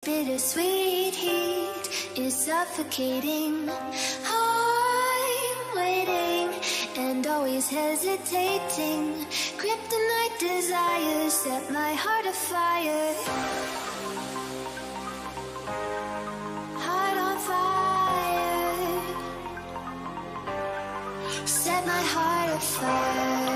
Bittersweet heat is suffocating. I'm waiting and always hesitating. Kryptonite desires set my heart afire. Heart on fire. Set my heart afire.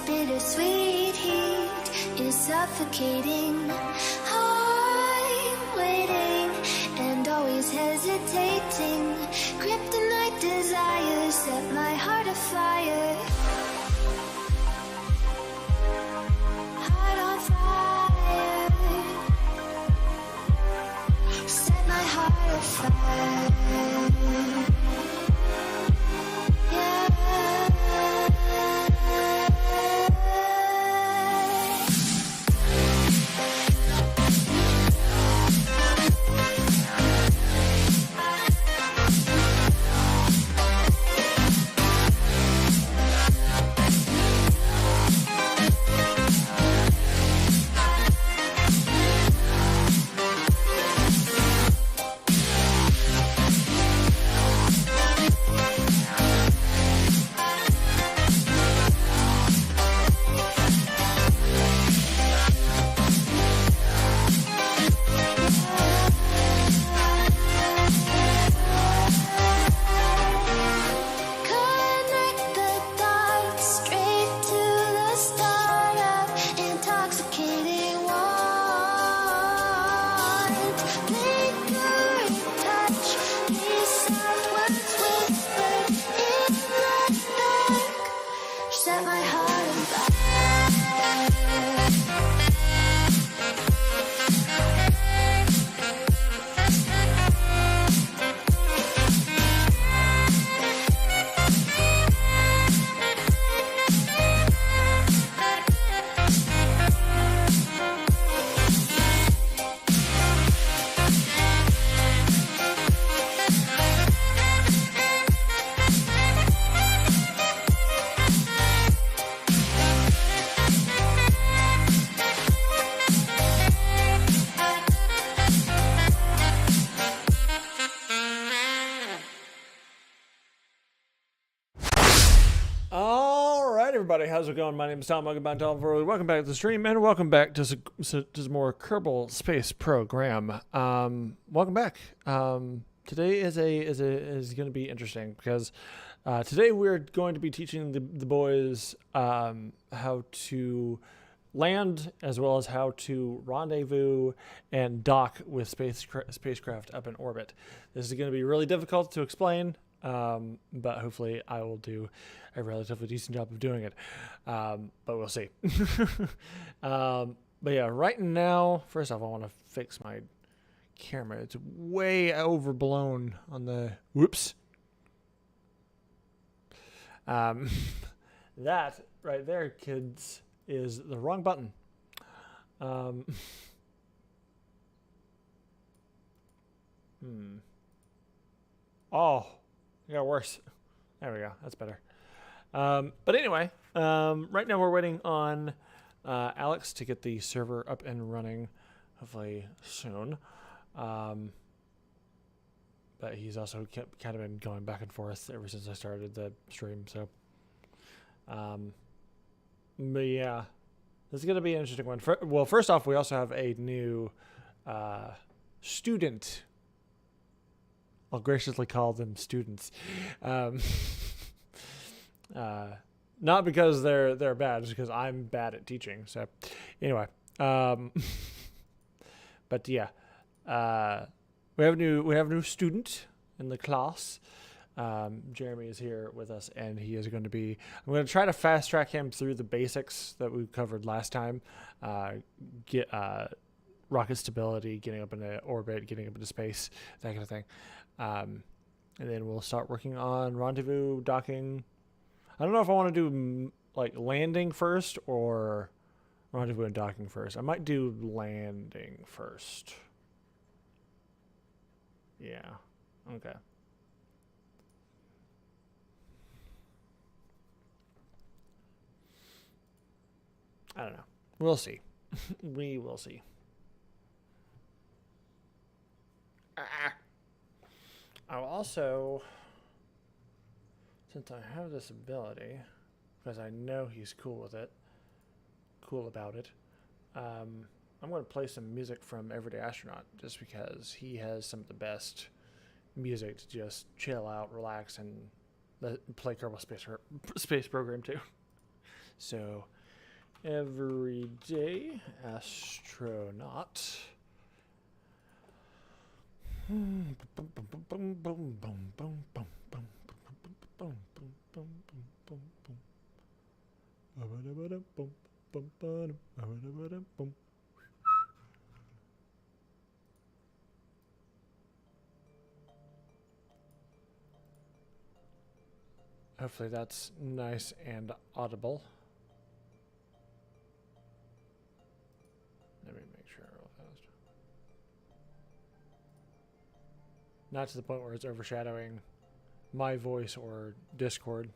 Bittersweet heat is suffocating. I'm waiting and always hesitating. Kryptonite desires set my heart afire. Heart on fire. Set my heart afire. Everybody, how's it going? My name is Tom. Welcome back to Welcome back to the stream, and welcome back to some more Kerbal Space Program. Welcome back. Today is going to be interesting because today we're going to be teaching the boys how to land as well as how to rendezvous and dock with spacecraft up in orbit. This is going to be really difficult to explain. But hopefully I will do a relatively decent job of doing it. But we'll see. But yeah, right now, first off, I want to fix my camera. It's way overblown on the, whoops. That right there, kids, is the wrong button. Oh, it got worse. There we go. That's better. But anyway, right now we're waiting on Alex to get the server up and running, hopefully soon. But he's also kind of been going back and forth ever since I started the stream. So, but yeah, this is gonna be an interesting one. Well, first off, we also have a new student. I'll graciously call them students. Not because they're bad, just because I'm bad at teaching. So, anyway, but yeah, we have a new student in the class. Jeremy is here with us, and he is going to be. I'm going to try to fast track him through the basics that we covered last time. Get rocket stability, getting up into orbit, getting up into space, that kind of thing. And then we'll start working on rendezvous, docking. I don't know if I want to do like landing first or rendezvous and docking first. I might do landing first. Yeah. Okay. I don't know. We'll see. We will see. I'll also, since I have this ability, because I know he's cool about it, I'm going to play some music from Everyday Astronaut, just because he has some of the best music to just chill out, relax, and play Kerbal Space Program too. So, Everyday Astronaut. Hopefully that's nice and audible. Let me make sure real fast. Not to the point where it's overshadowing my voice or Discord.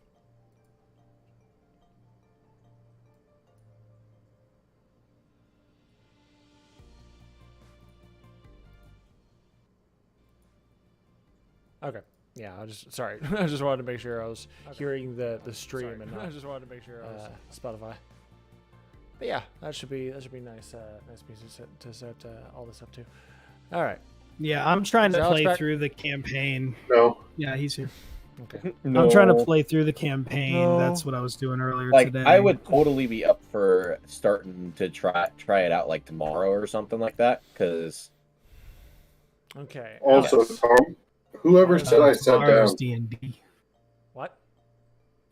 Okay. Yeah, I just wanted to make sure I was hearing the stream and not. I just wanted to make sure I was Spotify. But yeah, that should be nice. Nice piece to set all this up to. All right. Yeah, I'm trying to play through the campaign. No. Yeah, he's here. Okay. No. I'm trying to play through the campaign. No. That's what I was doing earlier today. I would totally be up for starting to try it out like tomorrow or something like that. Because. Okay. Also, Tom, whoever said I sat down. D&D. What?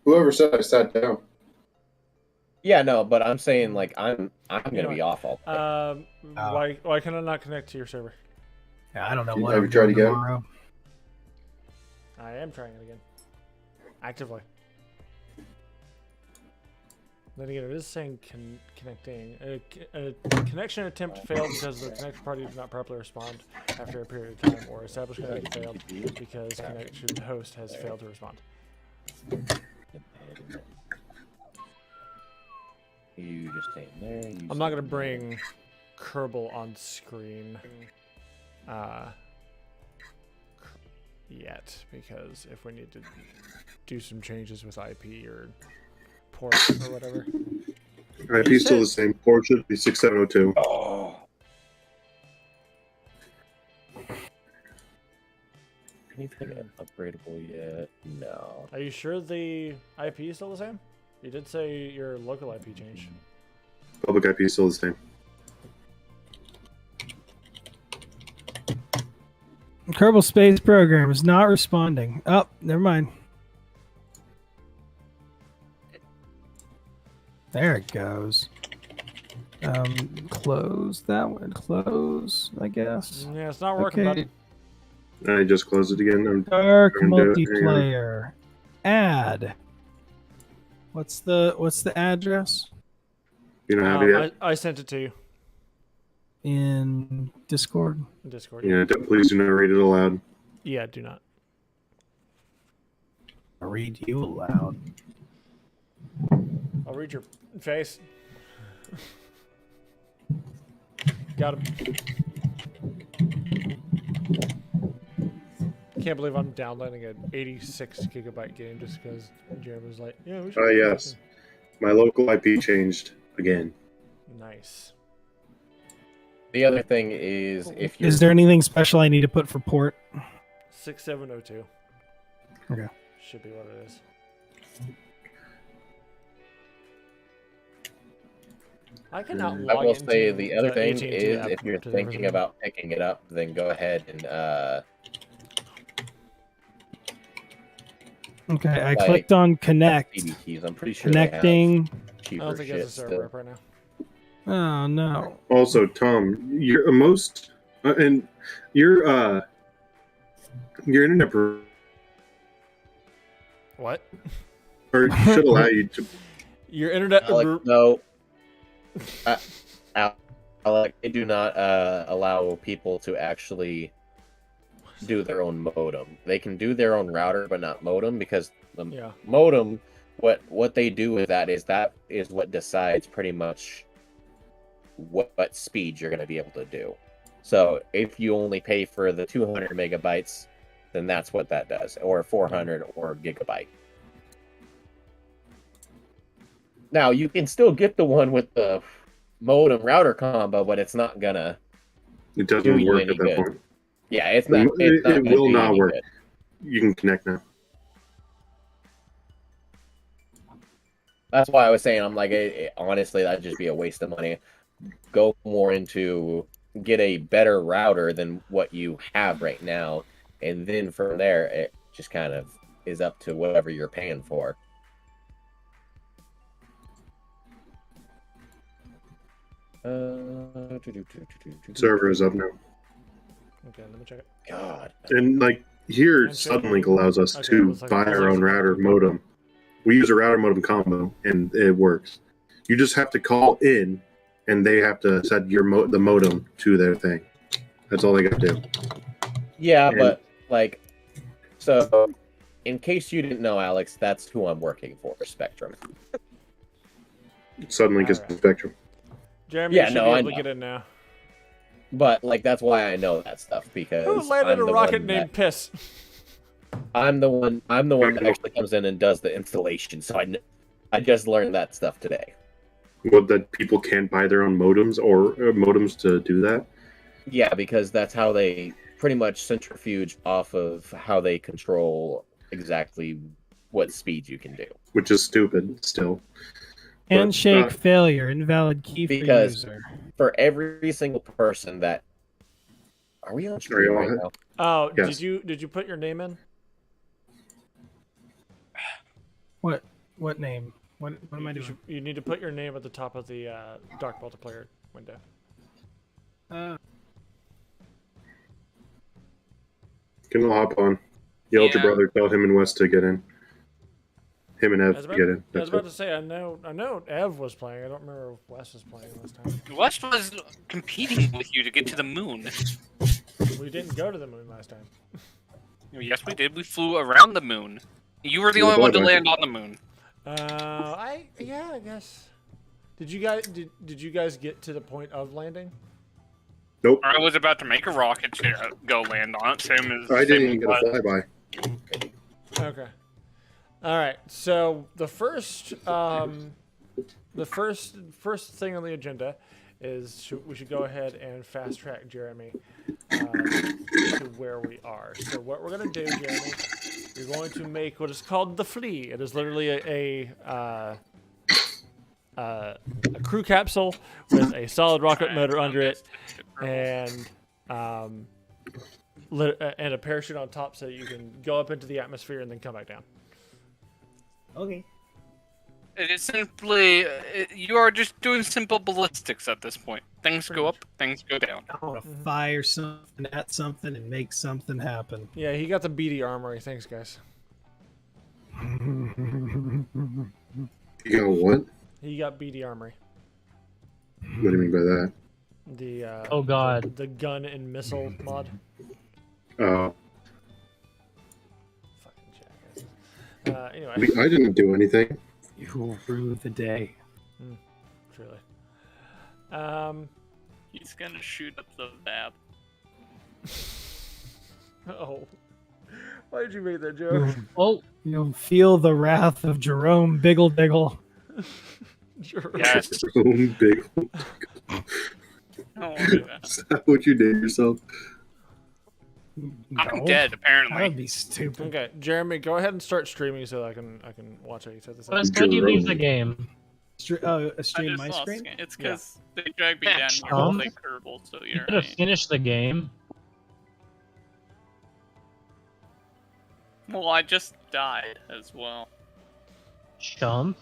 Whoever said I sat down. Yeah, no, but I'm saying like I'm gonna be off all day. Why can I not connect to your server? Yeah, I don't know what. Have you tried again? Tomorrow. I am trying it again. Actively. Then again, it is saying connecting. A connection attempt failed because the connected party did not properly respond after a period of time, or established connection failed because connection host has failed to respond. You just stay in there. I'm not gonna bring Kerbal on screen yet, because if we need to do some changes with IP or port or whatever. IP is still the same. Port should be 6702. Oh. Anything upgradable yet? No. Are you sure the IP is still the same? You did say your local IP changed. Public IP is still the same. Kerbal Space Program is not responding. Oh, never mind. There it goes. Close that one. Close, I guess. Yeah, it's not working, okay. I just closed it again. Dark multiplayer. Add. What's the address? You don't have it yet? I sent it to you. In Discord? Discord. Yeah, please do not read it aloud. Yeah, do not. I'll read you aloud. I'll read your face. Got him. can't believe I'm downloading an 86 gigabyte game just because Jeremy was like, "Yeah, we should." Yes. My local IP changed again. Nice. The other thing is if you're Is there anything special I need to put for port? 6702 Okay. should be what it is. I cannot I log will into say the other thing AT&T is app if you're to the thinking version. about picking it up, then go ahead and Okay, I Like, clicked on connect. PBTs. I'm pretty sure they Connecting. I have cheaper don't think it shit has a server still. up right now. Oh no. Also, Tom, your most and your internet What? should allow you to. Your internet. Alec, no. Alec, they do not allow people to actually do their own modem. They can do their own router, but not modem, because the Yeah. modem, what they do with that is what decides pretty much what speed you're going to be able to do. So if you only pay for the 200 megabytes, then that's what that does, or 400 or gigabyte. Now you can still get the one with the modem router combo, but it's not gonna It do doesn't you work any at that good. point. Yeah, it's not. It's not It gonna will do you not any work. good. You can connect now. That's why I was saying, I'm like, honestly, that'd just be a waste of money. Go more into get a better router than what you have right now, and then from there, it just kind of is up to whatever you're paying for. Server is up now. Okay, let me check it. God, And like here, And check Suddenlink it. allows us Okay, to looks like- buy looks our like own it's router okay. modem. We use a router modem combo, and it works. You just have to call in, and they have to set the modem to their thing. That's all they got to do. yeah, And- but like, so in case you didn't know, Alex, that's who I'm working for, Spectrum. Suddenlink is Alright. Spectrum. Jeremy, Yeah, you should no, be I able to know. get in now. But like, that's why I know that stuff, because Who landed I'm a the rocket one named Piss? I'm the one that actually comes in and does the installation. So I just learned that stuff today. What, that people can't buy their own modems or modems to do that? Yeah, because that's how they pretty much centrifuge off of how they control exactly what speed you can do. Which is stupid still. But, Handshake failure. Invalid key for Because- user. For every single person that are we on stream right now? Oh, Yes. did you put your name in? What name? What am I You, doing? should- you need to put your name at the top of the Dark Multiplayer window. Can all hop on. Yell at your Yeah. brother, tell him and Wes to get in. Him and I Ev was to about, get in. I was That's about it. to say I know Ev was playing. I don't remember if Wes was playing last time. Wes was competing with you to get to the moon. We didn't go to the moon last time. Yes, we did. We flew around the moon. You were the You only one to were, land on the moon. I guess. Did you guys get to the point of landing? Nope. I was about to make a rocket to go land on it. Same as I didn't same even get as a flyby. Okay. All right. So the first thing on the agenda is we should go ahead and fast track Jeremy to where we are. So what we're gonna do, Jeremy, you're going to make what is called the flea. It is literally a crew capsule with a solid rocket motor under it, and a parachute on top so that you can go up into the atmosphere and then come back down. Okay. It is simply you are just doing simple ballistics at this point. Things Pretty go much. up, things go down. I want to fire something at something and make something happen. Yeah, he got the beady armory. Thanks, guys. You got what? He got beady armory. What do you mean by that? The Oh, God. the gun and missile mod. Oh, Fucking jackass. Anyway, I didn't do anything. You will rue the day. truly. He's gonna shoot up the map. Oh. Why did you make that joke? Oh, You'll feel the wrath of Jerome Biggle Diggle. Sure. Yes. Big. I don't want to do that. Is that what you did yourself? I'm No, dead, That apparently. would be stupid. Okay, Jeremy, go ahead and start streaming so I can watch how you set this up. Wes, when do you leave the game? A I stream just my lost screen? it. It's because they dragged me down here to Chum. play Kerbal, so You you're could have right. finished the game. Well, I just died as well. Chum.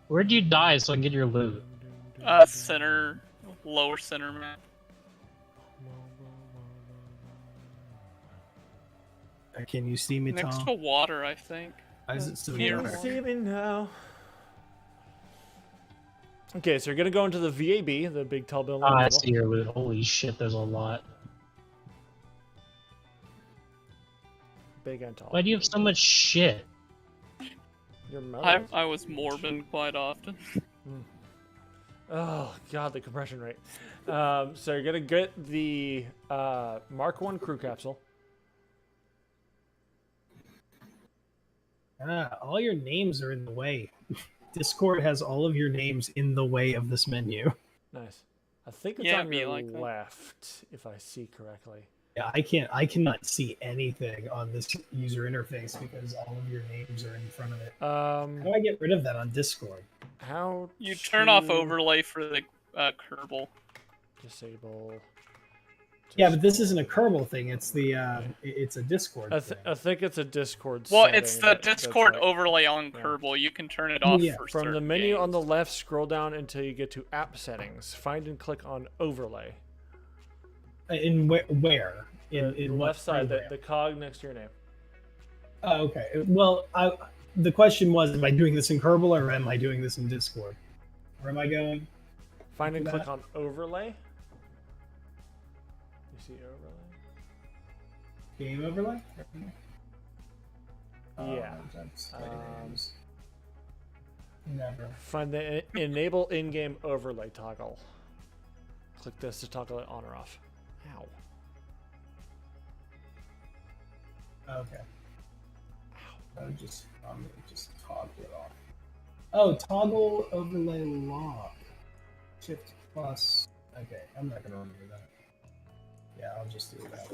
Where'd you die so I can get your loot? Center, lower center map. Can you see me, Next Tom? to water, I think. Why is it so Here. Can you dark? see me now? Okay, so you're gonna go into the VAB, the big tall building. in the I middle. see your loot. Holy shit, there's a lot. Big and tall. Why do you have so much shit? Your mouth. I was morbid quite often. Oh god, the compression rate. So you're gonna get the Mark 1 crew capsule. All your names are in the way. Discord has all of your names in the way of this menu. Nice. I think it's Yeah, on me your like that. left, if I see correctly. Yeah, I cannot see anything on this user interface because all of your names are in front of it. How do I get rid of that on Discord? How You turn off to overlay for the Kerbal. disable. Yeah, but this isn't a Kerbal thing. It's the it's a Discord I thing. think it's a Discord. Well, setting it's the that's Discord like- overlay on Yeah. Kerbal. You can turn it Oh, off yeah. for From the certain menu on games. the left, scroll down until you get to App Settings. Find and click on Overlay. In where? In The what left side, program? the cog next to your name. Oh, okay. Well, the question was, am I doing this in Kerbal or am I doing this in Discord? Where am I going? Find and After click that? on Overlay. You see Overlay? Game overlay? Yeah. That's Um, never. Find the Enable In-Game Overlay toggle. Click this to toggle it on or off. Ow. Okay. I'm gonna just toggle it off. Oh, toggle overlay lock. Shift plus. Okay, I'm not gonna remember that. Yeah, I'll just do that.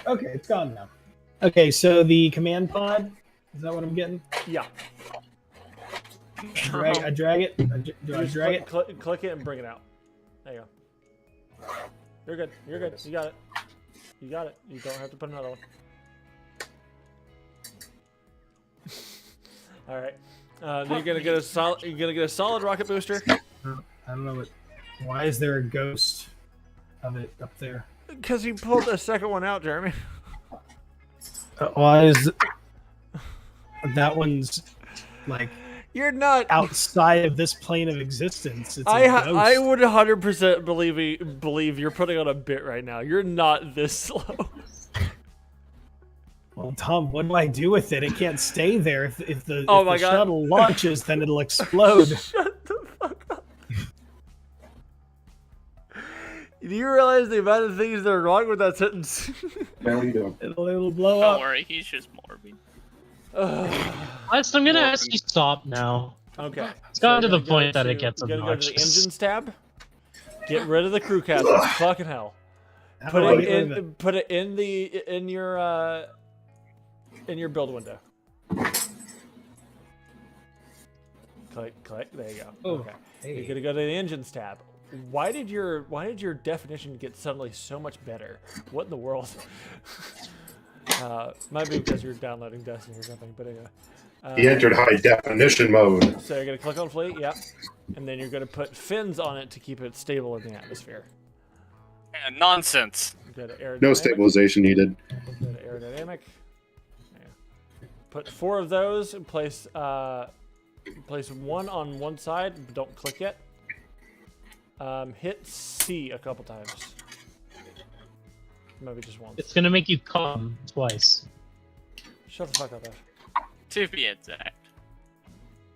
Okay, it's gone now. Okay, so the command pod, is that what I'm getting? Yeah. I drag it? Do I Just drag it? click it and bring it out. There you go. You're good. You're good. You got it. You got it. You don't have to put another one. All right. Then you're gonna get a solid. You're gonna get a solid rocket booster. I don't know what. Why is there a ghost of it up there? Because you pulled the second one out, Jeremy. Why is that one's like You're not. outside of this plane of existence? It's a I ghost. would 100% believe you're putting on a bit right now. You're not this slow. Well, Tom, what do I do with it? It can't stay there. If the, Oh if my the God. shuttle launches, then it'll explode. Shut the fuck up. Do you realize the amount of things that are wrong with that sentence? It'll blow Don't up. worry, he's just morbid. Wes, I'm gonna ask you stop now. Okay. It's gotten to you're the gonna point that it gets You're gonna go to the obnoxious. engines tab. Get rid of the crew capsule. Fucking hell. How Put do I it get rid of in. Put it in your build window. Click. There you go. Oh, Okay. hey. You're gonna go to the engines tab. Why did your definition get suddenly so much better? What in the world? Might be because you're downloading Destiny or something. But anyway. He entered high definition mode. So you're gonna click on fleet. Yep. And then you're gonna put fins on it to keep it stable in the atmosphere. Yeah, nonsense. Go to aerodynamic. No stabilization needed. Go to aerodynamic. Yeah. Put 4 of those and place one on one side, but don't click yet. Hit C a couple times. Maybe just once. It's gonna make you come twice. Shut the fuck up, Ash. To be exact.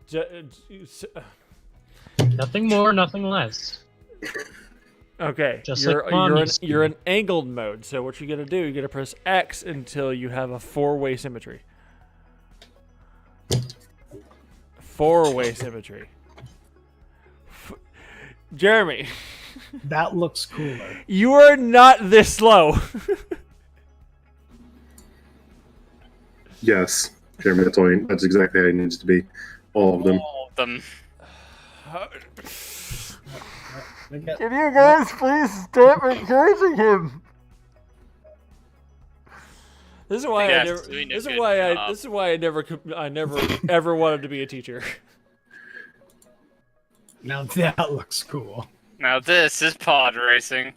J- s- Nothing more, nothing less. Okay, Just you're like Mom used to. you're in angled mode. So what you gotta do? You gotta press X until you have a 4-way symmetry. 4-way symmetry. Jeremy, That looks cooler. you are not this slow. Yes, Jeremy. That's exactly how it needs to be. All of them. All of them. Look at- Can you guys please stop encouraging him? This is why Yes, I never. doing a This is good why job. This is why I never ever wanted to be a teacher. Now that looks cool. Now this is pod racing.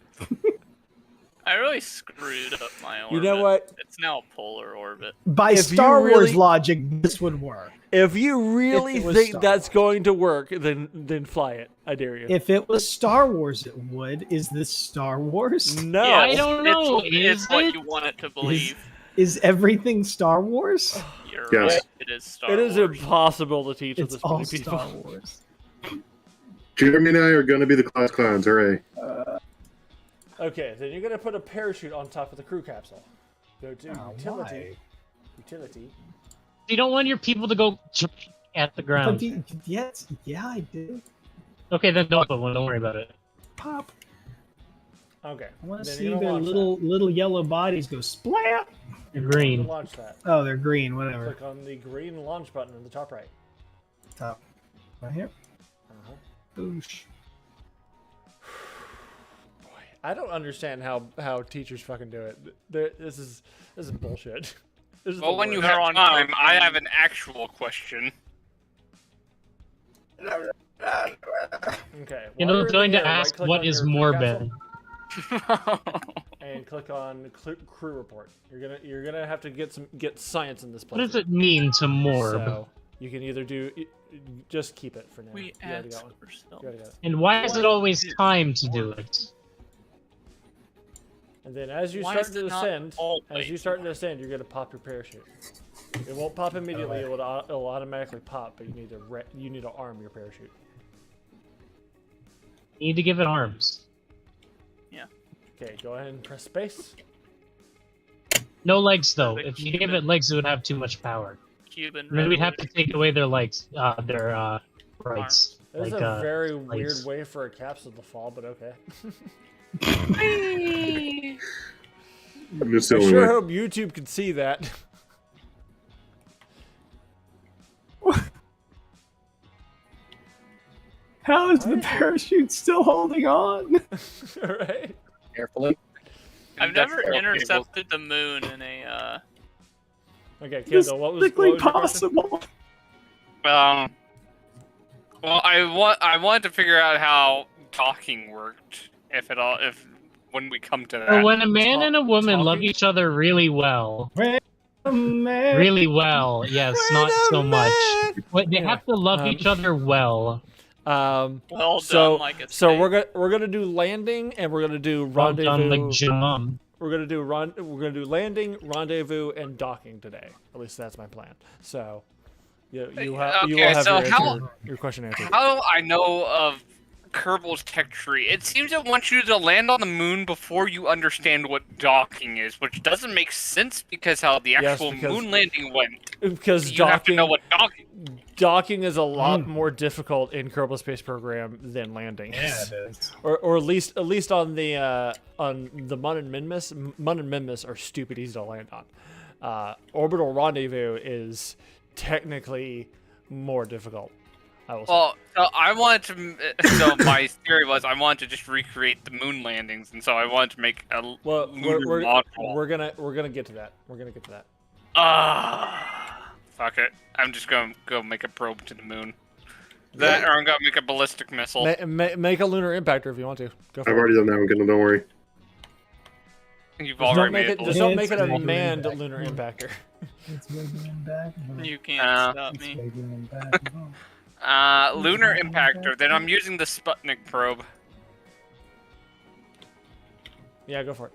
I really screwed up my orbit. You know what? It's now a polar orbit. By If you Star really- Wars logic, this would work. If you really If it was think Star that's Wars. going to work, then fly it. I dare you. If it was Star Wars, it would. Is this Star Wars? No. Yeah, I don't know. It's Is what it? you want it to believe. Is everything Star Wars? You're Yes. right. It is Star It is Wars. impossible to teach with It's this all many people. Star Wars. Jeremy and I are going to be the class clowns. Hooray! Okay, then you're gonna put a parachute on top of the crew capsule. Go to Oh, utility. why? Utility. You don't want your people to go at the But ground. yes, yeah, I do. Okay, then don't put one. Don't worry about it. Pop. Okay. I want to then see you're their gonna launch little yellow bodies go splat. You're that. green. Launch that. Oh, they're green. Whatever. Click on the green launch button in the top right. Top. Right here. Uh-huh. Boosh. Boy, I don't understand how teachers fucking do it. This is bullshit. This is Well, the when you worst. have time, I have an actual question. Okay. You while know, you're in going the to air, ask right-click what on is your crew more capsule bad. and click on crew report. You're gonna have to get science in this place. What does it mean to morb? So you can either do just keep it for now. We You already add got one. You already got it. And why is it always time to do it? And then as you Why start is to it not descend, always? you're gonna pop your parachute. It won't pop immediately. It'll automatically pop, but you need to arm your parachute. You need to give it arms. Okay, go ahead and press space. No legs though. If you gave it legs, it would have too much power. Cuban. Then we'd have to take away their legs, their rights. This is Like, a very weird legs. way for a capsule to fall, but okay. That's the I only sure way. hope YouTube can see that. How is the parachute still holding on? Right? Carefully. I've That's never fair. intercepted the moon in a. Okay, It's Kendall, what was physically your question? possible. Well, I wanted to figure out how docking worked, if when we come to Or that. when a man and a woman love talking? each other really well. Man. Really well, yes, not so much. But they Yeah. have to love each other well. Um, Well so done, like a so snake. we're gonna do landing and we're gonna do Well done, rendezvous. like Jum. We're gonna do landing, rendezvous, and docking today. At least that's my plan. So you will Okay, have so your question answered. How do I know of Kerbal's tech tree? It seems it wants you to land on the moon before you understand what docking is, which doesn't make sense because how the Yes, actual because- moon landing went. Because You have to know what docking. docking is a lot more difficult in Kerbal Space Program than landing. Yeah, it is. Or at least on the Mun and Minmus. Mun and Minmus are stupid easy to land on. Orbital rendezvous is technically more difficult. I will say. Well, so I wanted to. So my theory was I wanted to just recreate the moon landings, and so I wanted to make a Well, lunar module. we're gonna get to that. We're gonna get to that. Fuck it. I'm just gonna go make a probe to the moon. That, or I'm gonna make a ballistic missile. Make a lunar impactor if you want to. Go for I've it. already done that one. Kendall, don't worry. You've Just already don't make made it. a Just Yeah, don't make it a it's manned regular lunar impactor. It's wiggling back. You can't stop It's me. wiggling back. Lunar impactor. Then I'm using the Sputnik probe. Yeah, go for it.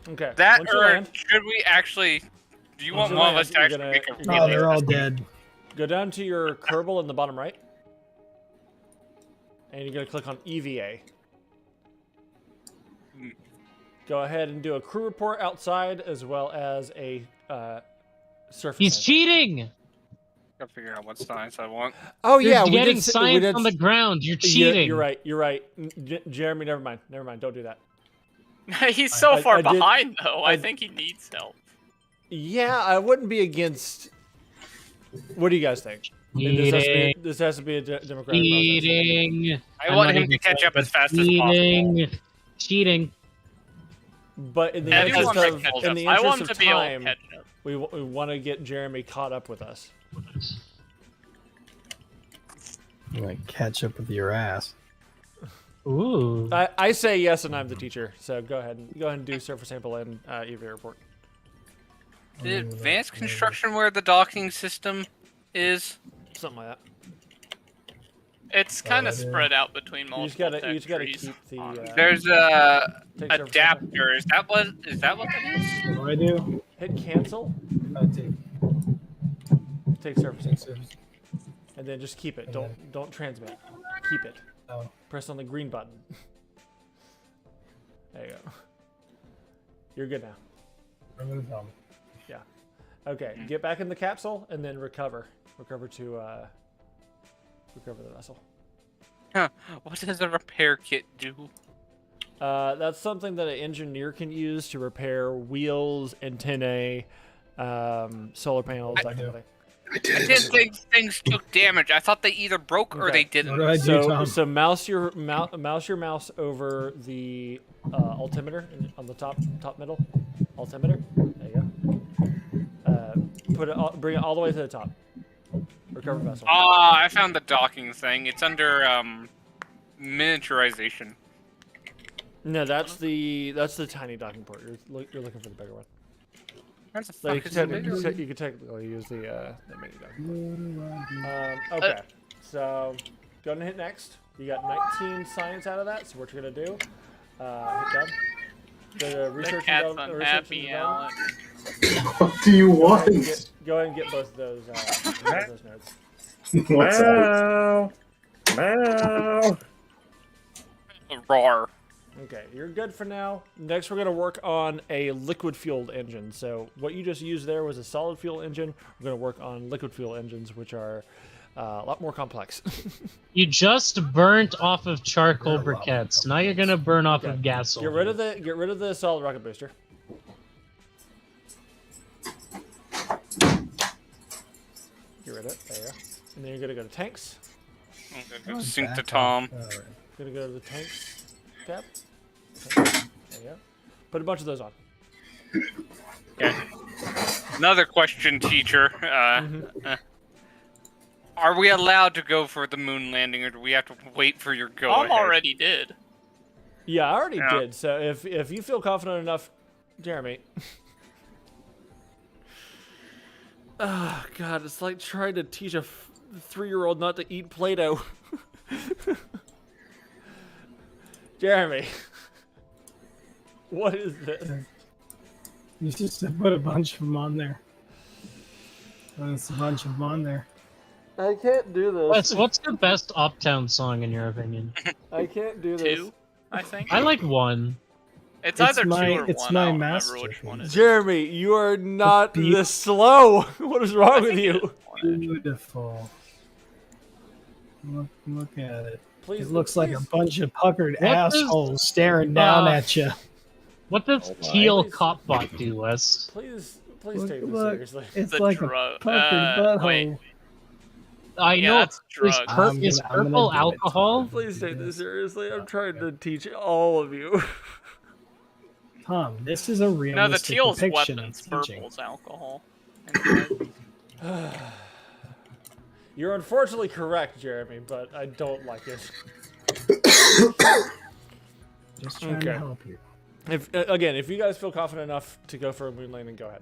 Okay. That, once you or land, should we actually? Do you Once want you one of land, us to you're actually gonna- make a you're Oh, gonna- really they're all testing- dead. go down to your Kerbal in the bottom right. and you're gonna click on EVA. Go ahead and do a crew report outside as well as a surface. He's sample. cheating. Gotta figure out what science I want. Oh You're yeah, getting science on the ground. You're cheating. You're right. You're right. Jeremy, never mind. Never mind. Don't do that. He's so far I did- behind, though. I I- think he needs help. Yeah, I wouldn't be against. What do you guys think? Cheating. This has to be a democratic process. Cheating. I want him to catch up as fast as possible. Cheating. Cheating. But in the I do interest want him to of catch in up. the I want interest him of to be able to time, catch up. we want to get Jeremy caught up with us. Like catch up with your ass. Ooh. I say yes, and I'm the teacher. So go ahead and do surface sample and EVA report. The advanced construction where the docking system is, Something like that. it's kind of yeah. spread out between You just multiple gotta trees. keep the. There's a take surface sample. adapter. Is that what that is? What do I do? Hit cancel. I Take surface sample, take. and then just keep it. Don't transmit. Keep it. Oh. Press on the green button. There you go. You're good now. I'm gonna tell me. Yeah. Okay. Get back in the capsule and then recover. Recover to recover the vessel. Huh. What does a repair kit do? That's something that an engineer can use to repair wheels, antennae, solar panels, that kind of thing. I I did didn't think things took damage. I thought they either broke or Okay. they What didn't. do I do, Tom? So mouse your mouse over the altimeter on the top middle altimeter. There you go. Bring it all the way to the top. Recover vessel. Ah, I found the docking thing. It's under miniaturization. No, that's the tiny docking port. You're looking for the bigger one. Where the So you fuck is the bigger one? could technically use the mini docking. Okay, so go ahead and hit next. You got 19 science out of that. So what you're gonna do? Hit done. Go to The research cat's and development. unhappy, Alex. What do you want? Go ahead and get both of those notes. Meow. Meow. Roar. Okay, you're good for now. Next, we're going to work on a liquid-fueled engine. So what you just used there was a solid fuel engine. We're going to work on liquid fuel engines, which are a lot more complex. You just burnt off of charcoal briquettes. Now you're gonna burn off of gasoline. Get rid of the solid rocket booster. Get rid of it. There you go. And then you're gonna go to tanks. I'm gonna go sync to Tom. Alright. Gonna go to the tanks tab. There you go. Put a bunch of those on. Okay. Another question, teacher. Are we allowed to go for the moon landing, or do we have to wait for your go ahead? already did. Yeah, I already Yeah. did. So if you feel confident enough, Jeremy. Oh God, it's like trying to teach a 3-year-old not to eat Play-Doh. Jeremy, what is this? You just put a bunch of them on there. There's a bunch of them on there. I can't do this. What's the best Uptown song in your opinion? I can't do this. 2, I think. I like one. It's It's either my- 2 or 1. it's I my don't remember master which one it is. Jeremy, you are not beat- this slow. What is wrong with you? Beautiful. Look at it. Please, It looks like a please. bunch of puckered What does- assholes staring down at you. What does Oh my. teal copbot do, Wes? Please Look, take this look. seriously. It's The like drug- a puckered butthole. wait. I Yeah, know. that's drugs. I'm gonna- Is I'm gonna purple do it, alcohol? Tom. Please take this seriously. I'm trying to teach all of you. Tom, this is a No, the realistic teal's depiction weapons, of teaching. purple's alcohol. You're unfortunately correct, Jeremy, but I don't like it. Just trying Okay. to help you. If you guys feel confident enough to go for a moon landing, go ahead.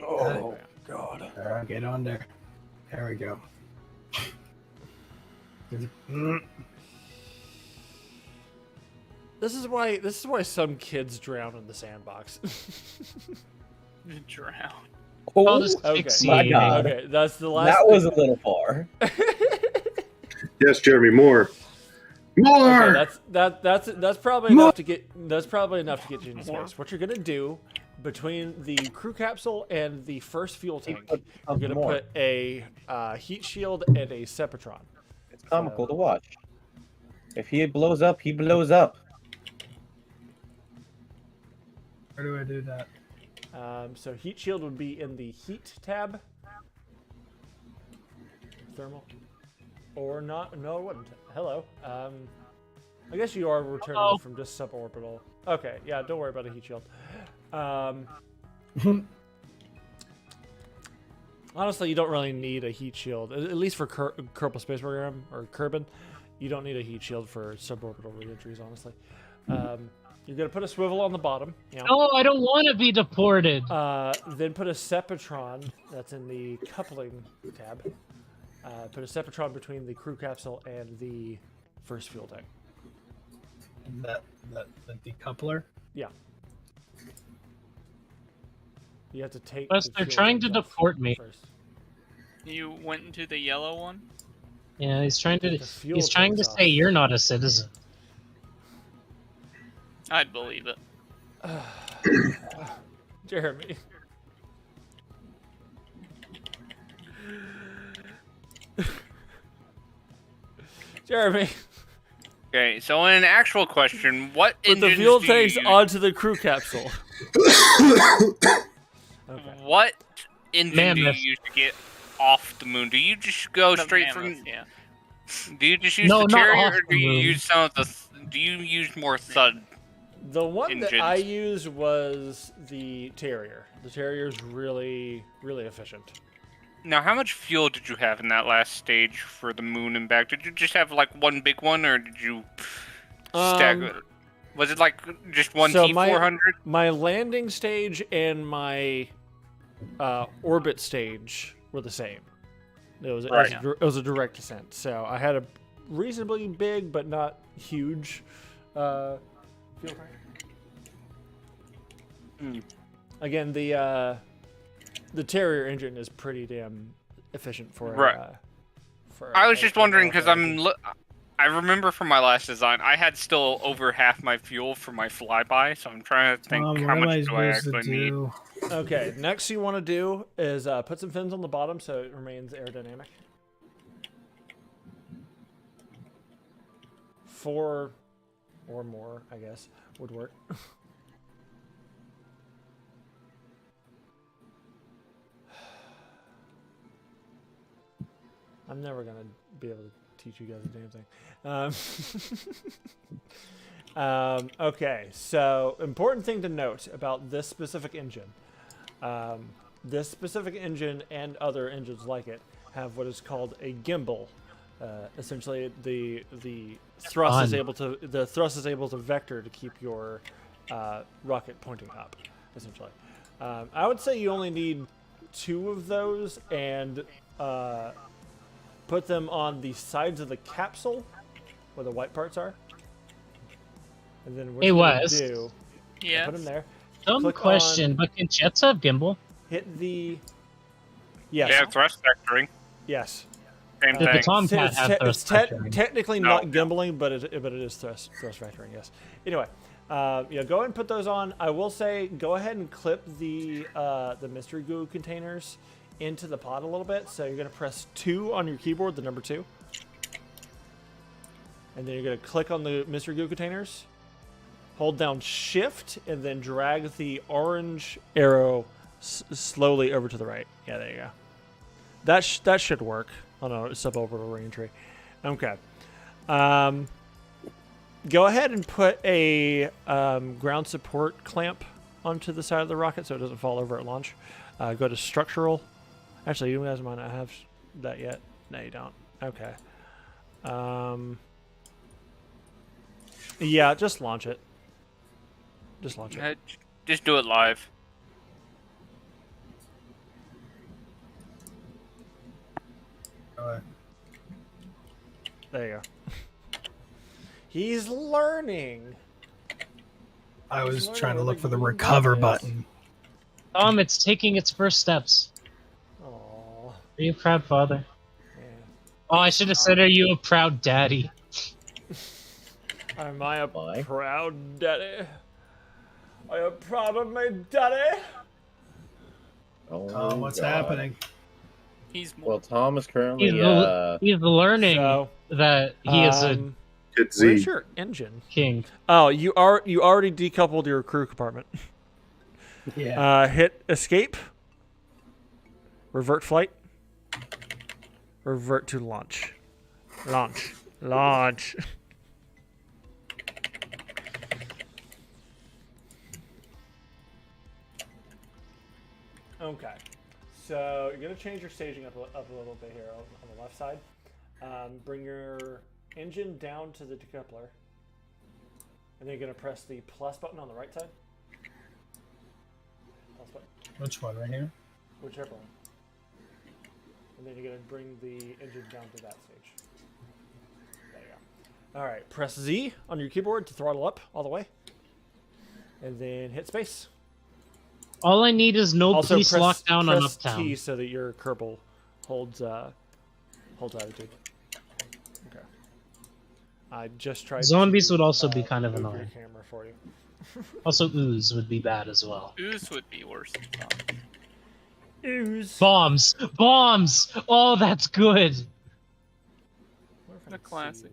Oh God. All right, get on there. There we go. This is why some kids drown in the sandbox. Drown. I'll just Okay, kick my C. God. okay, that's the last. That was a little far. Yes, Jeremy, more. More. Okay, that's probably enough to get you into space. What you're gonna do between the crew capsule and the first fuel tank, you're gonna put a heat shield and a Sepatron. It's comical to watch. If he blows up, he blows up. Where do I do that? So heat shield would be in the heat tab. Thermal. Or not? No, it wouldn't. Hello. I guess you are returning from just suborbital. Okay, yeah, don't worry about a heat shield. Honestly, you don't really need a heat shield, at least for Kerbal Space Program or Kerbin. You don't need a heat shield for suborbital reentries, honestly. You're gonna put a swivel on the bottom. You know. No, I don't want to be deported. Then put a Sepatron that's in the coupling tab. Put a Sepatron between the crew capsule and the first fuel tank. That decoupler. Yeah. You have to take. Plus, the they're fuel trying to tank off deport me. first. You went into the yellow one? Yeah, he's trying to. The fuel He's trying to tank's say off. you're not a citizen. I'd believe it. Jeremy. Jeremy. Okay, so in an actual question, what Put engines the fuel do tanks you use? onto the crew capsule. Okay. What engine do you Mammoth. use to get off the moon? Do you just go The straight Mammoth, from? yeah. Do you just use No, the not Terrier, off or the do you moon. use some of the? Do you use more Thud? The one that Engines. I used was the Terrier. The Terrier's really, really efficient. Now, how much fuel did you have in that last stage for the moon and back? Did you just have like one big one, or did you stack it? Was it like just one so T400? My landing stage and my orbit stage were the same. It was, Right. it was a direct descent. So I had a reasonably big but not huge fuel tank. Again, the Terrier engine is pretty damn efficient for Right. for I was a- just a wondering because military I remember from my last design, I had still over half my fuel for my flyby, so I'm trying to think What how am I much do I supposed to actually need. do? Okay, next you want to do is put some fins on the bottom so it remains aerodynamic. 4 or more, I guess, would work. I'm never gonna be able to teach you guys a damn thing. Okay, so important thing to note about this specific engine. This specific engine and other engines like it have what is called a gimbal. Essentially, the thrust is able to vector to keep your rocket pointing up. Essentially, I would say you only need 2 of those and put them on the sides of the capsule where the white parts are. And then what Hey, you're gonna Wes. do, Yeah. put them there. Dumb Click question, on- but can jets have gimbal? Hit the yes, Yeah, thrust vectoring. yes. Same Did the thing. Tomcat It's, have thrust vectoring? technically No. not gimbling, but it is thrust vectoring. Yes. Anyway, yeah, go ahead and put those on. I will say, go ahead and clip the mystery goo containers into the pod a little bit. So you're gonna press 2 on your keyboard, the number 2, and then you're gonna click on the mystery goo containers. Hold down Shift and then drag the orange arrow slowly over to the right. Yeah, there you go. That should work on a suborbital reentry. Okay. Go ahead and put a ground support clamp onto the side of the rocket so it doesn't fall over at launch. Go to structural. Actually, you guys might not have that yet. No, you don't. Okay. Yeah, just launch it. Just launch it. Just do it live. There you go. He's learning. I was Learn trying to where look the for the green recover button is. button. It's taking its first steps. Aww. Are you proud father? Yeah. Oh, I should have said, are you a proud daddy? Am I a Why? proud daddy? Are you proud of me, daddy? Oh, Tom, what's God. happening? He's more. Well, Tom is currently He's learning So, that he is a Hit where's Z. your engine? king. Oh, you already decoupled your crew compartment. Yeah. Hit escape. Revert flight. Revert to launch. Launch. Launch. Okay. So you're gonna change your staging up a little bit here on the left side. Bring your engine down to the decoupler, and then you're gonna press the plus button on the right side. Plus button, Which one, right here? whichever one. And then you're gonna bring the engine down to that stage. There you go. All right. Press Z on your keyboard to throttle up all the way, and then hit space. All I need is no Also, police lockdown on press Uptown. T so that your Kerbal holds attitude. Okay. I just tried. Zombies to, would also be kind of move your annoying. camera for you. Also, ooze would be bad as well. Ooze would be worse than Tom. Ooze. Bombs! Bombs! Oh, that's good! A classic.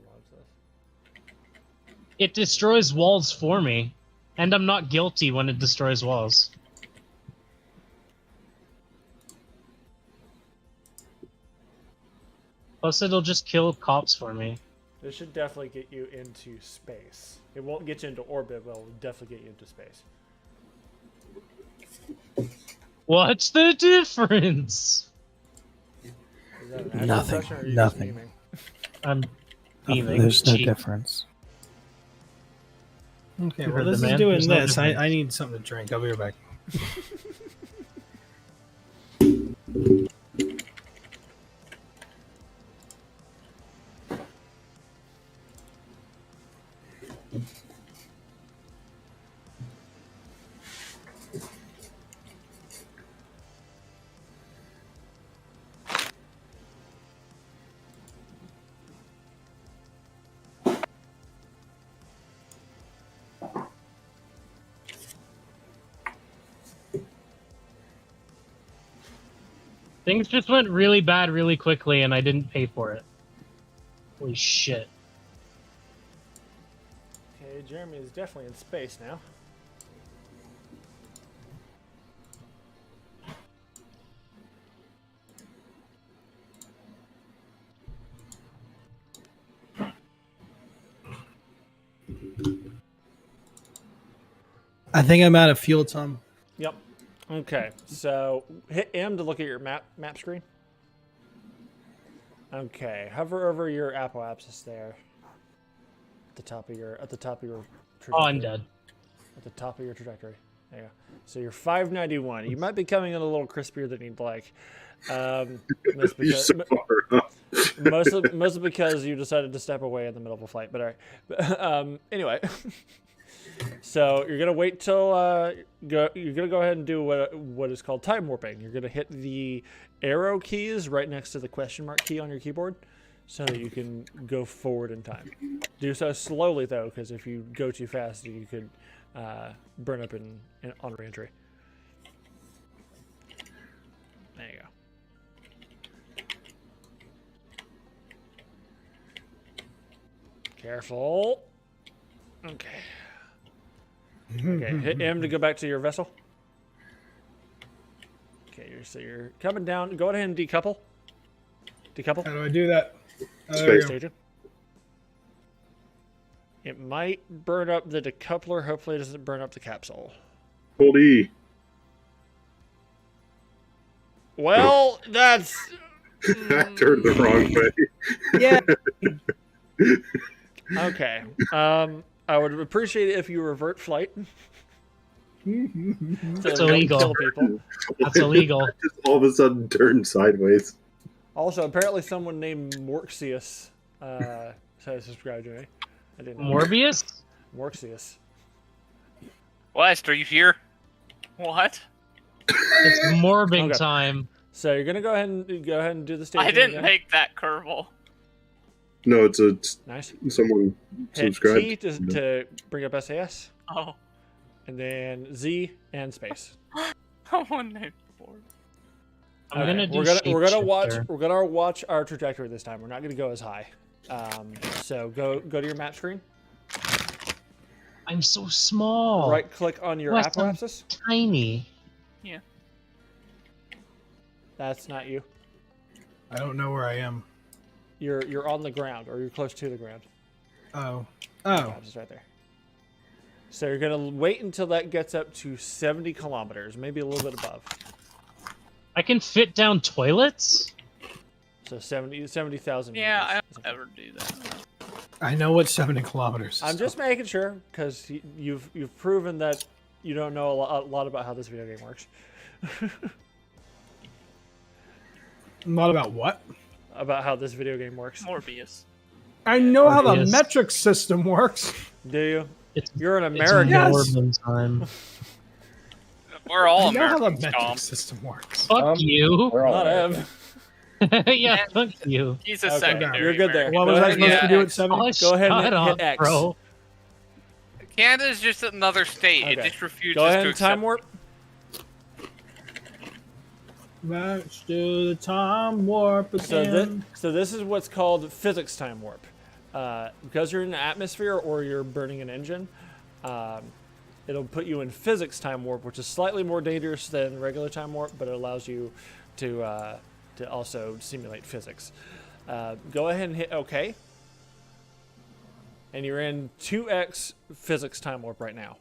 It destroys walls for me. And I'm not guilty when it destroys walls. Plus, it'll just kill cops for me. This should definitely get you into space. It won't get you into orbit, but it'll definitely get you into space. What's the difference? Is that an actual Nothing. question, or are you Nothing. Just I'm beaming. There's no Cheap. difference. Okay, You well, heard the this is man. doing There's no this. difference. I need something to drink. I'll be right back. Things just went really bad really quickly, and I didn't pay for it. Holy shit. Okay, Jeremy is definitely in space now. I think I'm out of fuel, Tom. Yep. Okay, so hit M to look at your map screen. Okay, hover over your Apple apps there. At the top of your trajectory. Oh, I'm dead. At the top of your trajectory. There you go. So you're 591. You might be coming in a little crispier than you'd like. That's You're because, so far up. mostly because you decided to step away in the middle of a flight. But all right. Anyway. So you're gonna wait till you're gonna go ahead and do what is called time warping. You're gonna hit the arrow keys right next to the question mark key on your keyboard, so that you can go forward in time. Do so slowly though, because if you go too fast, you could burn up on reentry. There you go. Careful. Okay. Okay, hit M to go back to your vessel. Okay, so you're coming down. Go ahead and decouple. Decouple. How do I do that? There we go. Staging. It might burn up the decoupler. Hopefully it doesn't burn up the capsule. Hold E. Well, that's... I turned the wrong way. Yeah. Okay. I would appreciate it if you revert flight. So That's don't illegal. kill people. That's illegal. Just all of a sudden turned sideways. Also, apparently someone named Morxius subscribed to me. I didn't know. Morbius? Morxius. West, are you here? What? It's morbing Okay. time. So you're gonna go ahead and do the staging. I didn't again. make that Kerbal. No, it's Nice. someone Hit subscribed. T to bring up SAS, Oh, and then Z and space. 194. I'm gonna do we're gonna watch shapeshifter. we're gonna watch our trajectory this time. We're not gonna go as high. So go to your map screen. I'm so small. Right click on your Wes, I'm apoapsis. tiny. Yeah. That's not you. I don't know where I am. You're on the ground, or you're close to the ground. Oh. Just right there. So you're gonna wait until that gets up to 70 kilometers, maybe a little bit above. I can fit down toilets? So 70,000. Yeah, I meters. don't ever do that. I know what 70 kilometers is. I'm just making sure, because you've proven that you don't know a lot about how this video game works. Not about what? About how this video game works. Morbius. I know how the Yes. metric system works. Do you? It's, You're an it's American. Yes. Morbin time. We're all I know how the Americans, metric Tom. system works. Fuck you. We're all Not American. Ev. Yeah, fuck you. He's a Okay, secondary. you're good there. American. What was Go I ahead, supposed to do yeah. at 70? Oh, Go ahead and shut hit up, X. bro. Canada's just another state. It Okay. just refuses Go ahead to and time accept. warp. Match to the time warp So again. this is what's called physics time warp. Because you're in the atmosphere or you're burning an engine, it'll put you in physics time warp, which is slightly more dangerous than regular time warp, but it allows you to also simulate physics. Go ahead and hit OK. And you're in 2x physics time warp right now.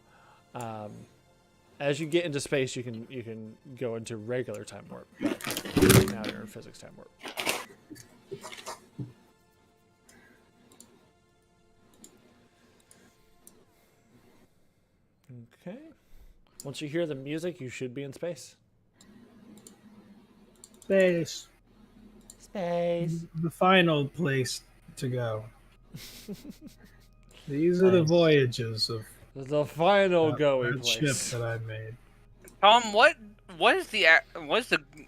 As you get into space, you can go into regular time warp. But now you're in physics time warp. Okay. Once you hear the music, you should be in space. Space. Space. The final place to go. These are the Nice. voyages of The final goey that ship place. that I made. Tom, what is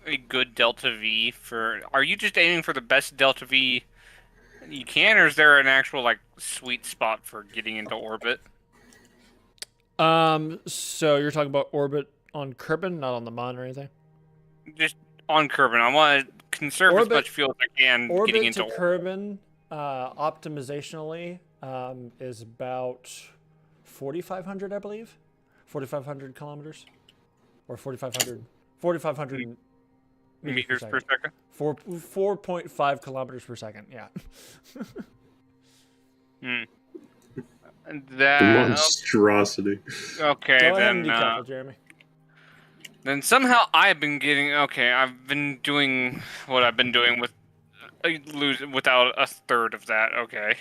a good Delta V for? Are you just aiming for the best Delta V you can, or is there an actual like sweet spot for getting into orbit? So you're talking about orbit on Kerbal, not on the Mon or anything? Just on Kerbal. I want to conserve Orbit- as much fuel as I can getting Orbit into to Kerbal, optimizationally, is about 4,500, I believe. 4,500 kilometers. Or 4,500 meters per second. 4.5 kilometers per second, yeah. And The that monstrosity. okay, Go ahead and then decouple, Jeremy. then somehow I've been getting okay. I've been doing what I've been doing with without a third of that. Okay.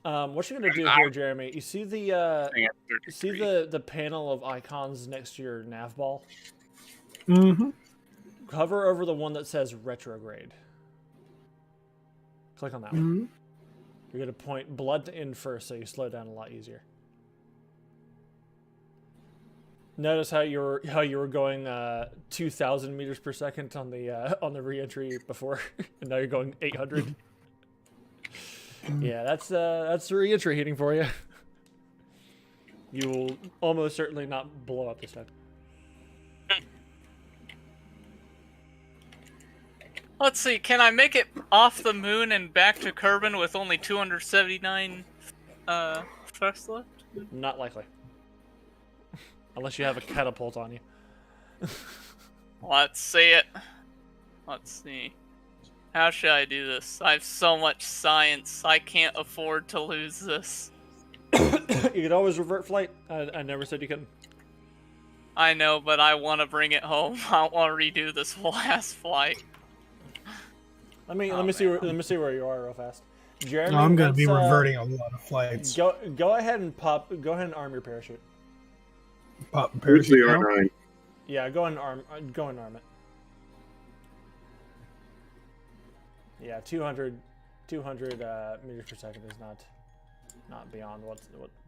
What you're gonna do here, Jeremy? You see the Thing at you see 33. the panel of icons next to your nav ball? Mm-hmm. Hover over the one that says retrograde. Click on that one. Mm-hmm. You're gonna point blood to end first, so you slow down a lot easier. Notice how you were going 2,000 meters per second on the re-entry before, and now you're going 800. Yeah, that's the re-entry heating for you. You will almost certainly not blow up this time. Let's see, can I make it off the moon and back to Kerbin with only 279 thrust left? Not likely, unless you have a catapult on you. Let's see it. Let's see. How should I do this? I have so much science, I can't afford to lose this. You could always revert flight. I never said you couldn't. I know, but I want to bring it home. I want to redo this last flight. Let me Oh, see where you are real fast. Jeremy, I'm going to be let's, reverting a lot of flights. Go ahead and arm your parachute. Pop Where's the parachute now? R9? Yeah, go and arm it. Yeah, 200 meters per second is not beyond what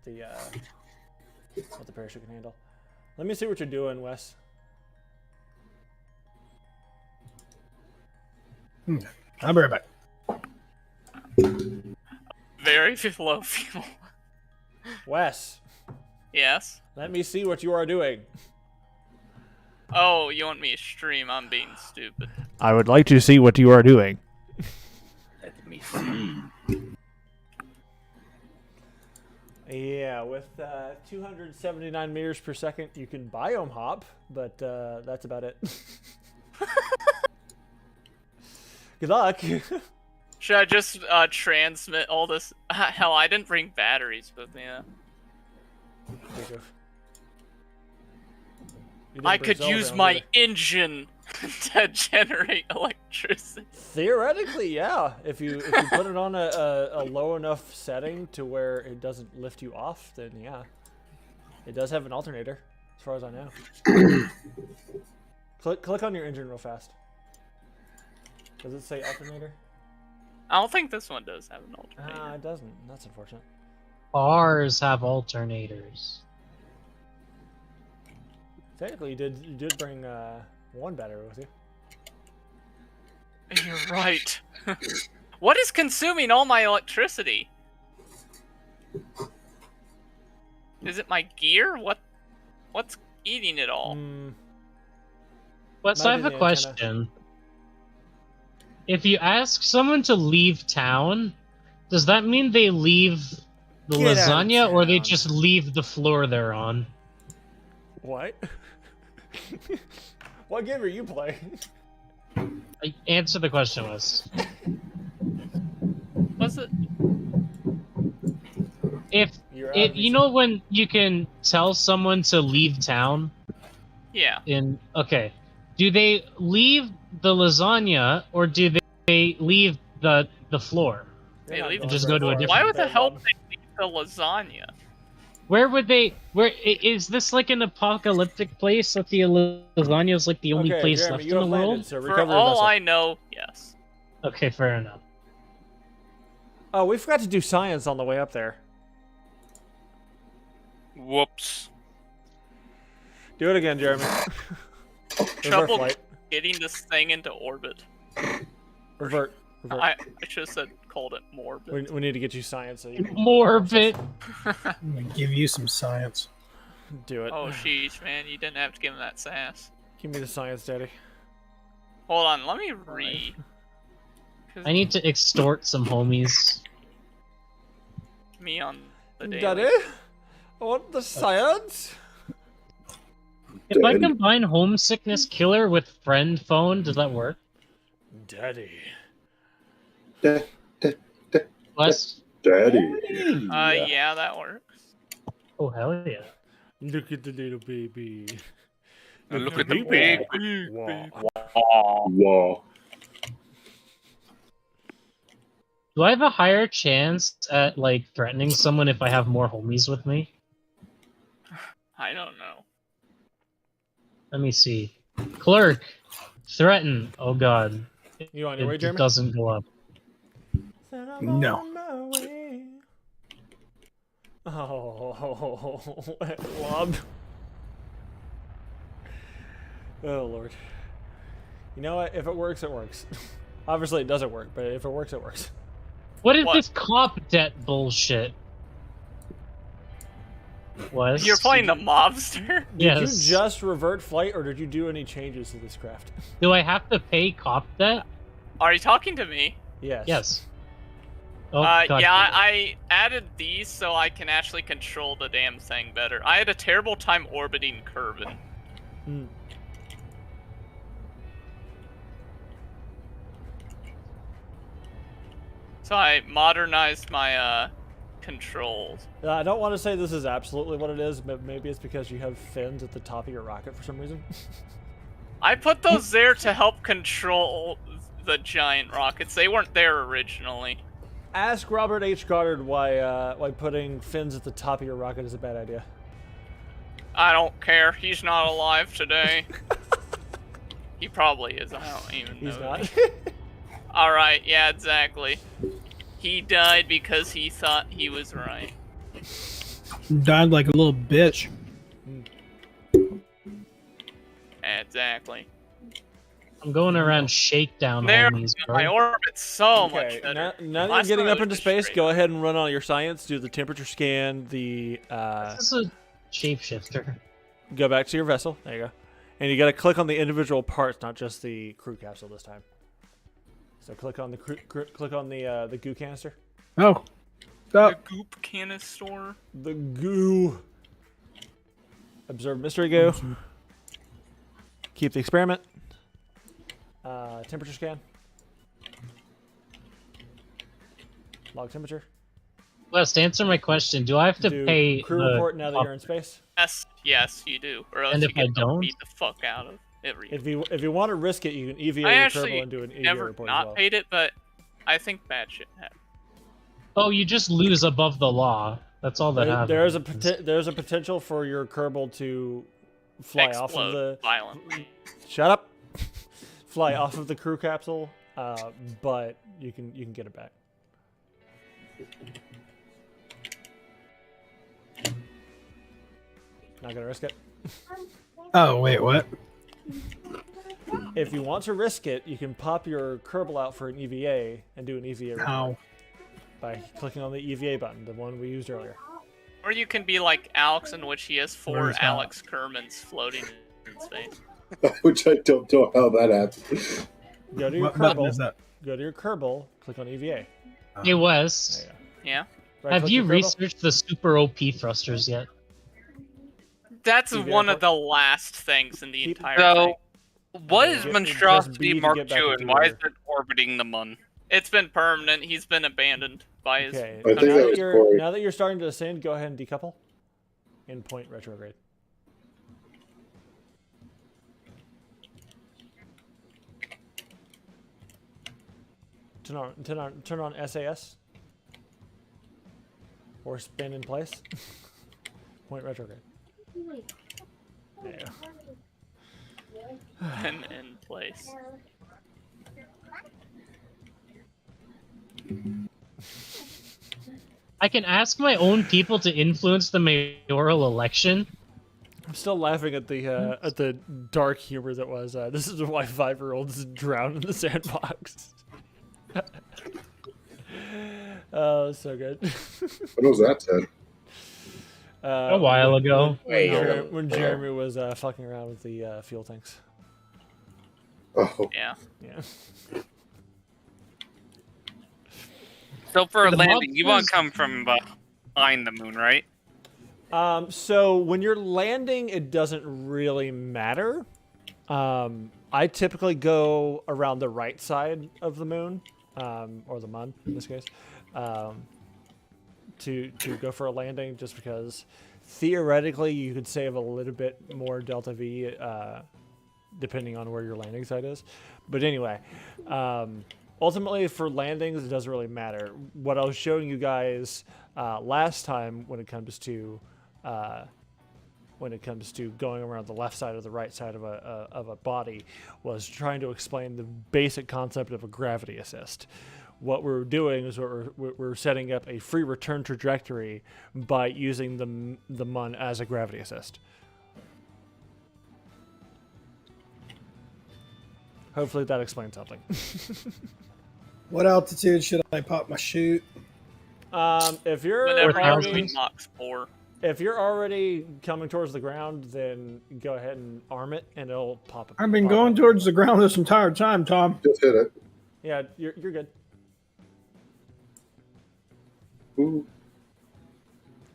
the parachute can handle. Let me see what you're doing, Wes. I'll be right back. very low fuel. Wes, Yes. let me see what you are doing. Oh, you want me to stream? I'm being stupid. I would like to see what you are doing. Let me see. Yeah, with 279 meters per second, you can biome hop, but that's about it. Good luck. Should I just transmit all this? Hell, I didn't bring batteries with me. I could use my engine to generate electricity. Theoretically, yeah. If you put it on a low enough setting to where it doesn't lift you off, then yeah. It does have an alternator, as far as I know. click on your engine real fast. Does it say alternator? I don't think this one does have an alternator. It doesn't. That's unfortunate. Ours have alternators. Technically, you did bring one battery with you. You're right. What is consuming all my electricity? Is it my gear? What's eating it all? But so I have a question. If you ask someone to leave town, does that mean they leave the Get out of lasagna, or they town. just leave the floor they're on? What? What game are you playing? Answer the question, Wes. Was it? If you know when you can tell someone to leave town? Yeah. Okay. Do they leave the lasagna, or do they leave the floor? They leave And just go to a different... Why would the hell they leave the lasagna? Where would they... Is this like an apocalyptic place that the lasagna is like the only place Jeremy, left you in the have landed, world? so For recover all vessel. I know, yes. Okay, fair enough. Oh, we forgot to do science on the way up there. Whoops. Do it again, Jeremy. Trouble flight. getting this thing into orbit. Revert. I should have called it morbid. We need to get you science. So you can Morbid. I'm gonna give you some science. do it. Oh, sheesh, man. You didn't have to give him that sass. Give me the science, Daddy. Hold on, let me read. I need to extort some homies. Me on the daily. Daddy, I want the science. If I combine homesickness killer with friend phone, does that work? Daddy. Wes? Daddy. Yeah, that works. Oh, hell yeah. Look at the little baby. And look at the big. Wow. Whoa. Do I have a higher chance at, like, threatening someone if I have more homies with me? I don't know. Let me see. Clerk. Threaten. Oh, God. You on your way, It Jeremy? doesn't go up. No. Oh, Lob. Oh, Lord. You know what? If it works, it works. Obviously, it doesn't work, but if it works, it works. What is this cop debt bullshit? Was You're playing the mobster? Did Yes. you just revert flight, or did you do any changes to this craft? Do I have to pay cop debt? Are you talking to me? Yes. Yes. Oh, Yeah, God. I added these so I can actually control the damn thing better. I had a terrible time orbiting Kerbal. So I modernized my controls. I don't want to say this is absolutely what it is, but maybe it's because you have fins at the top of your rocket for some reason. I put those there to help control the giant rockets. They weren't there originally. Ask Robert H. Goddard why putting fins at the top of your rocket is a bad idea. I don't care. He's not alive today. He probably is. I don't even know. He's not. Alright, yeah, exactly. He died because he thought he was right. Died like a little bitch. Exactly. I'm going around shakedown There, homies, my bro. orbit's so much Okay, better. now that Last you're getting time up it was into just space, straight go up. ahead and run all your science. Do the temperature scan. This is a shapeshifter. Go back to your vessel. There you go. And you got to click on the individual parts, not just the crew capsule this time. So click on the click on the goo canister. Oh. The Stop. goop canister. The goo. Observe mystery goo. Keep the experiment. Temperature scan. Log temperature. Wes, answer my question. Do I have to Do pay crew the report now that you're in space. Yes, you do. Or else And you if I get don't? beat the fuck out of every. If you want to risk it, you can EVA I your actually Kerbal and do an EVA never report not as well. paid it, but I think bad shit happened. Oh, you just lose above the law. That's all that happens. There's a potential for your Kerbal to fly off of Explode the violently. shut up, fly off of the crew capsule, but you can get it back. Not gonna risk it. Oh, wait, what? If you want to risk it, you can pop your Kerbal out for an EVA and do an EVA report How? by clicking on the EVA button, the one we used earlier. Or you can be like Alex, in which he has Where 4 is that? Alex Kermans floating in space. Which I don't know how that happened. Go to your What button Kerbal. is that? Go to your Kerbal. Click on EVA. Hey, Wes, There you Yeah. go. have Right-click you your Kerbal. researched the super OP thrusters yet? That's EVA one of report. the last things in the Keep- entire So, thing. what Yeah, is press B Monstrosity to Mark get back II, into and why is your- it orbiting the Mun? It's been permanent. He's been abandoned by his. Okay. I think that was Corey. Now that you're starting to ascend, go ahead and decouple. In point retrograde. Turn on SAS. Or spin in place. Point retrograde. There you go. And in place. I can ask my own people to influence the mayoral election. I'm still laughing at the dark humor that was. This is why 5-year-olds drown in the sandbox. Oh, so good. What was that said? A while ago. When Jeremy was fucking around with the fuel tanks. Oh, Yeah. Yeah. So for a The landing, you want mobsters- to come from behind the moon, right? So when you're landing, it doesn't really matter. I typically go around the right side of the moon, or the mun in this case, to go for a landing, just because theoretically you could save a little bit more delta V, depending on where your landing site is. But anyway, ultimately for landings, it doesn't really matter. What I was showing you guys last time when it comes to going around the left side or the right side of a body was trying to explain the basic concept of a gravity assist. What we're doing is we're setting up a free return trajectory by using the mun as a gravity assist. Hopefully that explains something. What altitude should I pop my chute? If you're Whenever you're already- doing Mach 4. If you're already coming towards the ground, then go ahead and arm it, and it'll pop. I've been pop going up. towards the ground this entire time, Tom. just hit it. Yeah, you're good. Ooh.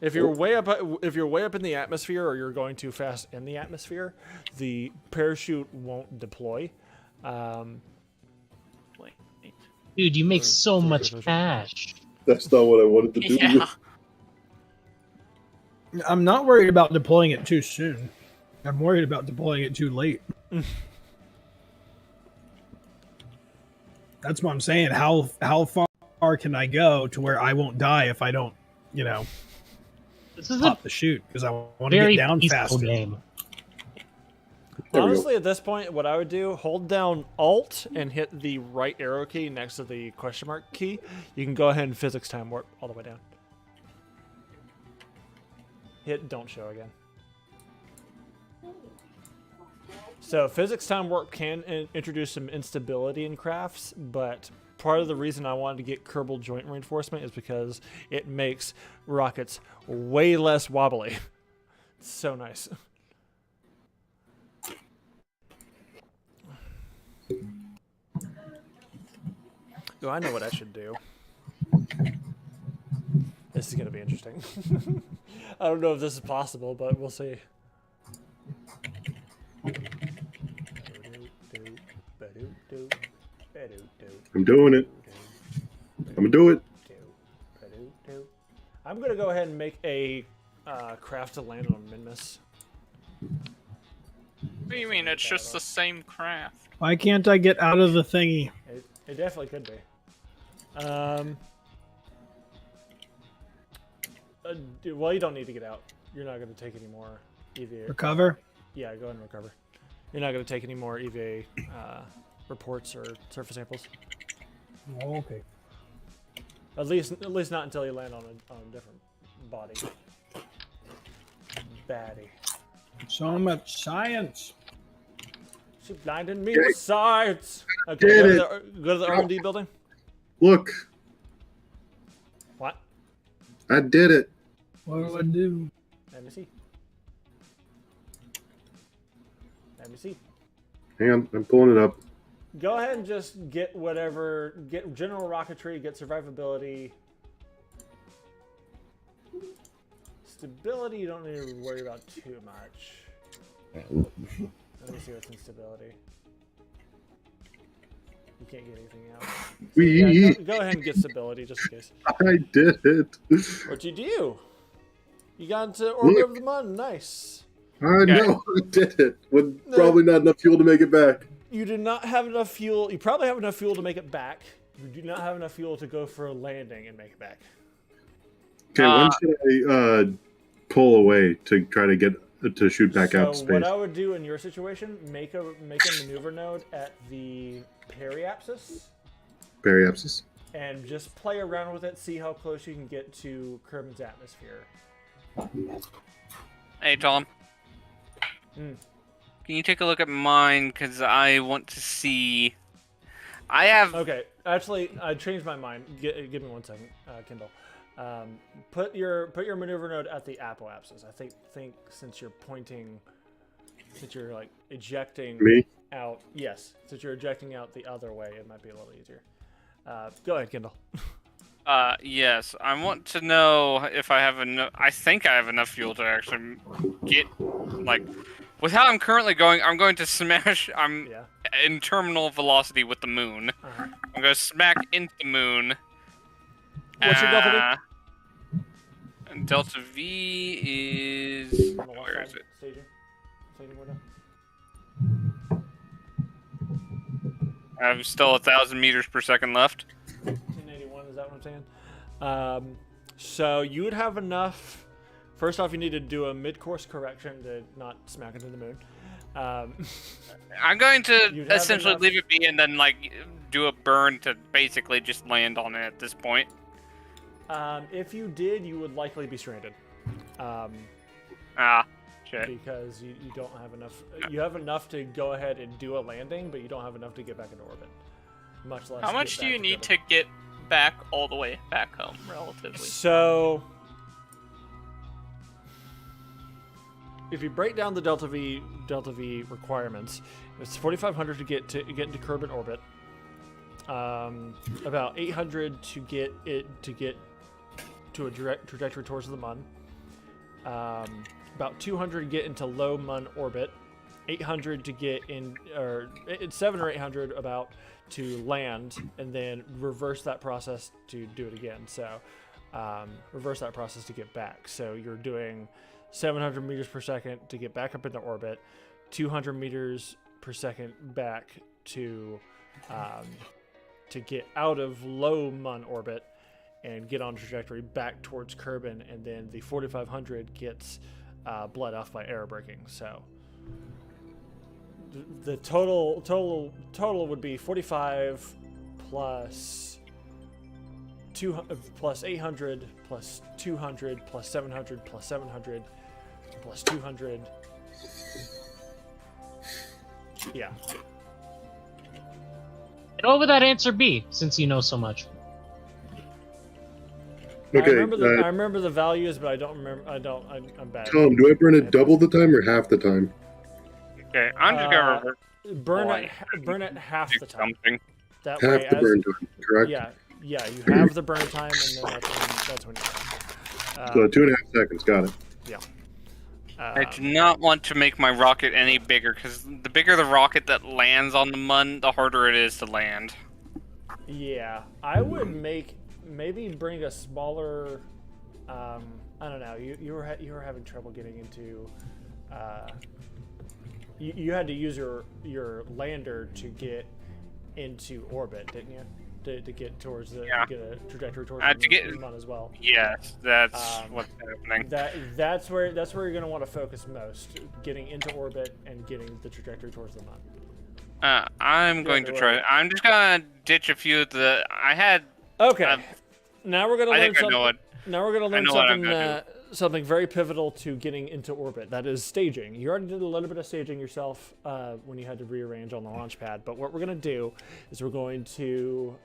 If you're way up in the atmosphere, or you're going too fast in the atmosphere, the parachute won't deploy. Wait. Dude, you make so much cash. That's not what I wanted to do. Yeah. I'm not worried about deploying it too soon. I'm worried about deploying it too late. That's what I'm saying. How far can I go to where I won't die if I don't, This is a pop the chute? Because I want to very get down peaceful faster. game. There we go. Honestly, at this point, what I would do, hold down Alt and hit the right arrow key next to the question mark key. You can go ahead and physics time warp all the way down. Hit don't show again. So physics time warp can introduce some instability in crafts, but part of the reason I wanted to get Kerbal joint reinforcement is because it makes rockets way less wobbly. It's so nice. Oh, I know what I should do. This is going to be interesting. I don't know if this is possible, but we'll see. I'm doing it. I'm gonna do it. I'm gonna go ahead and make a craft to land on Minmus. What do you mean? It's just the same craft. Why can't I get out of the thingy? It definitely could be. Well, you don't need to get out. You're not gonna take any more EVA. Recover? Yeah, go ahead and recover. You're not gonna take any more EVA reports or surface samples. Oh, okay. At least not until you land on a different body. Baddie. So much science. She blinded me with science. Okay, Did go to the R&D building. Look, What? I did it. What do I do? Let me see. Let me see. Hang on, I'm pulling it up. Go ahead and just get whatever. Get general rocketry. Get survivability. Stability, you don't need to worry about too much. Let me see what's in stability. You can't get anything out. So, yeah, go ahead and get stability just in case. I did it. What'd you do? You got into orbit of the mun. Nice. I know, I did it. With probably not enough fuel to make it back. You do not have enough fuel. You probably have enough fuel to make it back. You do not have enough fuel to go for a landing and make it back. Okay, when should I pull away to try to get to shoot back out of So space? what I would do in your situation, make a maneuver node at the periapsis. Periapsis. And just play around with it, see how close you can get to Kerbin's atmosphere. Hey, Tom. Can you take a look at mine? Because I want to see. I have. Okay, actually, I changed my mind. Give me 1 second, Kindle. Put your maneuver node at the apoapsis. I think since you're pointing, since you're like ejecting Me? out. Yes, since you're ejecting out the other way, it might be a little easier. Go ahead, Kindle. Yes, I want to know if I have enough. I think I have enough fuel to actually get, like, with how I'm currently going. I'm going to smash. I'm in terminal velocity with the moon. I'm going to smack into the moon. What's your delta V? And delta V is. Where is it? Staging window. I'm still 1,000 meters per second left. 1081, is that what I'm saying? So you would have enough. First off, you need to do a mid-course correction to not smack into the moon. I'm going to essentially leave it be and then like do a burn to basically just land on it at this point. If you did, you would likely be stranded. Shit. Because you don't have enough. You have enough to go ahead and do a landing, but you don't have enough to get back into orbit. Much less. How much do you need to get back all the way back home, relatively? So, if you break down the delta V requirements, it's 4,500 to get into Kerbal orbit. About 800 to get to a direct trajectory towards the mun. About 200 to get into low mun orbit. 800 to get in, or 700 or 800 about to land, and then reverse that process to do it again. So reverse that process to get back. So you're doing 700 meters per second to get back up into orbit, 200 meters per second back to get out of low mun orbit and get on trajectory back towards Kerbin, and then the 4,500 gets bled off by air braking. So the total would be 45 plus 800 plus 200 plus 700 plus 700 plus 200 Yeah. And what would that answer be, since you know so much? Okay, I remember the values, but I don't remember. I'm bad. Tom, do I burn it double the time or half the time? Okay, I'm just gonna revert burn it half the time. something. That Half way, the burn time, correct? yeah, you have the burn time, and then that's when So 2.5 seconds, got it. yeah. I do not want to make my rocket any bigger, because the bigger the rocket that lands on the mun, the harder it is to land. Yeah, I would maybe bring a smaller. I don't know. You were having trouble getting into. You had to use your lander to get into orbit, didn't you? To get towards the to get a trajectory towards the mun as well. Yes, that's what's happening. That's where you're gonna want to focus most, getting into orbit and getting the trajectory towards the mun. I'm going to try. I'm just gonna ditch a few of the. I had. Okay. Now we're gonna I learn think I something. know what. Now we're gonna learn know what I'm gonna something very pivotal to getting into orbit. That is staging. You already did a little bit of staging yourself when you had to rearrange on the launch pad. But what we're gonna do is we're going to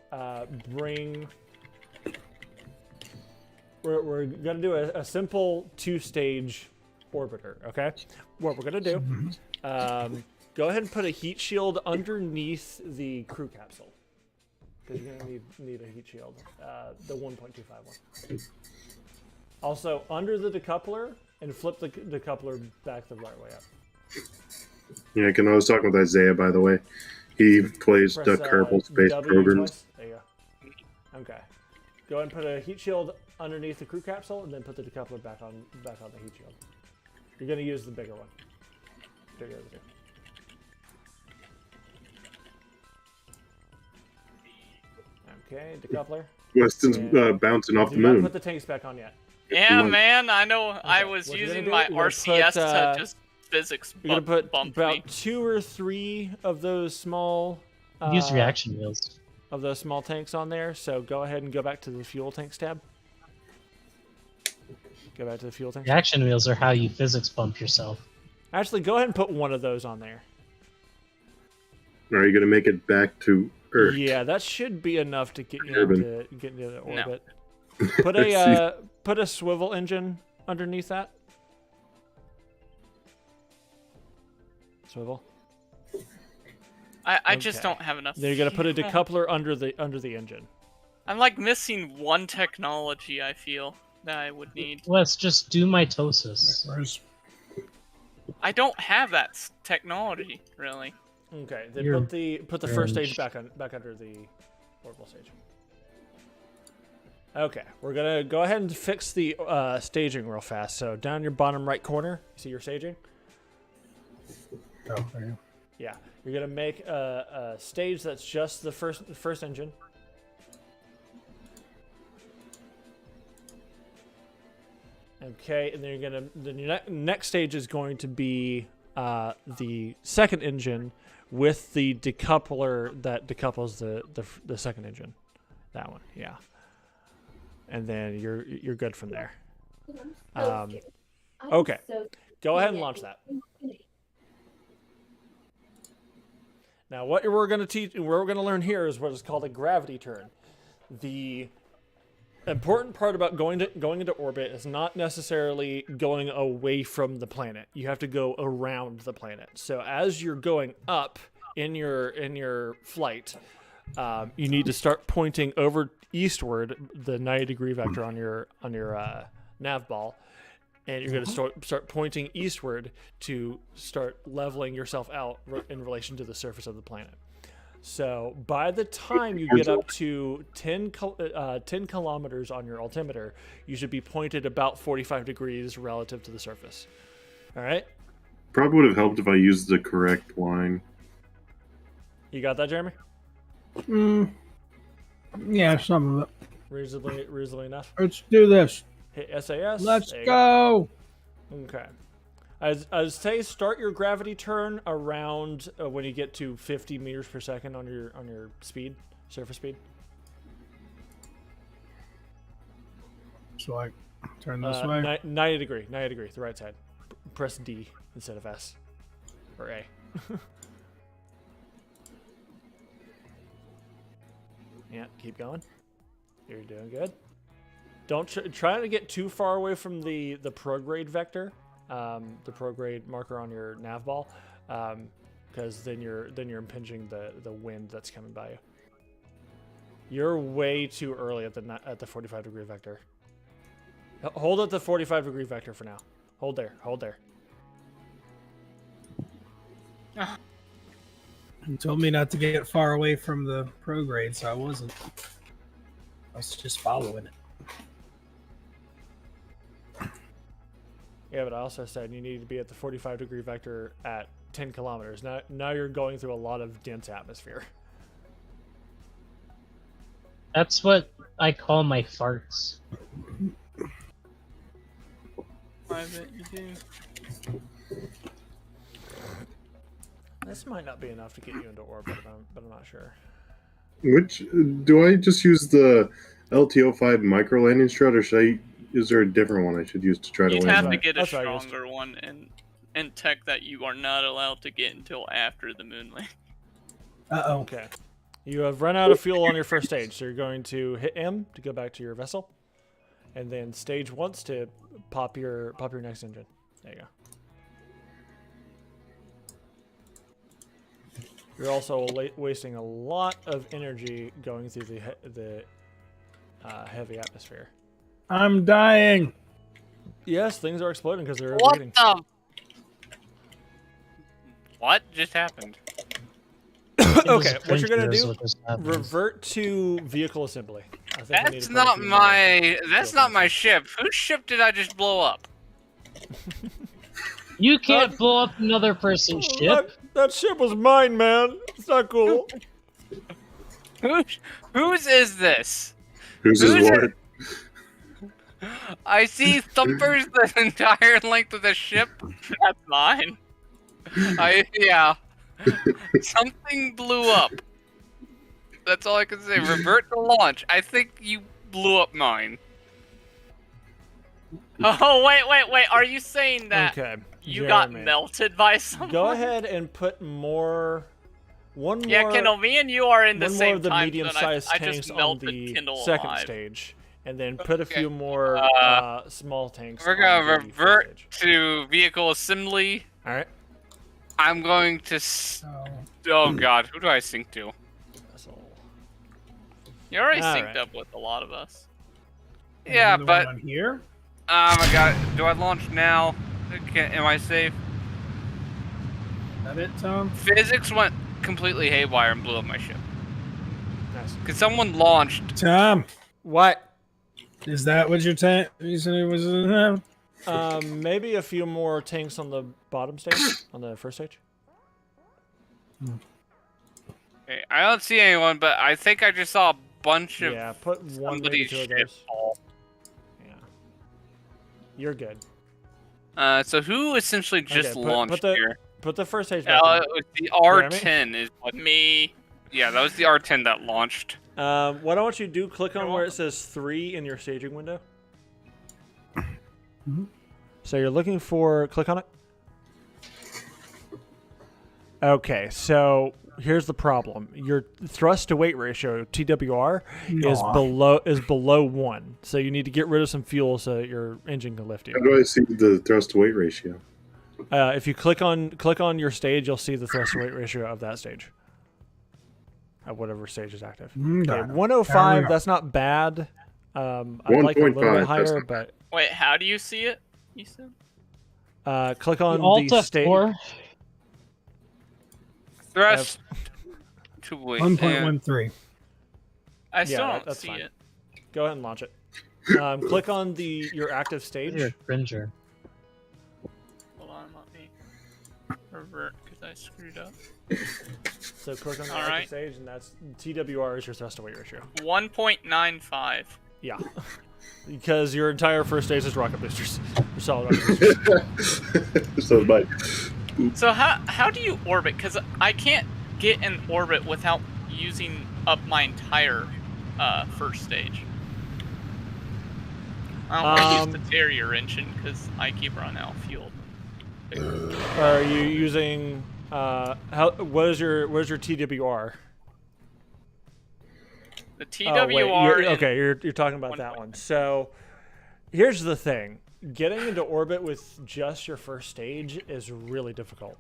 We're gonna do a simple 2-stage orbiter. Okay. What we're gonna do. Go ahead and put a heat shield underneath the crew capsule. Because you're going to need a heat shield. The 1.25 one. Also, under the decoupler, and flip the decoupler back the right way up. Yeah, I was talking with Isaiah, by the way. He plays the Kerbal Space W Programs. twice. There you go. Okay. Go ahead and put a heat shield underneath the crew capsule, and then put the decoupler back on the heat shield. You're going to use the bigger one. There you go. Okay, decoupler. Weston's bouncing off the Do not moon. put the tanks back on yet. Yeah, Come on. man, I know. I Okay, was what you're using gonna my do, you're gonna RCS put, to just physics You're gonna put bump about me. 2 or 3 of those small Use reaction wheels. of those small tanks on there. So go ahead and go back to the fuel tanks tab. Go back to the fuel tanks. Reaction wheels are how you physics bump yourself. Actually, go ahead and put one of those on there. Are you going to make it back to Earth? Yeah, that should be enough to get you Urban. into the No. orbit. Put a swivel engine underneath that. Swivel. I just Okay. don't have enough. Then you're gonna put a fuel. decoupler under the engine. I'm like missing one technology. I feel that I would need. Let's just do mitosis. Where's I don't have that technology really. Okay, then You're put the first stage orange. back under the orbital stage. Okay, we're gonna go ahead and fix the staging real fast. So down your bottom right corner, see your staging? oh, there you Yeah, you're gonna make a stage that's just the first engine. Okay, and then your next stage is going to be the second engine with the decoupler that decouples the second engine. That one, yeah. And then you're good from there. Okay, go ahead and launch that. Now, what we're going to teach, what we're going to learn here is what is called a gravity turn. The important part about going into orbit is not necessarily going away from the planet. You have to go around the planet. So as you're going up in your flight, you need to start pointing over eastward, the 90-degree vector on your nav ball. And you're going to start pointing eastward to start leveling yourself out in relation to the surface of the planet. So by the time you get up to 10 kilometers on your altimeter, you should be pointed about 45 degrees relative to the surface. All right? Probably would have helped if I used the correct line. You got that, Jeremy? Yeah, some of it. Reasonably enough. Let's do this. Hit SAS. Let's There you go. Okay. I'd say start your gravity turn around when you get to 50 meters per second on your speed, surface speed. So I turn this way. 90 degree, the right side. Press D instead of S or A. Yeah, keep going. You're doing good. Don't try not to get too far away from the prograde vector, the prograde marker on your nav ball, because then you're impinging the wind that's coming by you. You're way too early at the 45-degree vector. Hold at the 45-degree vector for now. Hold there. Hold there. You told me not to get far away from the prograde, so I wasn't. I was just following it. Yeah, but I also said you need to be at the 45-degree vector at 10 kilometers. Now you're going through a lot of dense atmosphere. That's what I call my farts. I bet you do. This might not be enough to get you into orbit, but I'm not sure. Which do I just use the LTO5 micro landing strut, or is there a different one I should use to try to You'd land? have to Right. get a That's what I used. stronger one and tech that you are not allowed to get until after the moon landing. Uh-oh. Okay. You have run out of fuel on your first stage, so you're going to hit M to go back to your vessel, and then stage once to pop your next engine. There you go. You're also wasting a lot of energy going through the heavy atmosphere. I'm dying. Yes, things are exploding because they're What overheating. the? What just happened? Okay, what you're gonna Is do? what just happened. Revert to vehicle assembly. I think we need That's to put a not few my. more That's fuel not my tanks. ship. Whose ship did I just blow up? You can't blow up another person's ship. That ship was mine, man. It's not cool. Whose is this? Who's Who's his it? what? I see thumpers the entire length of the ship. That's mine. Yeah. Something blew up. That's all I can say. Revert to launch. I think you blew up mine. Oh, wait. Are you saying that Okay. you got Jeremy, melted by someone? Go ahead and put one more. Yeah, Kendall, me and you are in the one more same of the time zone. medium-sized I tanks just on melted the Kendall second alive. stage, and then put a Okay. few more small tanks. We're on gonna the first revert stage. to vehicle assembly. All right. I'm going to. Oh God, who do I sync to? So, You're already All synced right. up with a lot of us. Yeah, Another but one on here. oh my God, do I launch now? Am I safe? Is that it, Tom? Physics went completely haywire and blew up my ship. nice. Cause someone launched. Tom, What? is that what your tank? You said it was. Maybe a few more tanks on the bottom stage, on the first stage. Okay, I don't see anyone, but I think I just saw a bunch of Yeah, put one, maybe somebody's two of ship those. fall. Yeah. You're good. So who essentially just Okay, launched here? Put the first stage back It was the R10 is what. Me. Yeah, that was the R10 that launched. in. What I want you to do, click on where it says 3 in your staging window. So you're looking for, click on it. Okay, so here's the problem. Your thrust to weight ratio, TWR, is below 1. So you need to get rid of some fuel so that your engine can lift How you. do I see the thrust to weight ratio? If you click on your stage, you'll see the thrust to weight ratio of that stage. Of whatever stage is active. Okay, 105, that's not bad. I'd like a little 1.5, bit that's higher, not but Wait, how do you see it? You said? click on Alt the stage. F4. Thrust to weight. 1.13. I still Yeah, don't that's see fine. it. Go ahead and launch it. Click on your active stage. You're a cringer. Hold on, let me revert because I screwed up. So click on the All active right. stage, and that's TWR is your thrust to weight ratio. 1.95. Yeah, because your entire first stage is rocket boosters. Or solid rocket boosters. So is mine. So how do you orbit? Because I can't get in orbit without using up my entire first stage. I don't want to use the Terrier engine because I keep running out of fuel. Are you using what is your TWR? The wait, TWR. you're talking about that one. So here's the thing: getting into orbit with just your first stage is really difficult.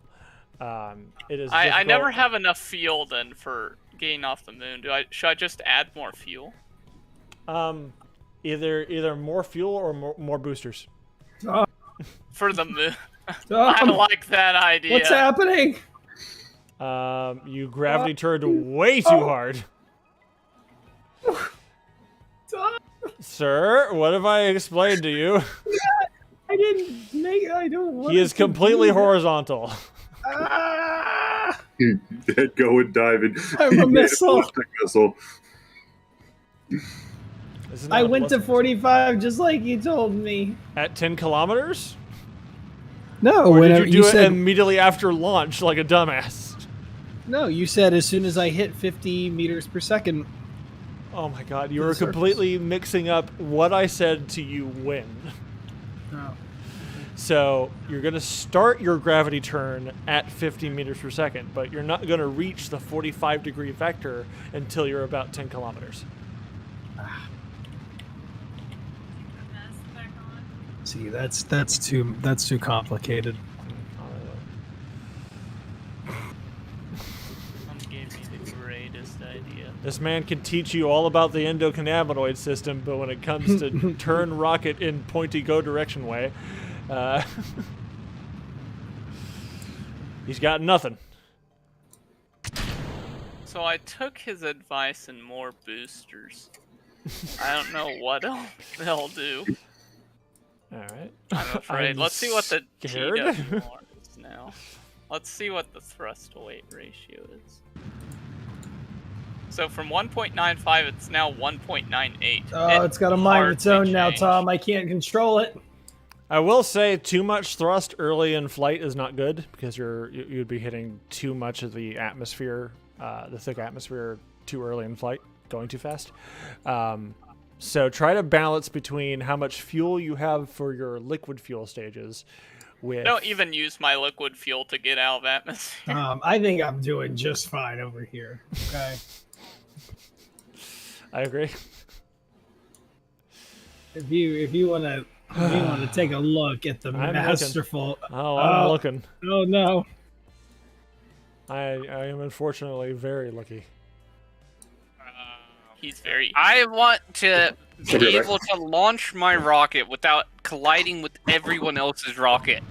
It is. I never difficult. have enough fuel then for getting off the moon. Should I just add more fuel? Either more fuel or more boosters. For the moon. I Tom, like that idea. what's happening? You gravity turned way too hard. Tom, Sir, what have I explained to you? I didn't make it. I don't want He is to completely do that. horizontal. Ah, Go and dive in. I'm a missile. This is not I a went to blessing. 45 just like you told me. At 10 kilometers? No, Or whenever did you do it said immediately after launch like a dumbass? no, you said as soon as I hit 50 meters per second. Oh my god, you To were the surface. completely mixing up what I said to you when. Oh. So you're going to start your gravity turn at 50 meters per second, but you're not going to reach the 45-degree vector until you're about 10 kilometers. See, that's too complicated. Someone gave me the greatest idea. This man can teach you all about the endocannabinoid system, but when it comes to turn rocket in pointy go direction way, he's got nothing. So I took his advice and more boosters. I don't know what they'll do. All right. I'm afraid. I'm Let's see what the scared. TWR is now. Let's see what the thrust to weight ratio is. So from 1.95, it's now 1.98. Oh, it's got a mind of its own hardly now, changed. Tom. I can't control it. I will say too much thrust early in flight is not good because you'd be hitting too much of the atmosphere, the thick atmosphere, too early in flight, going too fast. So try to balance between how much fuel you have for your liquid fuel stages with... Don't even use my liquid fuel to get out of atmosphere. I think I'm doing just fine over here. Okay. I agree. If you want to take a look at the I'm masterful. Oh, I'm looking. Oh no. I am unfortunately very lucky. He's very. I want to Okay, be back. able to launch my rocket without colliding with everyone else's rocket.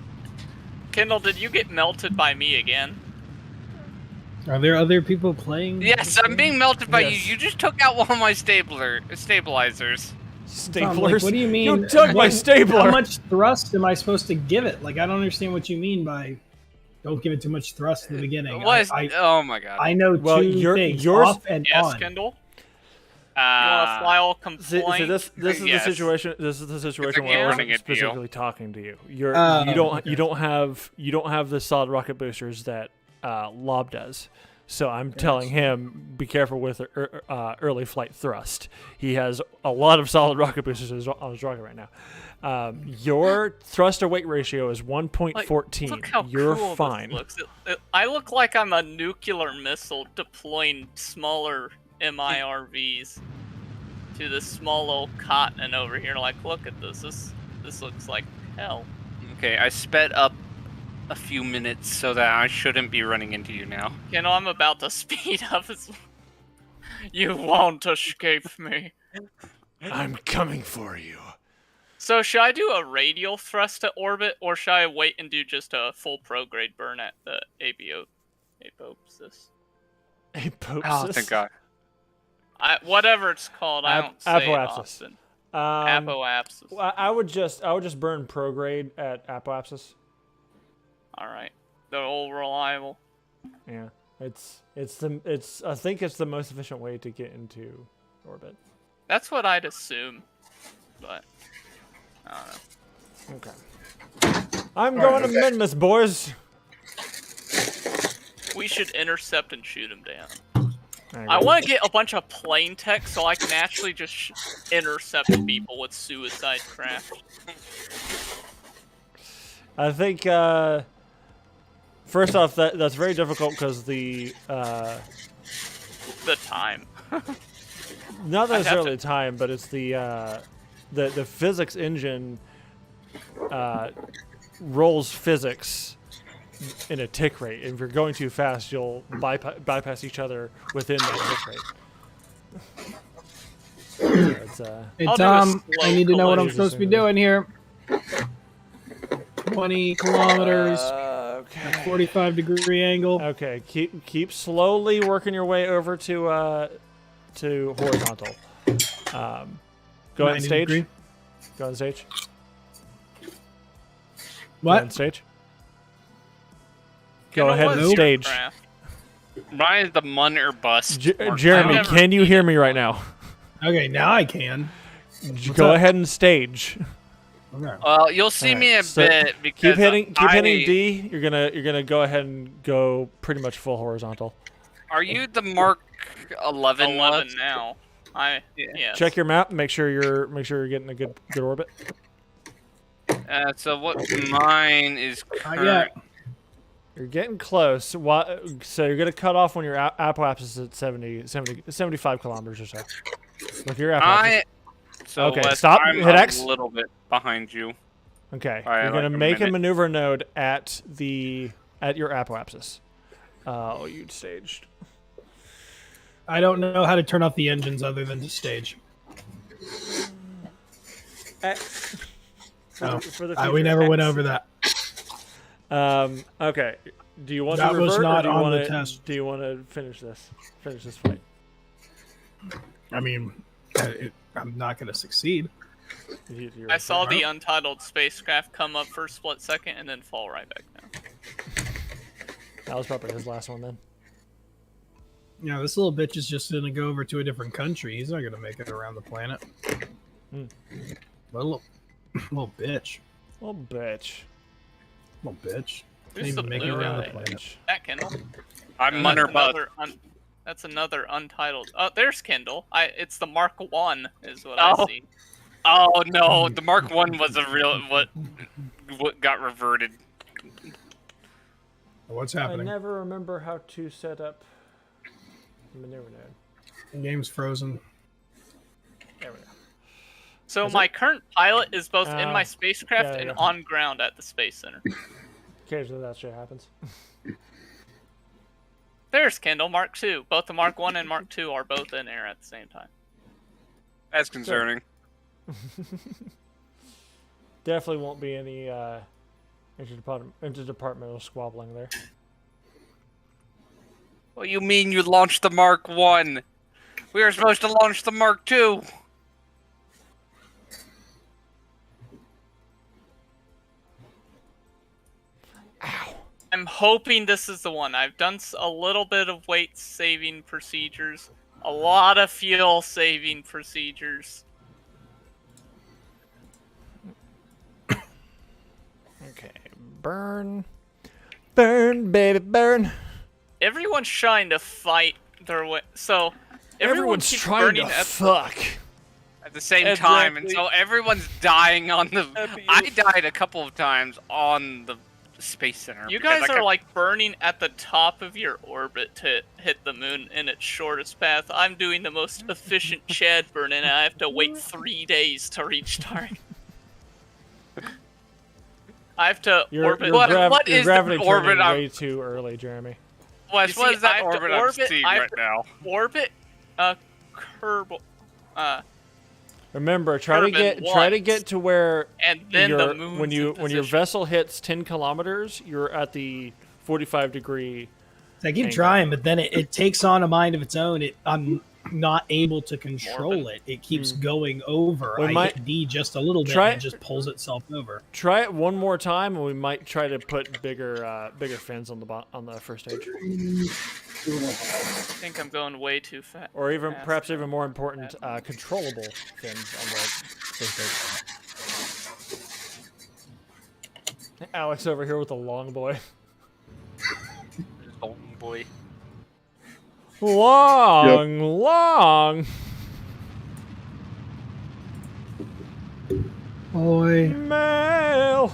Kendall, did you get melted by me again? Are there other people playing? Yes, I'm being melted by Yes. you. You just took out one of my stabilizers. Tom, like, what do you mean? You took my stapler. How much thrust am I supposed to give it? Like, I don't understand what you mean by don't give it too much thrust in the beginning. What is, I oh my god. I know Well, two things: yours- off and Yes, on. Kendall. You want to fly all See, complaint? this is Yes. the situation. This is the situation It's where I again wasn't running a deal. specifically talking to you. You Okay. don't have the solid rocket boosters that Lob does. So I'm telling him be careful with early flight thrust. He has a lot of solid rocket boosters on his rocket right now. Your thrust to weight ratio is 1.14. Look how You're cool fine. This looks. I look like I'm a nuclear missile deploying smaller MIRVs to this small little continent over here. Like, look at this. This looks like hell. Okay, I sped up a few minutes so that I shouldn't be running into you now. You know, I'm about to speed up. You won't escape me. I'm coming for you. So should I do a radial thrust to orbit, or should I wait and do just a full prograde burn at the apopsis? Oh, thank God. Whatever it's called, I don't say it apoapsis. often. Um, Apoapsis. Well, I would just burn prograde at apoapsis. All right, they're all reliable. Yeah, I think it's the most efficient way to get into orbit. That's what I'd assume, but I don't know. Okay. I'm going to Minmus, boys. We should intercept and shoot him down. I want to get a bunch of plane tech so I can actually just intercept people with suicide craft. I think first off that's very difficult because the The time. not necessarily time, but it's the physics engine rolls physics in a tick rate. If you're going too fast, you'll bypass each other within that tick rate. So it's, Hey I'll do a Tom, slow I need to know what I'm collision. supposed to be doing here. 20 kilometers, okay. 45-degree angle. Okay, keep slowly working your way over to horizontal. Go on 90 stage. degree. Go on stage. Go What? on stage. You Go know ahead what? and stage. Craft. Mine is the mun or bust. Jeremy, I've never can you hear me right now? Okay, now I can. Go up? ahead and stage. Okay. Well, you'll see Alright, me in a so bit because Keep hitting I- D. You're gonna go ahead and go pretty much full horizontal. Are you the Mark 11? 11 now. Yes. Check your map. Make sure you're getting a good orbit. So what mine is Not current. yet. You're getting close. So you're gonna cut off when your apoapsis is at 75 kilometers or so. Look, your apoapsis. So Okay, Wes, stop, I'm hit a X. little bit behind you. Okay, Alright, you're gonna like a make a minute. maneuver node at your apoapsis. You staged. I don't know how to turn off the engines other than to stage. Oh, we never went over that. Okay. Do you want That to was revert, not or on the test. do you want to finish this fight? I mean, I'm not going to succeed. You're I saw the Right. Untitled spacecraft come up for a split second and then fall right back down. That was probably his last one then. Yeah, this little bitch is just going to go over to a different country. He's not going to make it around the planet. Little bitch. Little bitch. Little bitch. Can't Who's the even make it blue around the guy? planet. That Kendall. I'm mun or bust. That's another Untitled. Oh, there's Kendall. It's the Mark 1 is what Oh. I see. Oh no, the Mark 1 was a real what got reverted. What's I happening? never remember how to set up maneuver node. The game's frozen. There we go. So Is my current pilot is both in my Oh. spacecraft Yeah, and yeah. on ground at the Space Center. Occasionally that shit happens. There's Kendall, Mark 2. Both the Mark 1 and Mark 2 are both in air at the same time. That's concerning. Definitely won't be any interdepartmental squabbling there. What do you mean you launched the Mark 1? We were supposed to launch the Mark 2. I'm hoping this is the one. I've done a little bit of weight saving procedures, a lot of fuel saving procedures. Okay, burn, baby, burn. Everyone's trying to fight their way. So Everyone's keeps trying to burning at fuck. At the same time, and Exactly. so everyone's dying on the. At the- I died a couple of times on the Space Center. You because guys I are kept- like burning at the top of your orbit to hit the moon in its shortest path. I'm doing the most efficient Chad burn, and I have to wait 3 days to reach target. I have to orbit. What Your is the gravity orbit turning I'm- way too early, Jeremy. Wes, You what see, is that I have to orbit I'm orbit- seeing I have right to- now? Orbit Kerbal, Remember, try to Urban get once. to where and then your the moon's when in your position. vessel hits 10 kilometers, you're at the 45-degree. I keep Angle. trying, but then it takes on a mind of its own. I'm not able to control it. It keeps going over. We I might- hit D just a little bit Try- and it just pulls itself over. Try it one more time, and we might try to put bigger fins on the first stage, I think I'm going way too fast. or even fast. perhaps even more important, controllable fins on the first stage. Alex over here with the long boy. Oh boy. Long Boy. mail.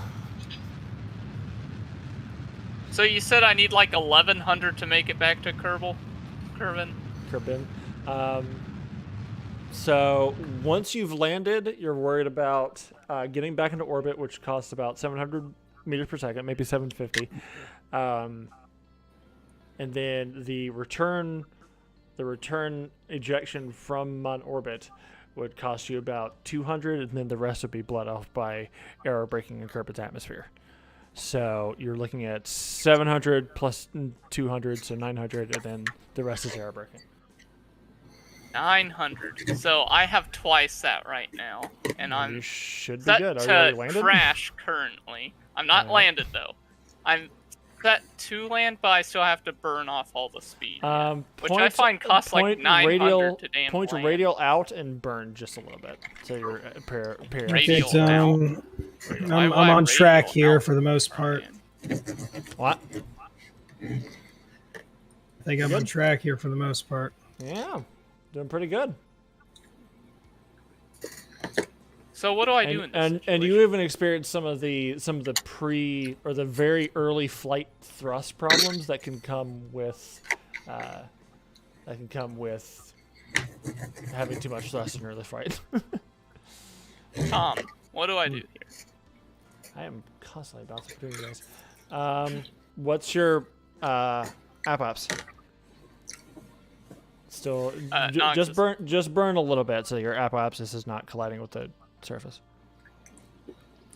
So you said I need like 1100 to make it back to Kerbal? Kerbin? Kerbin. So once you've landed, you're worried about getting back into orbit, which costs about 700 meters per second, maybe 750. And then the return ejection from on orbit would cost you about 200, and then the rest would be bled off by aero braking in Kerbal's atmosphere. So you're looking at 700 plus 200, so 900, and then the rest is aero braking. 900. So I have twice that right now, and I'm You should be set good. Are you already to landed? crash currently. I'm not Alright. landed though. I'm set to land, but I still have to burn off all the speed. Which I find costs like 900 to damn Point your land. radial out and burn just a little bit. So you're Radial It's, out. I'm on track here for the most part. What? I think I'm on track here for the most part. Yeah, doing pretty good. So what do I do in this And situation? you even experienced some of the pre or the very early flight thrust problems that can come with having too much thrust in early flight. Tom, what do I do here? I am constantly bouncing between you guys. What's your apops? Still, just burn a little bit so your apoapsis is not colliding with the surface.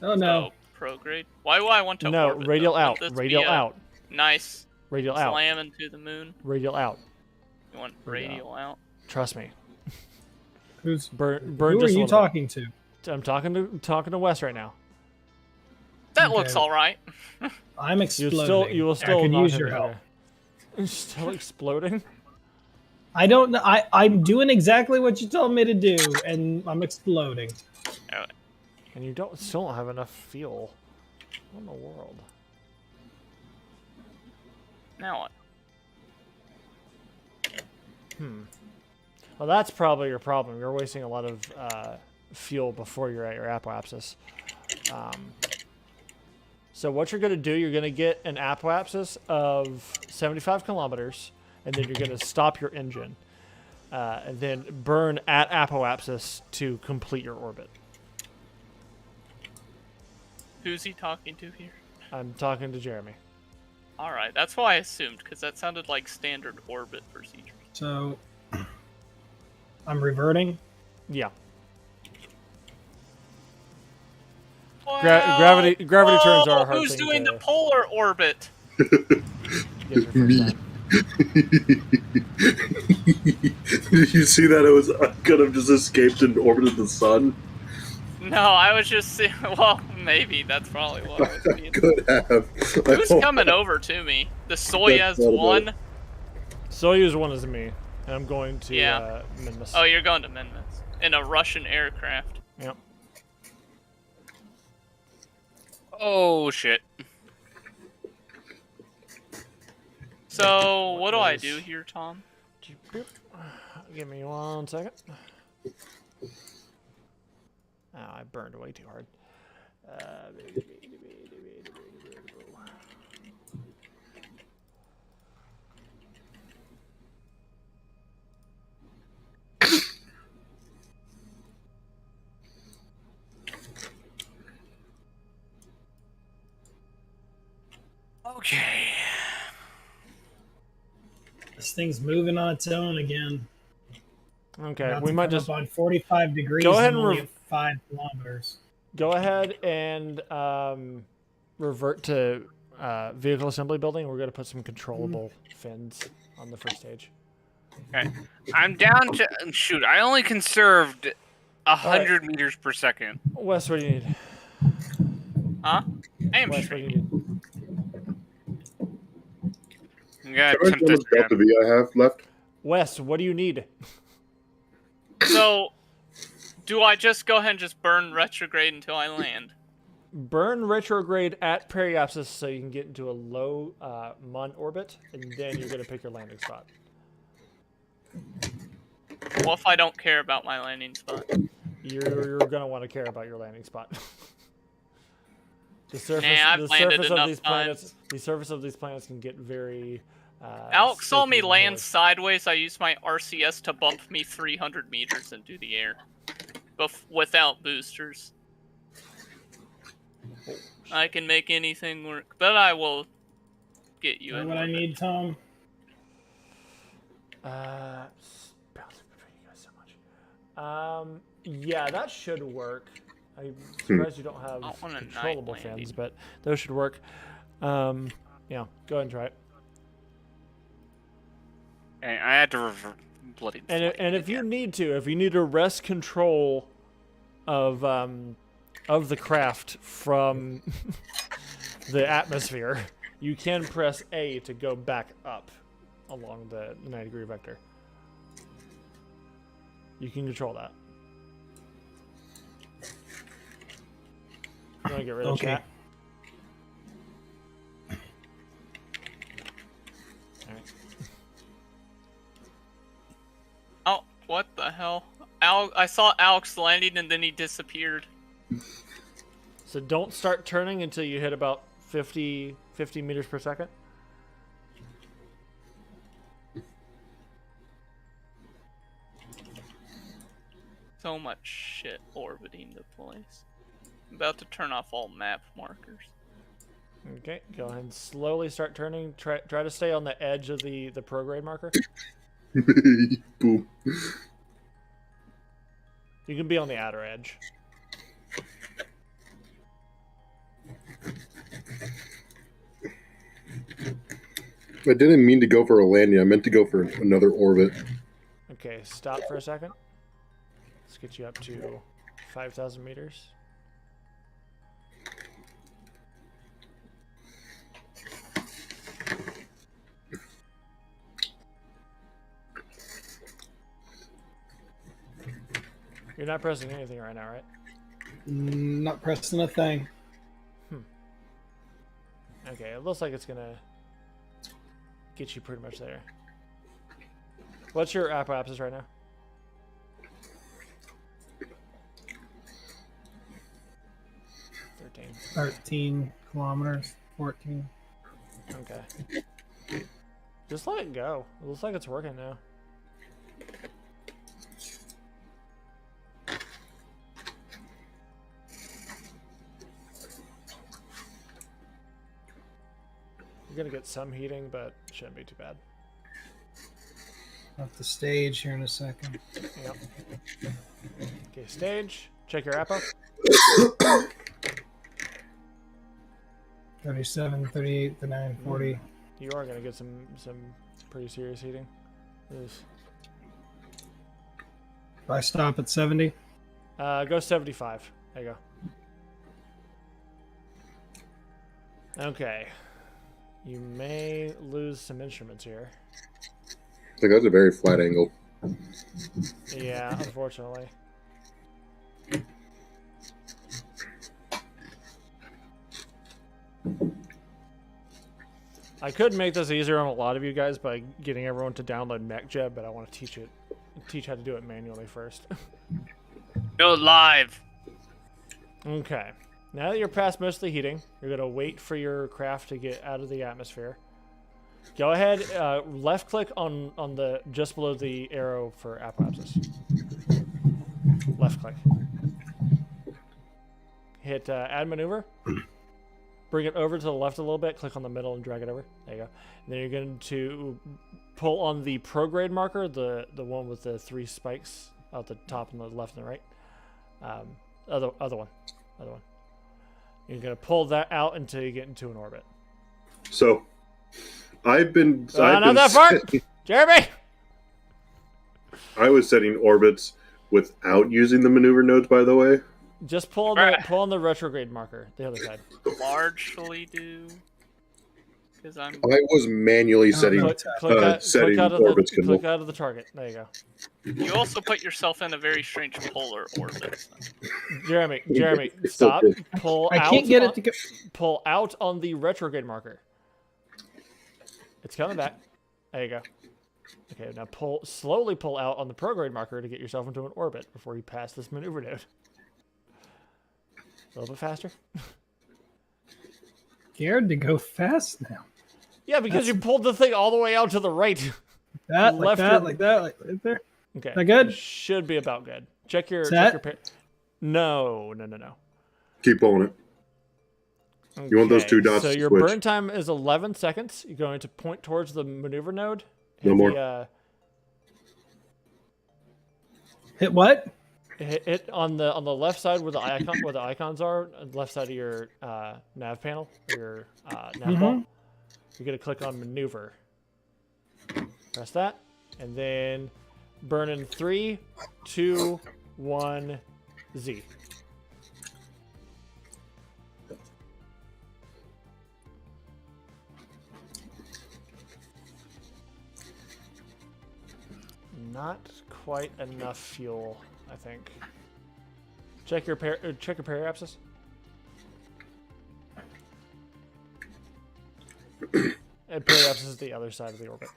Oh no! So, prograde. Why do I want to? No, orbit, radial though? out, Wouldn't this radial be a out, Nice. radial out, Slam into the moon. radial out. You want Radial radial out? Trust me. Who's Burn who are just a you little talking to? bit. I'm talking to Wes right now. That Okay. looks all right. I'm exploding. You will still I can not use have your it help. either. Still exploding. I don't know. I'm doing exactly what you told me to do, and I'm exploding. And you still don't have enough fuel. What in the world? Now what? Well, that's probably your problem. You're wasting a lot of fuel before you're at your apoapsis. So what you're going to do, you're going to get an apoapsis of 75 kilometers, and then you're going to stop your engine, and then burn at apoapsis to complete your orbit. Who's he talking to here? I'm talking to Jeremy. All right, that's why I assumed, because that sounded like standard orbit procedure. So I'm reverting. Yeah. Well, Gravity turns are a hard who's thing doing to the polar orbit? get your first Me. time. Did you see that? I could have just escaped and orbited the sun. No, I was just seeing. Well, maybe that's probably what I was seeing. Could have. Who's coming over to me? The Soyuz not one. Soyuz 1 is me, and I'm going to Yeah. Minmus. Oh, you're going to Minmus in a Russian aircraft. Yep. Oh shit. So, what do I do here, Tom? Give me 1 second. Oh, I burned way too hard. Okay. This thing's moving on its own again. Okay, About we to might come just up on 45 degrees. Go ahead and and only at 5 kilometers. go ahead and revert to vehicle assembly building. We're going to put some controllable fins on the first stage. Okay. I'm down to shoot. I only conserved 100 meters per second. Wes, what do you need? Huh? I am Wes, what do straight. you need? I'm gonna How much attempt this again. Delta V I have left? Wes, what do you need? So, do I just go ahead and just burn retrograde until I land? Burn retrograde at periapsis so you can get into a low Mun orbit, and then you're going to pick your landing spot. What if I don't care about my landing spot? You're going to want to care about your landing spot. The surface, I've the landed surface of enough these planets, times. the surface of these planets can get very Alex saw me sticking land north. sideways. I used my RCS to bump me 300 meters into the air, without boosters. I can make anything work, but I will get you You know in what I orbit. need, Tom? Bouncing between you guys so much. Yeah, that should work. I'm surprised you don't have I want a night controllable landing. fins, but those should work. Yeah, go ahead and try it. And I had to bloody. And if you need to wrest control of the craft from the atmosphere, you can press A to go back up along the 90-degree vector. You can control that. You want to get rid of Okay. chat? Alright. Oh, what the hell? I saw Alex landing and then he disappeared. So don't start turning until you hit about 50 meters per second. So much shit orbiting the place. I'm about to turn off all map markers. Okay, go ahead and slowly start turning. Try to stay on the edge of the prograde marker. Boom. You can be on the outer edge. I didn't mean to go for a landing. I meant to go for another orbit. Okay, stop for a second. Let's get you up to 5,000 meters. You're not pressing anything right now, right? Not pressing a thing. Okay, it looks like it's gonna get you pretty much there. What's your apoapsis right now? 13 kilometers. 14. Okay. Just let it go. It looks like it's working now. You're gonna get some heating, but it shouldn't be too bad. Off the stage here in a second. Yep. Okay, stage. Check your apo. 37, 38, 39, 40. You are gonna get some pretty serious heating. There's- If I stop at 70, Go 75. There you go. Okay. You may lose some instruments here. I think that's a very flat angle. Yeah, unfortunately. I could make this easier on a lot of you guys by getting everyone to download MechJeb, but I want to teach how to do it manually first. Go live. Okay. Now that you're past most of the heating, you're going to wait for your craft to get out of the atmosphere. Go ahead, left click on the just below the arrow for apoapsis. Left click. Hit add maneuver. Bring it over to the left a little bit. Click on the middle and drag it over. There you go. And then you're going to pull on the prograde marker, the one with the 3 spikes at the top and the left and the right. Other one. You're going to pull that out until you get into an orbit. So, I've been not that far! Jeremy! I was setting orbits without using the maneuver nodes, by the way. Just pull on the retrograde marker, the other side. Largely do. Because I'm. I was manually setting setting orbits. Click out of the target. There you go. You also put yourself in a very strange polar orbit. Jeremy, stop. Pull I out. can't get it to go. Pull out on the retrograde marker. It's coming back. There you go. Okay, now slowly pull out on the prograde marker to get yourself into an orbit before you pass this maneuver node. A little bit faster. Scared to go fast now. Yeah, because you pulled the thing all the way out to the right. Like that, right there. Okay. That good? Should be about good. Check your Set? No. Keep pulling it. You want those two dots So to your switch. burn time is 11 seconds. You're going to point towards the maneuver node. No more. Hit what? Hit on the left side where the icons are, on the left side of your nav panel, or your nav ball. You're gonna click on maneuver. Press that, and then burn in 3, 2, 1, Z. Not quite enough fuel, I think. Check your periapsis. And periapsis is the other side of the orbit.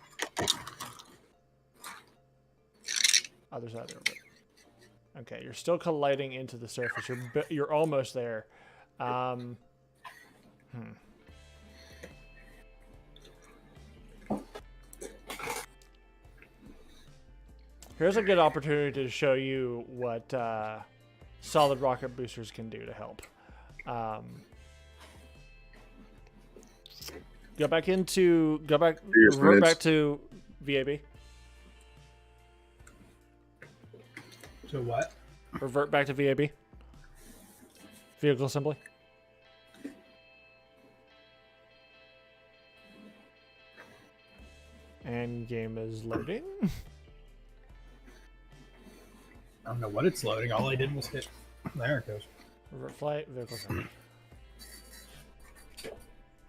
Other side of the orbit. Okay, you're still colliding into the surface. You're almost there. Here's a good opportunity to show you what solid rocket boosters can do to help. Revert back to VAB. So what? Revert back to VAB. Vehicle assembly. And game is loading. I don't know what it's loading. All I did was hit. There it goes. Revert flight, vehicle assembly.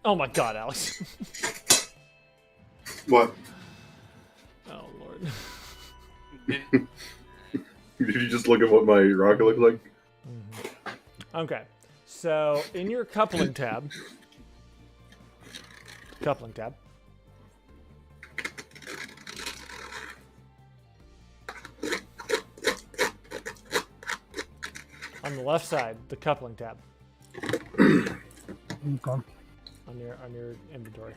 Oh my god, Alex. What? Oh lord. Did you just look at what my rocket looks like? Okay, so in your coupling tab, on the left side, the coupling tab. Okay. On your inventory,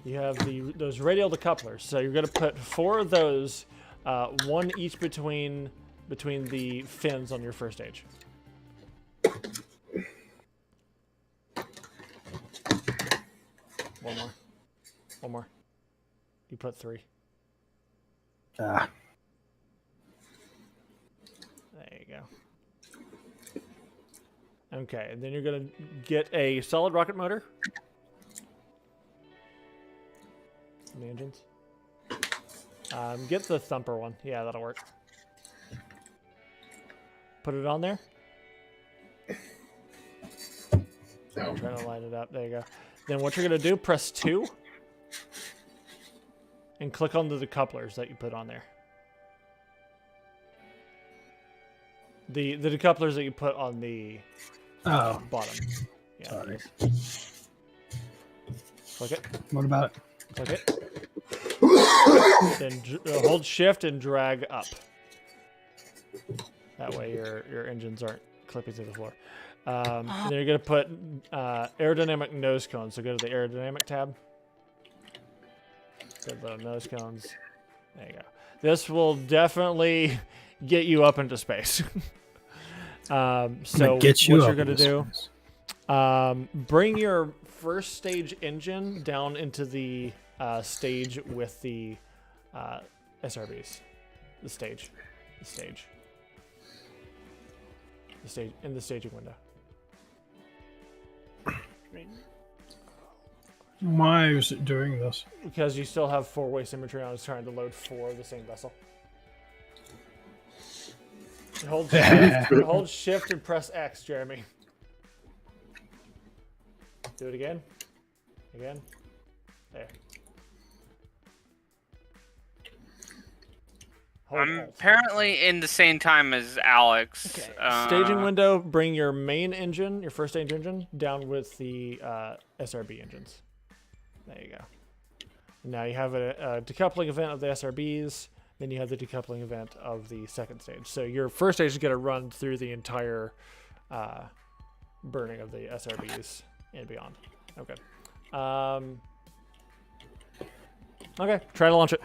you have those radial decouplers. So you're going to put 4 of those, one each between the fins on your first stage. One more. You put 3. Ah. There you go. Okay, and then you're going to get a solid rocket motor. The engines. Get the thumper one. Yeah, that'll work. Put it on there. I'm trying to line it up. There you go. Then what you're going to do, press 2. And click on the decouplers that you put on there. The decouplers that you put on the bottom. Yeah. Sorry. Click it. What about it? Click it. Then hold shift and drag up. That way your engines aren't clipping to the floor. And then you're going to put aerodynamic nose cones. So go to the aerodynamic tab. Go to the nose cones. There you go. This will definitely get you up into space. So what you're going to do, bring your first stage engine down into the stage with the SRBs. The stage in the staging window. Why is it doing this? Because you still have 4-way symmetry on. It's trying to load 4 of the same vessel. Hold shift and press X, Jeremy. Do it again. Again. There. I'm apparently in the same time as Alex. Okay. Staging window, bring your main engine, your first stage engine, down with the SRB engines. There you go. Now you have a decoupling event of the SRBs, then you have the decoupling event of the second stage. So your first stage is going to run through the entire burning of the SRBs and beyond. Okay. Okay, try to launch it.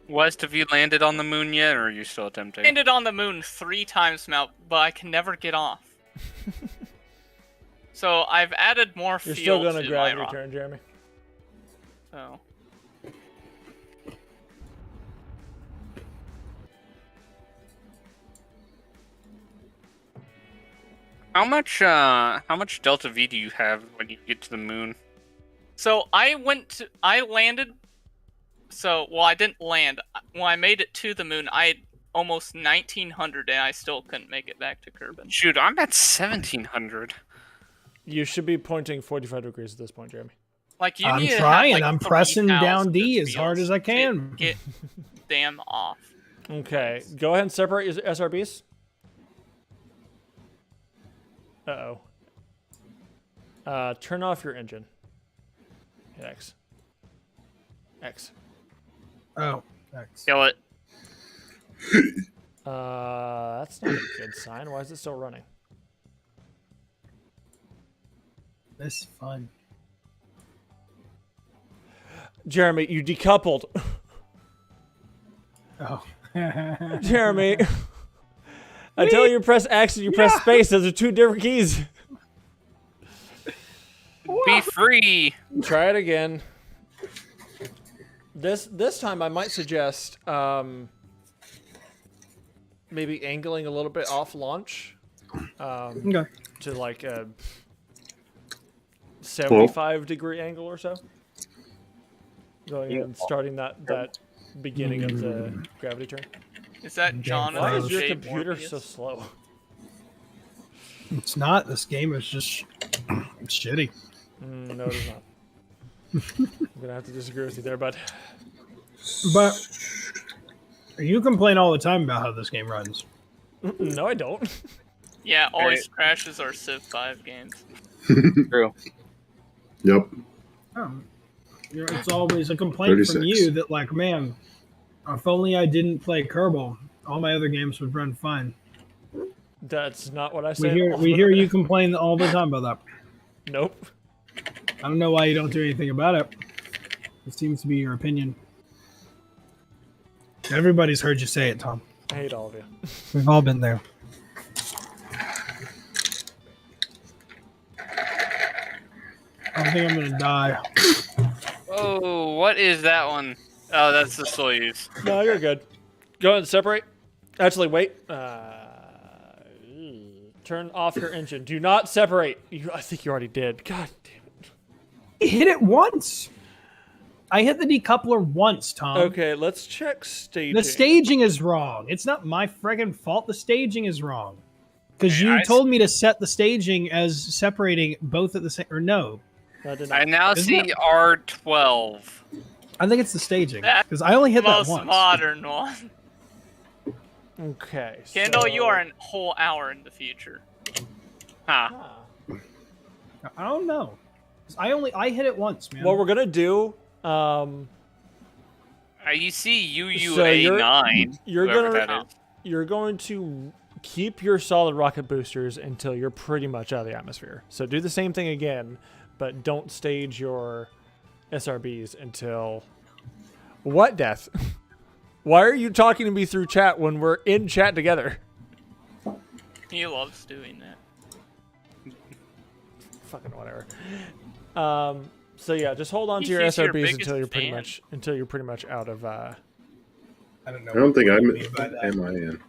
West, have you landed on the moon yet, or are you still attempting? Landed on the moon 3 times now, but I can never get off. So I've added more You're fuel still going to to grab my your turn, Jeremy. So How much Delta V do you have when you get to the moon? I landed. Well, I didn't land. When I made it to the moon, I had almost 1900, and I still couldn't make it back to Kerbal. Shoot, I'm at 1700. You should be pointing 45 degrees at this point, Jeremy. Like you I'm need to trying. have, like, I'm pressing 3,000 down D as hard as I to can. Get them off. Okay, go ahead and separate your SRBs. Uh-oh. Turn off your engine. Hit X. X. Oh, thanks. Kill it. That's not a good sign. Why is it still running? This is fun. Jeremy, you decoupled. Oh. Jeremy. Until you press X and you press space, those are two different keys. Be free. Try it again. This time I might suggest maybe angling a little bit off launch. Okay. To like a 75-degree angle or so. Going in and starting that beginning of the gravity turn. Is that John? Why or is your Jay computer Morbius? so slow? It's not. This game is just shitty. No, it is not. I'm gonna have to disagree with you there, bud. But you complain all the time about how this game runs. No, I don't. Yeah, always crashes our Civ 5 games. True. Yep. It's always a complaint 36. from you that, like, man, if only I didn't play Kerbal, all my other games would run fine. That's not what I said. We hear you complain all the time about that. Nope. I don't know why you don't do anything about it. It seems to be your opinion. Everybody's heard you say it, Tom. I hate all of you. We've all been there. I think I'm gonna die. Oh, what is that one? Oh, that's the Soyuz. No, you're good. Go ahead and separate. Actually, wait. Turn off your engine. Do not separate. I think you already did. God damn it. I hit it once. I hit the decoupler once, Tom. Okay, let's check staging. The staging is wrong. It's not my friggin' fault. The staging is wrong. Because Okay, you told me to set the staging as separating both at the same... Or no. I did not. I now Isn't see it- R12. I think it's the staging. That's Because I only hit that Most once. modern one. Okay. Kendall, so- you are a whole hour in the future. Huh. Ah. I don't know. I hit it once, man. What we're gonna do? You see So UUA9. you're whoever gonna- that is. You're going to keep your solid rocket boosters until you're pretty much out of the atmosphere. So do the same thing again, but don't stage your SRBs until... What, Death? Why are you talking to me through chat when we're in chat together? He loves doing that. Fucking whatever. So yeah, just hold on to your He's your SRBs until biggest you're pretty much out of... I don't know. I don't think what I'm you mean by that. am I in.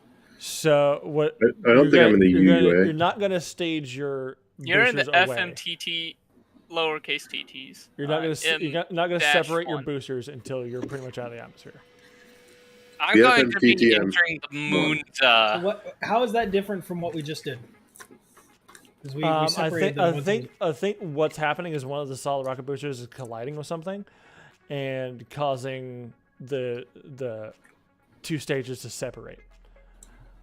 So what? I don't think I'm in the UUA. You're not gonna stage your. You're in the boosters away. FMTT, lowercase tts. You're not gonna dash separate your one. boosters until you're pretty much out of the atmosphere. I'm The going to be FMTTM entering the moon's. How is that different from what we just did? Because we I separated think what's happening is one of the solid rocket boosters is colliding with something, and causing the two stages to separate.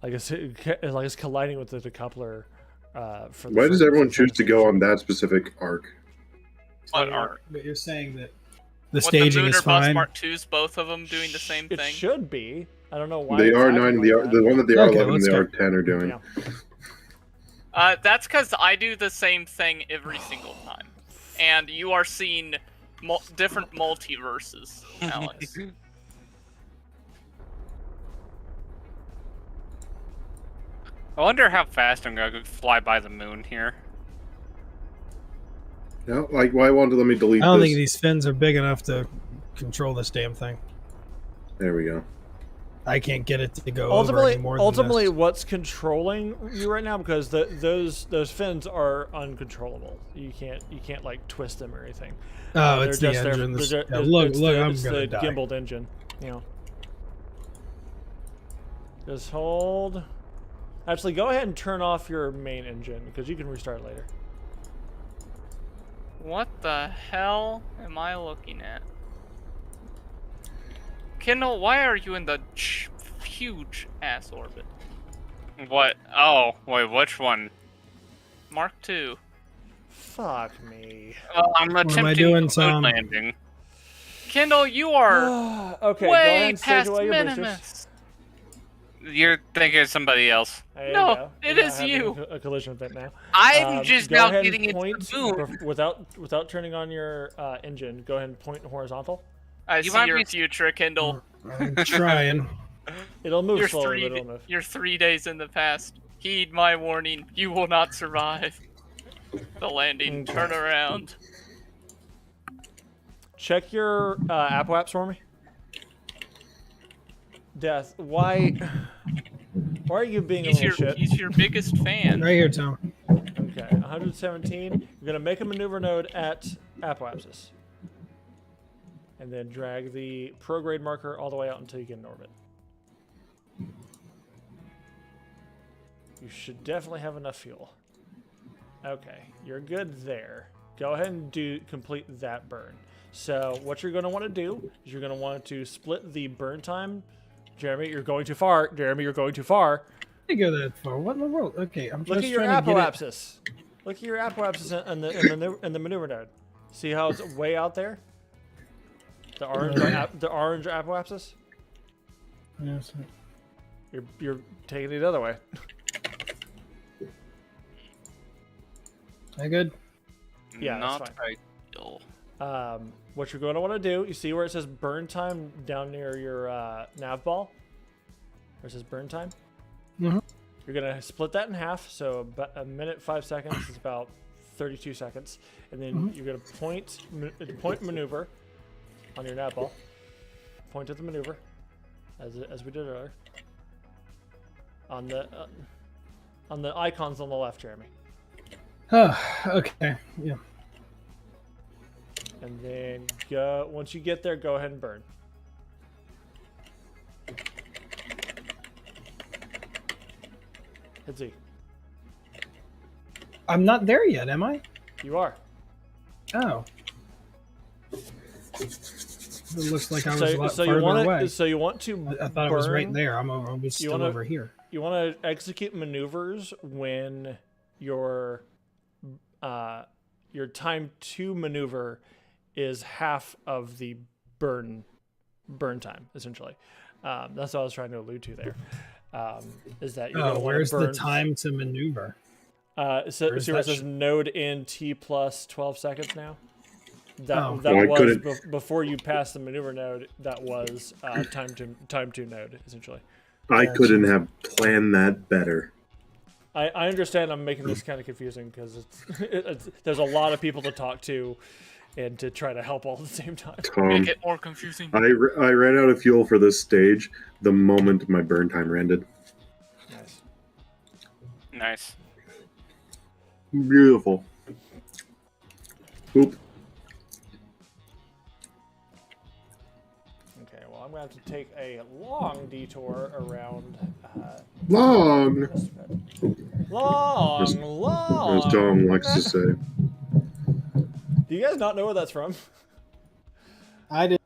Like it's colliding with the decoupler for. The Why does for everyone the choose to finish. go on that specific arc? What arc? But you're saying that What, the staging the is Mooner Bus fine. Mark 2s, both of them doing the same It thing? should be. I don't know why. They it's are acting 9. like The that. one that they are Okay, 11 and let's they go. are 10 are doing. Yeah. That's because I do the same thing every single time. And you are seeing different multiverses, Alex. I wonder how fast I'm gonna fly by the moon here. No, like why won't it let me delete I don't this? think these fins are big enough to control this damn thing. There we go. I can't get it to go over any more than Ultimately, this. what's controlling you right now? Because those fins are uncontrollable. You can't like twist them or anything. Oh, They're it's the just there- engine. they're This- ju- yeah, it's look, the- I'm it's gonna the die. gimbaled engine. You know. Just hold. Actually, go ahead and turn off your main engine because you can restart later. What the hell am I looking at? Kendall, why are you in the huge ass orbit? What? Oh, wait, which one? Mark 2. Fuck me. I'm am I attempting doing, the moon Tom? landing. Kendall, you are Okay, go ahead way and stage past away your boosters. minimus. You're thinking of somebody else. There you No, go. it You're is not having you. A collision event now. I'm just go now ahead getting and into point the moon. without turning on your engine. Go ahead and point horizontal. I You see might your be- future, Kendall. I'm trying. It'll move You're slowly, but it'll move. You're 3 days in the past. Heed my warning. You will not survive the landing. Okay. Turn around. Check your Apple apps for me. Death. Why are you being a little shit? He's your biggest fan. Right here, Tom. Okay, 117. You're gonna make a maneuver node at apoapsis, and then drag the prograde marker all the way out until you get in orbit. You should definitely have enough fuel. Okay, you're good there. Go ahead and complete that burn. So what you're gonna want to do is you're gonna want to split the burn time. Jeremy, you're going too far. Jeremy, you're going too far. I go that far. What in the world? Okay, I'm Look just at your trying to get it. apoapsis. Look at your apoapsis in the maneuver node. See how it's way out there? The orange apoapsis. Yes. You're taking it the other way. I good? Yeah, that's Not fine. ideal. What you're going to want to do, you see where it says burn time down near your nav ball? Where it says burn time? Mhm. You're going to split that in half, so about a minute, 5 seconds is about 32 seconds. And then you're going to point maneuver on your nav ball. Point at the maneuver, as we did earlier. On the icons on the left, Jeremy. Oh, okay. Yeah. And then go. Once you get there, go ahead and burn. Hit Z. I'm not there yet, am I? You are. Oh. It looks like I was a lot So you farther want away. to. So you want to. I thought it was right burn- there. I was still wanna- over here. You want to execute maneuvers when your time to maneuver is half of the burn time, essentially. That's what I was trying to allude to there. Is that you're Oh, gonna wanna where's the burn- time to maneuver? So see where it that says node in T plus 12 seconds now? That Oh. that Oh, I was couldn't- before you passed the maneuver node. That was time to node, essentially. I couldn't have planned that better. I understand I'm making this kind of confusing because there's a lot of people to talk to and to try to help all at the same time. Make it more confusing. I ran out of fuel for this stage the moment my burn time ended. Nice. Nice. Beautiful. Oop. Okay, well, I'm going to have to take a long detour around. Long, As Tom likes to say. Do you guys not know where that's from? I did.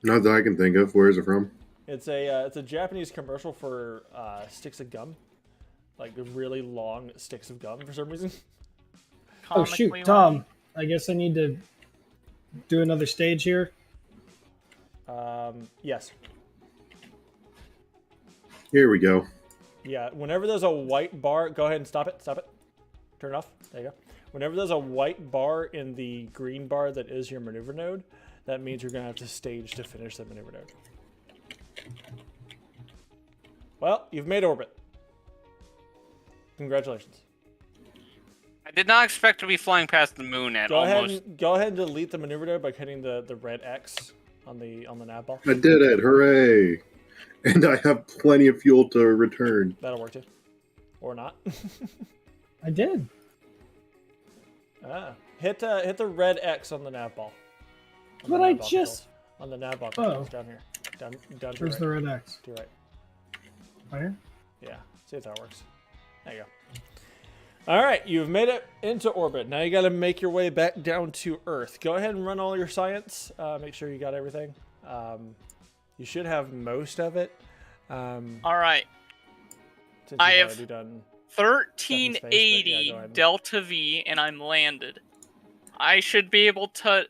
Not that I can think of. Where is it from? It's a Japanese commercial for sticks of gum. like really long sticks of gum for some reason. Oh shoot, Comically Tom. I guess I need to do another stage here. Yes. Here we go. Yeah, whenever there's a white bar, go ahead and stop it. Stop it. Turn it off. There you go. Whenever there's a white bar in the green bar that is your maneuver node, that means you're going to have to stage to finish the maneuver node. Well, you've made orbit. Congratulations. I did not expect to be flying past the moon at Go almost. ahead and delete the maneuver node by hitting the red X on the nav ball. I did it! Hooray! And I have plenty of fuel to return. That'll work too. Or not. I did. Hit the red X on the nav ball. On the But I nav ball just... controls. On the nav ball Oh. controls, down here. Down to Where's the your right. red X? To your right. Fire? Yeah. See if that works. There you go. All right, you've made it into orbit. Now you got to make your way back down to Earth. Go ahead and run all your science. Make sure you got everything. You should have most of it. All right. Since I you've have already done 1380 yeah, go ahead. Delta V, and I'm landed. I should be able to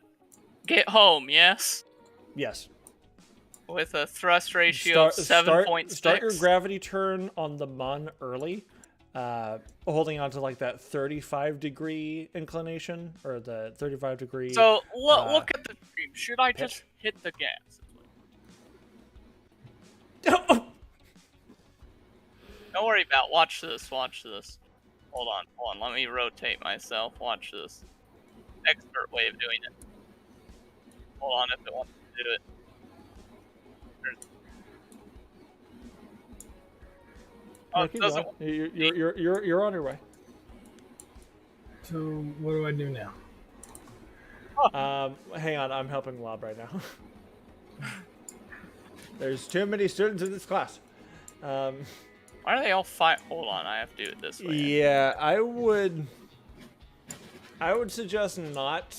get home, yes? Yes. With a thrust ratio of 7.6. Start your gravity turn on the Mun early, holding on to like that 35-degree inclination or the 35-degree. So look at the stream. Should I just hit the gas? Don't worry about. Watch this. Watch this. Hold on. Let me rotate myself. Watch this. Expert way of doing it. Hold on, if it wants to do it. Oh, it keep doesn't. going. You're on your way. So what do I do now? Hang on, I'm helping Lob right now. There's too many students in this class. Why are they all fight? Hold on, I have to do it this way. Yeah, I would suggest not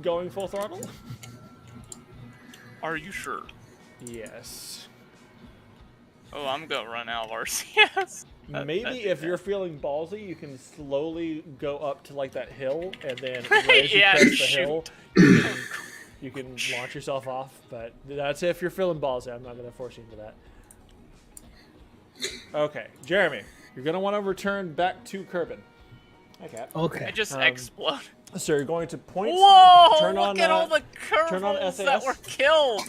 going full throttle. Are you sure? Yes. Oh, I'm gonna run out of RCS. Maybe if you're feeling ballsy, you can slowly go up to like that hill, and then as you Yeah, crest the shoot. hill, you can launch yourself off. But that's if you're feeling ballsy. I'm not going to force you into that. Okay, Jeremy, you're going to want to return back to Kerbin. Okay. Okay. I just explode. So you're going to point. Whoa! Turn Look on, at all the turn on Kerbals SAS. that were killed.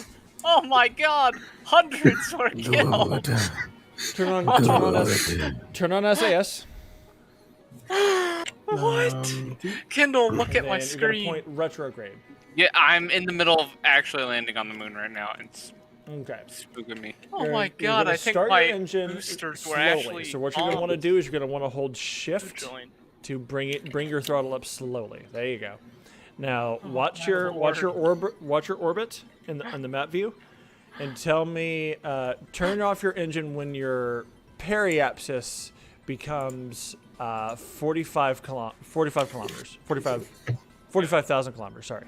Oh my God! Hundreds were killed. Turn on SAS. What? Kendall, look at my And then you're going to screen. point retrograde. Yeah, I'm in the middle of actually landing on the moon right now. It's Okay. spooking me. Oh You're- my you're God! gonna I think start my your engine boosters were slowly. actually. So what you're going to want to do is you're going to want to hold to shift join. to bring your throttle up slowly. There you go. Now Oh, watch my your Lord. orbit in the map view, and tell me turn off your engine when your periapsis becomes 45,000 kilometers. Sorry.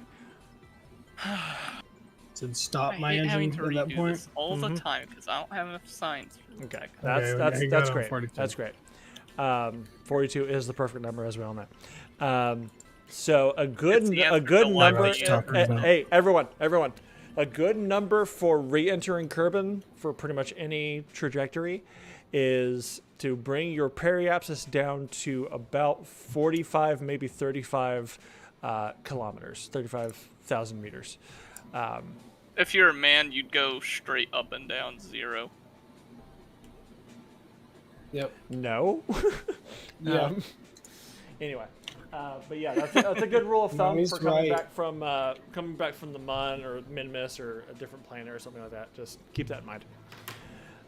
To stop I my hate having engine to at that redo point. this all the time because I don't have enough science. Okay, Okay, that's you that's got it on great. 42. That's great. 42 is the perfect number, as we all know. So a good It's the answer to what number. we're talking about. Hey, everyone, a good number for re-entering Kerbin for pretty much any trajectory is to bring your periapsis down to about 45, maybe 35 kilometers, 35,000 meters. If you're a man, you'd go straight up and down 0. Yep. No. Yeah. Anyway, but yeah, that's a good rule of thumb Mommy's for coming right. back from the Mun or Minmus or a different planet or something like that. Just keep that in mind.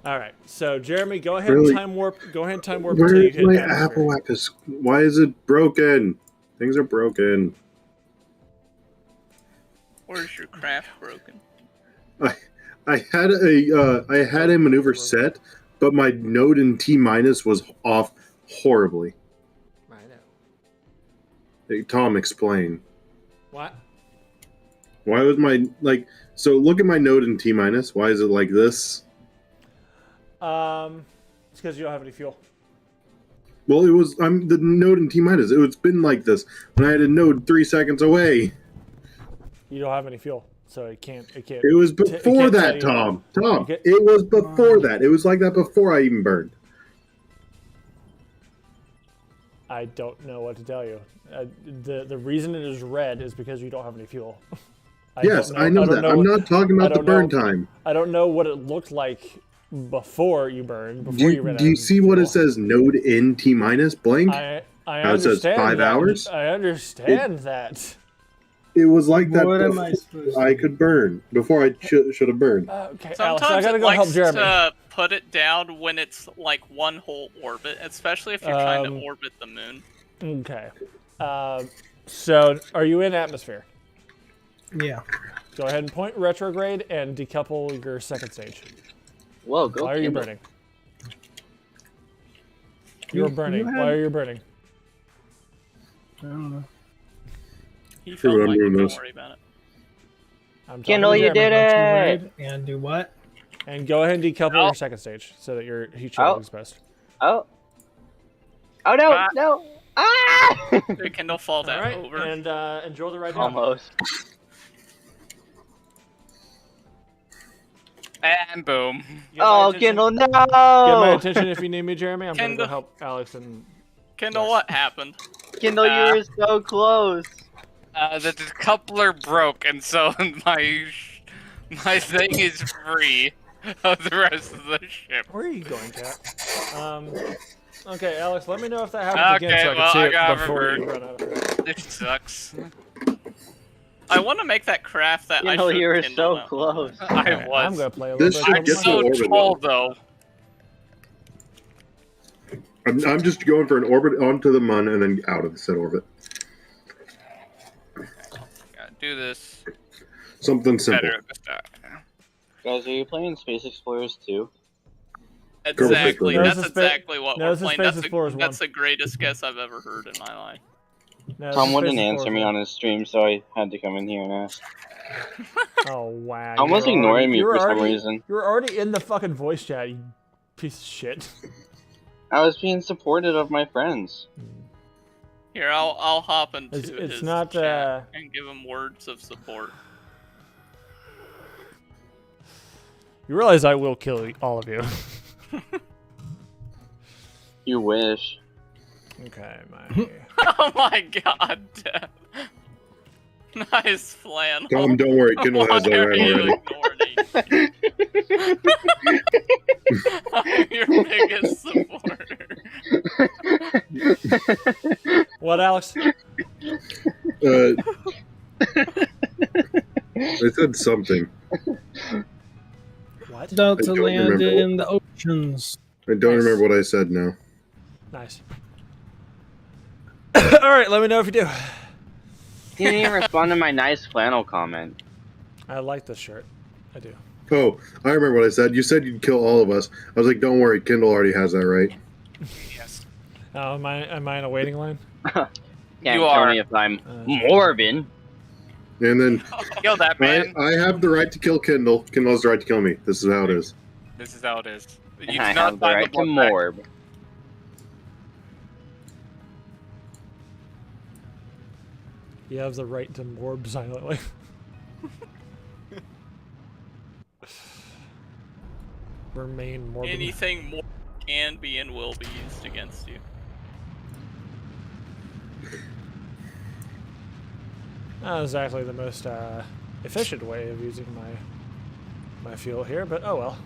All right, so Jeremy, go ahead Really? and time warp. Go ahead and time warp until you Where's hit my atmosphere. Apple app? Why is it broken? Things are broken. Where's your craft broken? I had a maneuver set, but my node in T minus was off horribly. I know. Hey, Tom, explain. What? Why was my so look at my node in T minus. Why is it like this? It's because you don't have any fuel. Well, it was. I'm the node in T minus. It's been like this when I had a node 3 seconds away. You don't have any fuel, so it can't. It was before that, Tom. Tom, it was before that. It was like that before I even burned. I don't know what to tell you. The reason it is red is because you don't have any fuel. Yes, I know that. I'm not talking about the burn time. I don't know what it looked like before you burned. Do you see what it says? Node in T minus blank. I How it says 5 hours. I understand that. It was like that. What am I supposed to I could burn before I should have burned. Okay, Sometimes Alex, I gotta it go help likes Jeremy. to put it down when it's like one whole orbit, especially if you're trying to orbit the moon. Okay. So, are you in atmosphere? Yeah. Go ahead and point retrograde and decouple your second stage. Whoa, go. Why are you Kerbal. burning? You're burning. had- Why are you burning? I don't know. He Sure, felt I'm like doing it, don't this. worry about it. I'm talking Kendall, to you Jeremy. did it! Red and do what? And go ahead and decouple Oh. your second stage so that your heat shield Oh. looks best. Oh. Oh no, Ah. no. Ah! It can fall All that right, over. and enjoy the ride down. Almost. Oh. And boom. Get my Oh, attention- Kendall, no! Get my attention if you need me, Jeremy. I'm gonna go Kendall. help Alex and. Kendall, Yes. what happened? Kendall, you were so close. The decoupler broke, and so my thing is free of the rest of the ship. Where are you going, Cat? Okay, Alex, let me know if that happens again Okay, so I well, I can see got it before you remembered. run out of fuel. This sucks. I want to make that craft that Kendall, I showed you were Kendall so now. close. I I'm was. gonna play a little This bit. should of I'm get Kerbal to so orbit, tall, though. I'm just going for an orbit onto the Mun and then out of the said orbit. Gotta do this Something simple. better this time. Guys, are you playing Space Explorers 2? Exactly. No, That's this is Spa- exactly what no, we're this is playing. Space That's, Explorers 1. that's the greatest guess I've ever heard in my life. No, Tom this is wouldn't Space answer me Force on his stream, so I had to come in here and ask. one. Oh wow! Tom was you were ignoring already- me you were for some already- reason. You were already in the fucking voice chat, you piece of shit. I was being supportive of my friends. Here, I'll hop into It's his not, chat and give him words of support. You realize I will kill all of you. You wish. Okay, my. Oh my god, Deb. Nice flannel. Tom, don't worry. Kindle has that Why are red you already. ignoring? I'm your biggest supporter. What, Alex? I said something. What? Delta don't land remember in the oceans. I don't Nice. remember what I said now. Nice. All right, let me know if you do. He didn't even respond to my nice flannel comment. I like this shirt. I do. Oh, I remember what I said. You said you'd kill all of us. I was like, don't worry, Kindle already has that right. Yes. Oh, am I in a waiting line? Can't You tell are. me if I'm Morbin. And then Kill that man. I have the right to kill Kindle. Kindle has the right to kill me. This is how it is. This is how it is. You And do I not have the find right to blood pact. Morb. You have the right to morb silently. Remain morbid. Anything more can be and will be used against you. Not exactly the most efficient way of using my fuel here, but oh well.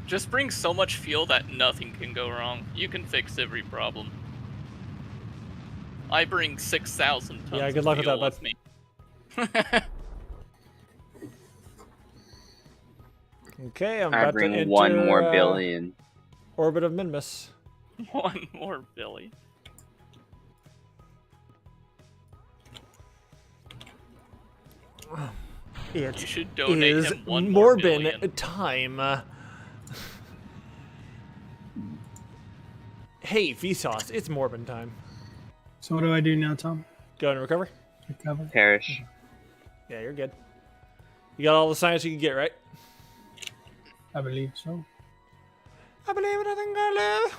Just bring so much fuel that nothing can go wrong. You can fix every problem. I bring 6,000 tons Yeah, good of luck with fuel that, with me. Okay, I'm I about to bring enter, one more billion. orbit of Minmus. One more Billy. It You should donate is him one more Morbin billion. time. Hey, Vsauce, it's Morbin time. So what do I do now, Tom? Go and recover. Recover. Perish. Yeah, you're good. You got all the science you can get, right? I believe so. I believe in a thing I live.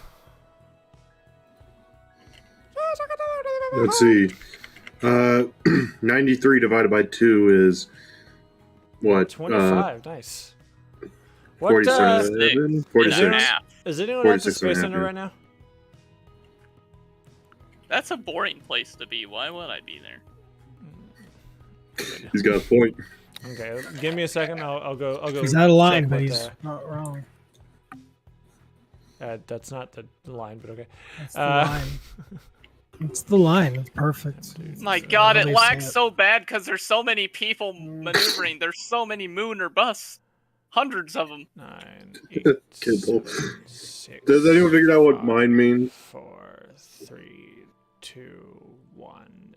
Let's see. 93 divided by 2 is what? 25. Nice. What, 47, 46. is anyone at the 46 and a Space half, Center yeah. right now? That's a boring place to be. Why would I be there? He's got a point. Okay, give me a second. I'll go. He's out of line, check but what, he's not wrong. that's not the line, but okay. That's the line. It's the line. It's perfect. My God, it They lags say it. so bad because there's so many people maneuvering. There's so many moon or bus. Hundreds of them. 9, 8, Kerbal. 7, 6, Does anyone figure out what 5, mine means? 4, 3, 2, 1.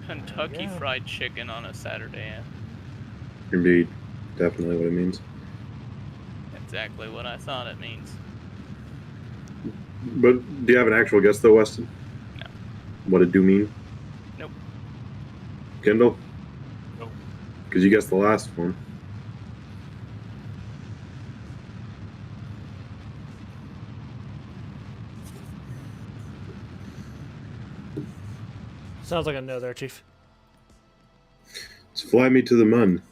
Kentucky Yeah. Fried Chicken on a Saturday. Indeed. Definitely what it means. Exactly what I thought it means. But do you have an actual guess, though, Weston? No. What it do mean? Nope. Kendall? Nope. Because you guessed the last one. Sounds like a no there, Chief. It's fly me to the moon.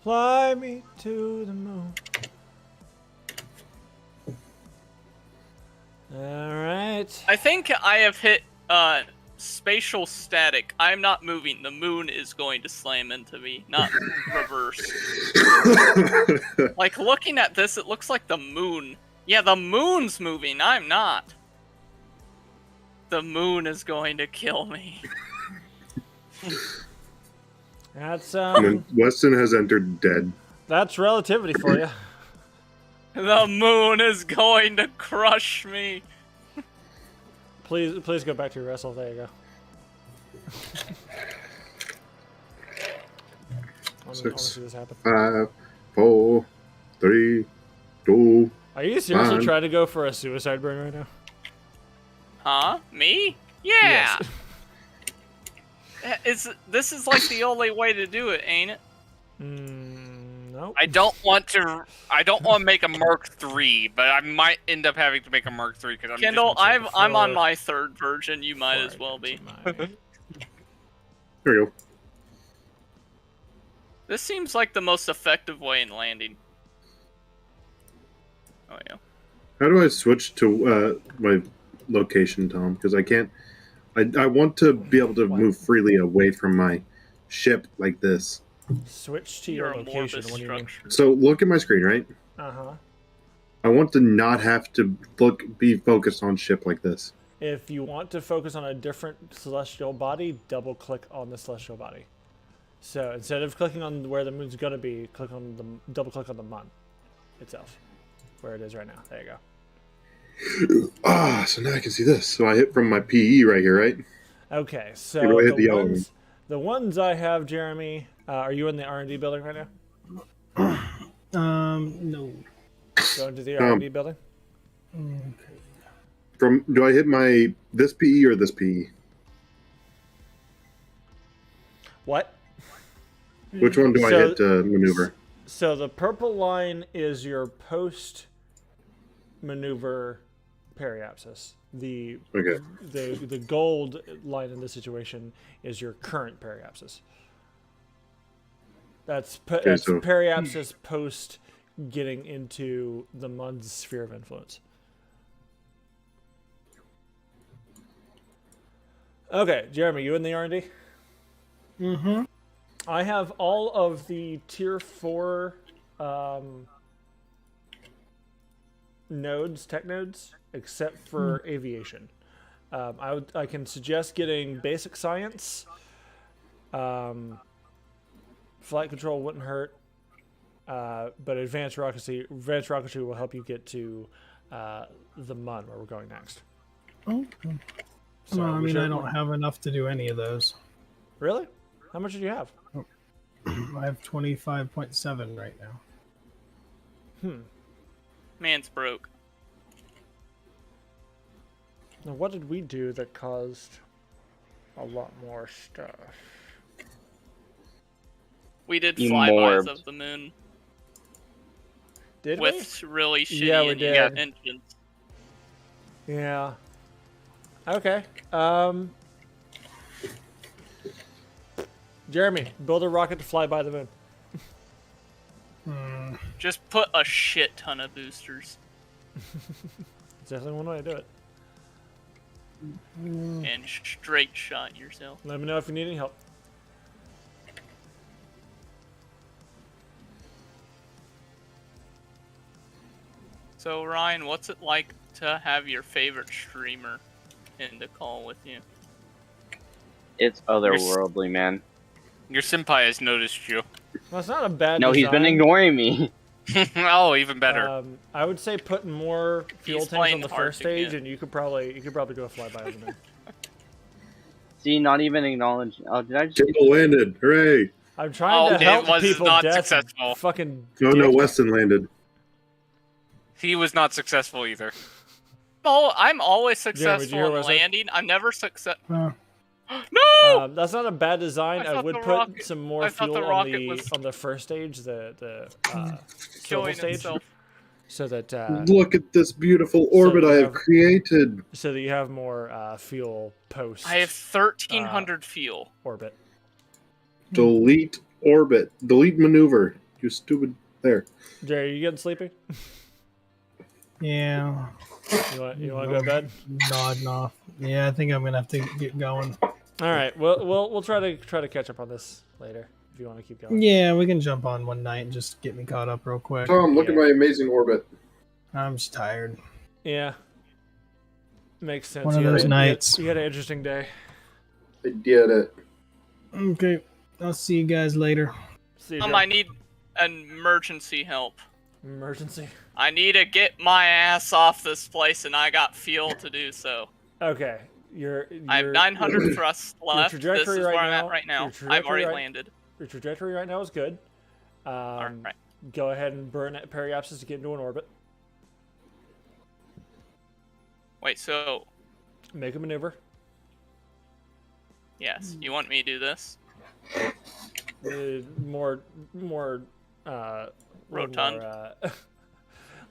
Fly me to the moon. Alright. I think I have hit spatial static. I'm not moving. The moon is going to slam into me, not reverse. Like, looking at this, it looks like the moon. Yeah, the moon's moving. I'm not. The moon is going to kill me. That's Weston has entered dead. that's relativity for you. The moon is going to crush me. Please go back to your wrestle. There you go. I want to 6, see this happen. 5, 4, 3, 2. Are you seriously Fine. trying to go for a suicide burn right now? Huh? Me? Yeah. Yes. This is like the only way to do it, ain't it? Nope. I don't want to make a Mark III, but I might end up having to make a Mark III because Kendall, I'm on four- my third version. You might as before I well get be. to my- There we go. This seems like the most effective way in landing. Oh yeah. How do I switch to my location, Tom? Because I can't. I want to be able to move freely away from my ship like this. Switch to You're your a location. Morbus What do you mean? structure. So look at my screen, right? Uh-huh. I want to not have to be focused on ship like this. If you want to focus on a different celestial body, double click on the celestial body. So instead of clicking on where the moon's gonna be, double click on the mon itself, where it is right now. There you go. So now I can see this. So I hit from my PE right here, right? Okay, so Where do I hit the yellow one? the ones I have, Jeremy, are you in the R&D building right now? No. Going to the R&D building? Okay. Do I hit this PE or this PE? What? Which one do I hit to maneuver? So the purple line is your post maneuver periapsis. The gold line in this situation is your current periapsis. That's so- periapsis post getting into the Mun's sphere of influence. Okay, Jeremy, you in the R&D? Mm-hmm. I have all of the tier 4 nodes, tech nodes, except for aviation. I can suggest getting basic science. Flight control wouldn't hurt, but advanced rocketry will help you get to the Mun, where we're going next. Okay. So Well, I mean, whichever I don't one- have enough to do any of those. Really? How much did you have? I have 25.7 right now. Man's broke. Now, what did we do that caused a lot more stuff? We did You flybys morbed. of the moon. Did with really shitty Yeah, we did. engines. we? Yeah. Okay. Jeremy, build a rocket to fly by the moon. Just put a shit ton of boosters It's definitely one way to do it. and straight shot yourself. Let me know if you need any help. So Ryan, what's it like to have your favorite streamer in the call with you? It's otherworldly, man. Your senpai has noticed you. Well, it's not a bad No, he's been design. ignoring me. Oh, even better. I would say putting more fuel He's tanks on playing the hard first to stage, get. and you could probably go fly by the moon. See, not even acknowledge. Oh, did I just? Kimball landed. Hooray! I'm trying to it help was people. not Death, successful. fucking. Oh no, dick. Weston landed. He was not successful either. Oh, I'm always Jeremy, did successful you hear in what I said? landing. I'm never success. Huh. No! That's not a bad design. I I thought would the put rocket- some more I thought fuel the on rocket the was- first stage, the swivel Killing stage, itself. so that Look at this beautiful orbit you I have have- created. so that you have more fuel post. I have 1,300 fuel. orbit. Delete orbit. Delete maneuver. You stupid. There. Jerry, you getting sleepy? Yeah. You want to go to bed? Nodding off. Yeah, I think I'm gonna have to get going. All right. We'll try to catch up on this later if you want to keep going. Yeah, we can jump on one night and just get me caught up real quick. Tom, look at Yeah. my amazing orbit. I'm just tired. Yeah. Makes sense. One of You had those nights. You had an interesting day. I did it. Okay, I'll see you guys later. See you. I need emergency help. Emergency. I need to get my ass off this place, and I got fuel to do so. Okay. You're I have 900 thrusts left. This trajectory is right where I'm now- at right now. your I've trajectory already right- landed. Your trajectory right now is good. Alright. Go ahead and burn periapsis to get into an orbit. Wait, so Make a maneuver. yes, you want me to do this? More Rotund.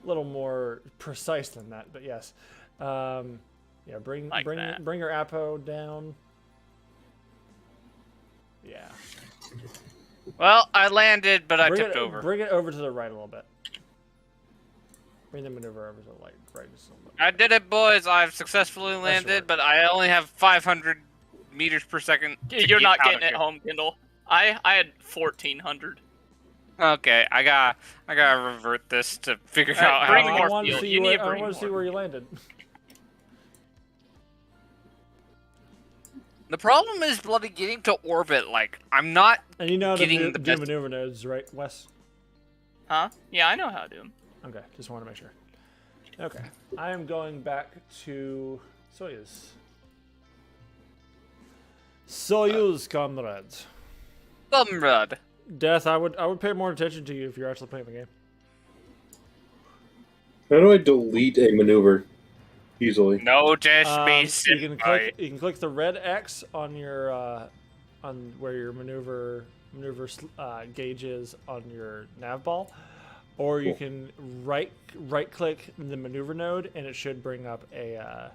little more precise than that, but yes. Yeah, bring Like that. bring your apo down. Yeah. Well, I landed, but I bring tipped it, over. Bring it over to the right a little bit. Bring the maneuver over to the right just a little bit. I did it, boys. I've successfully landed, work. but I only have 500 meters per second. to You're get not out getting of it here. home, Kindle. I had 1,400. Okay, I gotta revert this to figure Alright, out bring how. more I want to fuel. see You need to I bring want to see more. where you landed. The problem is bloody getting to orbit. Like I'm not. And you know how to Getting the do best- maneuver nodes, right, Wes? Huh? Yeah, I know how to do them. Okay, just want to make sure. Okay, I am going back to Soyuz. Soyuz, comrades. Comrade. Death, I would pay more attention to you if you're actually playing the game. How do I delete a maneuver easily? No dash space. You can click the red X on your on where your maneuver gauge is on your nav ball, or you can right click the maneuver node and it should bring up a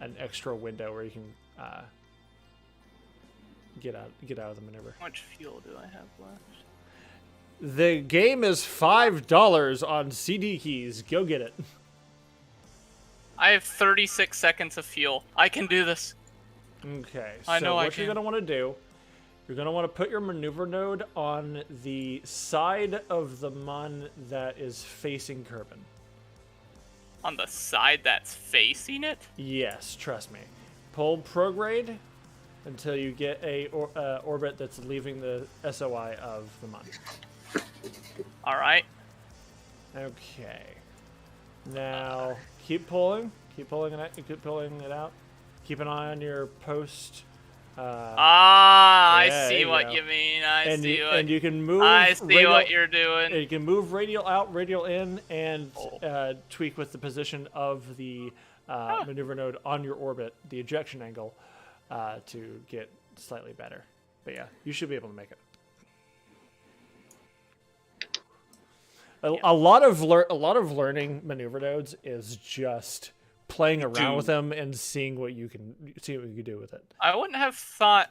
an extra window where you can get out of the maneuver. How much fuel do I have left? The game is $5 on CD keys. Go get it. I have 36 seconds of fuel. I can do this. Okay, I so know I what you're can. going to want to do, you're going to want to put your maneuver node on the side of the mun that is facing Kerbal. On the side that's facing it? Yes, trust me. Pull prograde until you get a orbit that's leaving the SOI of the mun. Alright. Okay. Now keep pulling it out. Keep an eye on your post. I there see you what go. you mean. And you can move. I see radial- what you're doing. You can move radial out, radial in, and Oh. tweak with the position of the maneuver node on your orbit, the ejection angle, to get slightly better. But yeah, you should be able to make it. A lot of learning maneuver nodes is just playing around with them and seeing what you can do with it. I would have thought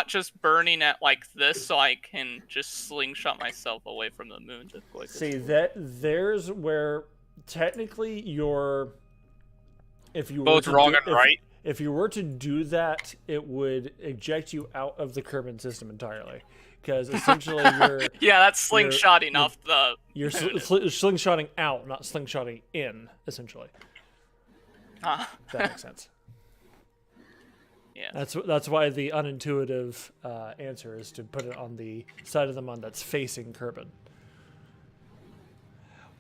just burning at like this so I can just slingshot myself away from the moon as quick. See, there's where technically if you Both were wrong and right. If you were to do that, it would eject you out of the Kerbal system entirely, because essentially yeah, that's slingshotting off the. You're slingshotting out, not slingshotting in, essentially. If that makes sense. Yeah. That's why the unintuitive answer is to put it on the side of the moon that's facing Kerbal.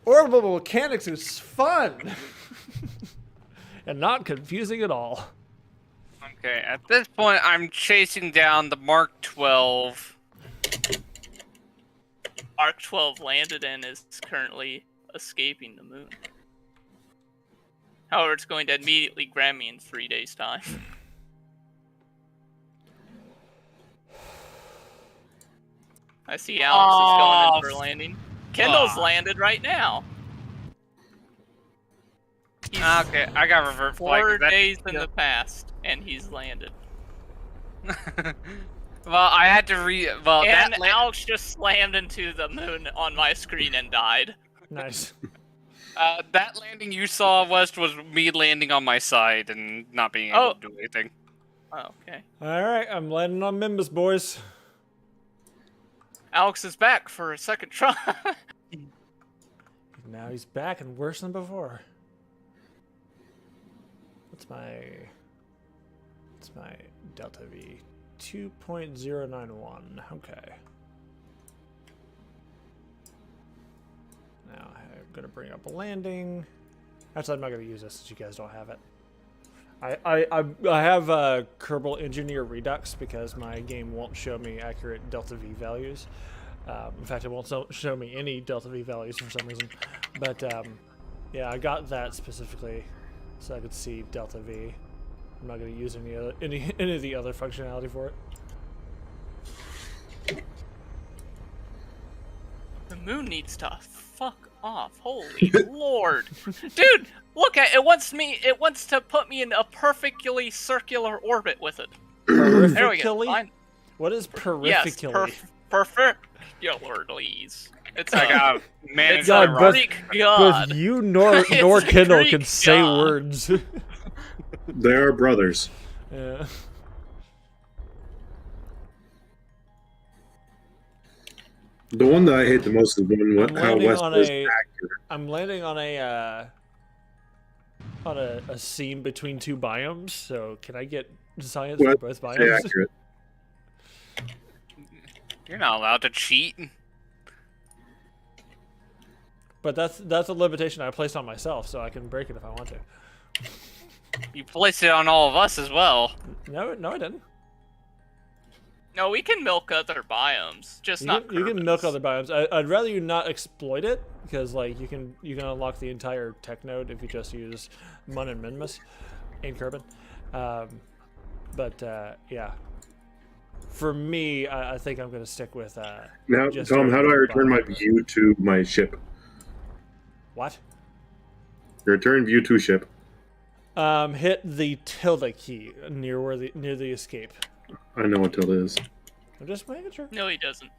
Orbital mechanics is fun and not confusing at all. Okay, at this point, I'm chasing down the Mark 12. Mark 12 landed and is currently escaping the moon. However, it's going to immediately grab me in 3 days' time. I see Alex is going in for landing. Kendall's landed right now. Okay, I got revert flight. 4 days in the past, and he's landed. Well, I had to and Alex just slammed into the moon on my screen and died. Nice. That landing you saw, West, was me landing on my side and not being able to do anything. Oh, okay. All right, I'm landing on Mimbus, boys. Alex is back for a second try. Now he's back and worse than before. What's my Delta V? 2.091. Okay. Now I'm gonna bring up a landing. Actually, I'm not gonna use this since you guys don't have it. I have Kerbal Engineer Redux because my game won't show me accurate Delta V values. In fact, it won't show me any Delta V values for some reason. But yeah, I got that specifically so I could see Delta V. I'm not going to use any of the other functionality for it. The moon needs to fuck off. Holy lord. Dude, look at it. It wants to put me in a perfectly circular orbit with it. There we go. Fine. What is perifically? Yes, perfectly. It's I got managed God, by Greek god. both you nor Kendall can say words. They are brothers. Yeah. The one that I hate the most is how West is accurate. I'm landing on a seam between two biomes, so can I get science for both biomes? Accurate. You're not allowed to cheat. But that's a limitation I placed on myself, so I can break it if I want to. You placed it on all of us as well. No, I didn't. No, we can milk other biomes, just not. You can milk other biomes. I'd rather you not exploit it because like you can unlock the entire tech node if you just use Mun and Minmus in Kerbal. Yeah. For me, I think I'm going to stick with. Now, Tom, how do I return my view to my ship? What? Return view to ship. Hit the tilde key near the escape. I know what tilde is. I'm just making sure. No, he doesn't.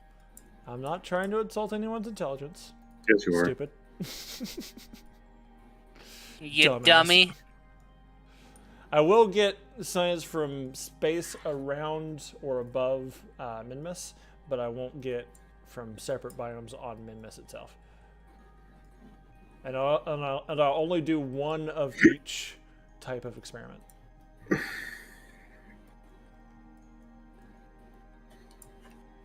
I'm not trying to insult anyone's intelligence. Yes, you are. Stupid. You Dumbass. dummy. I will get science from space around or above Minmus, but I won't get from separate biomes on Minmus itself. And I'll only do one of each type of experiment.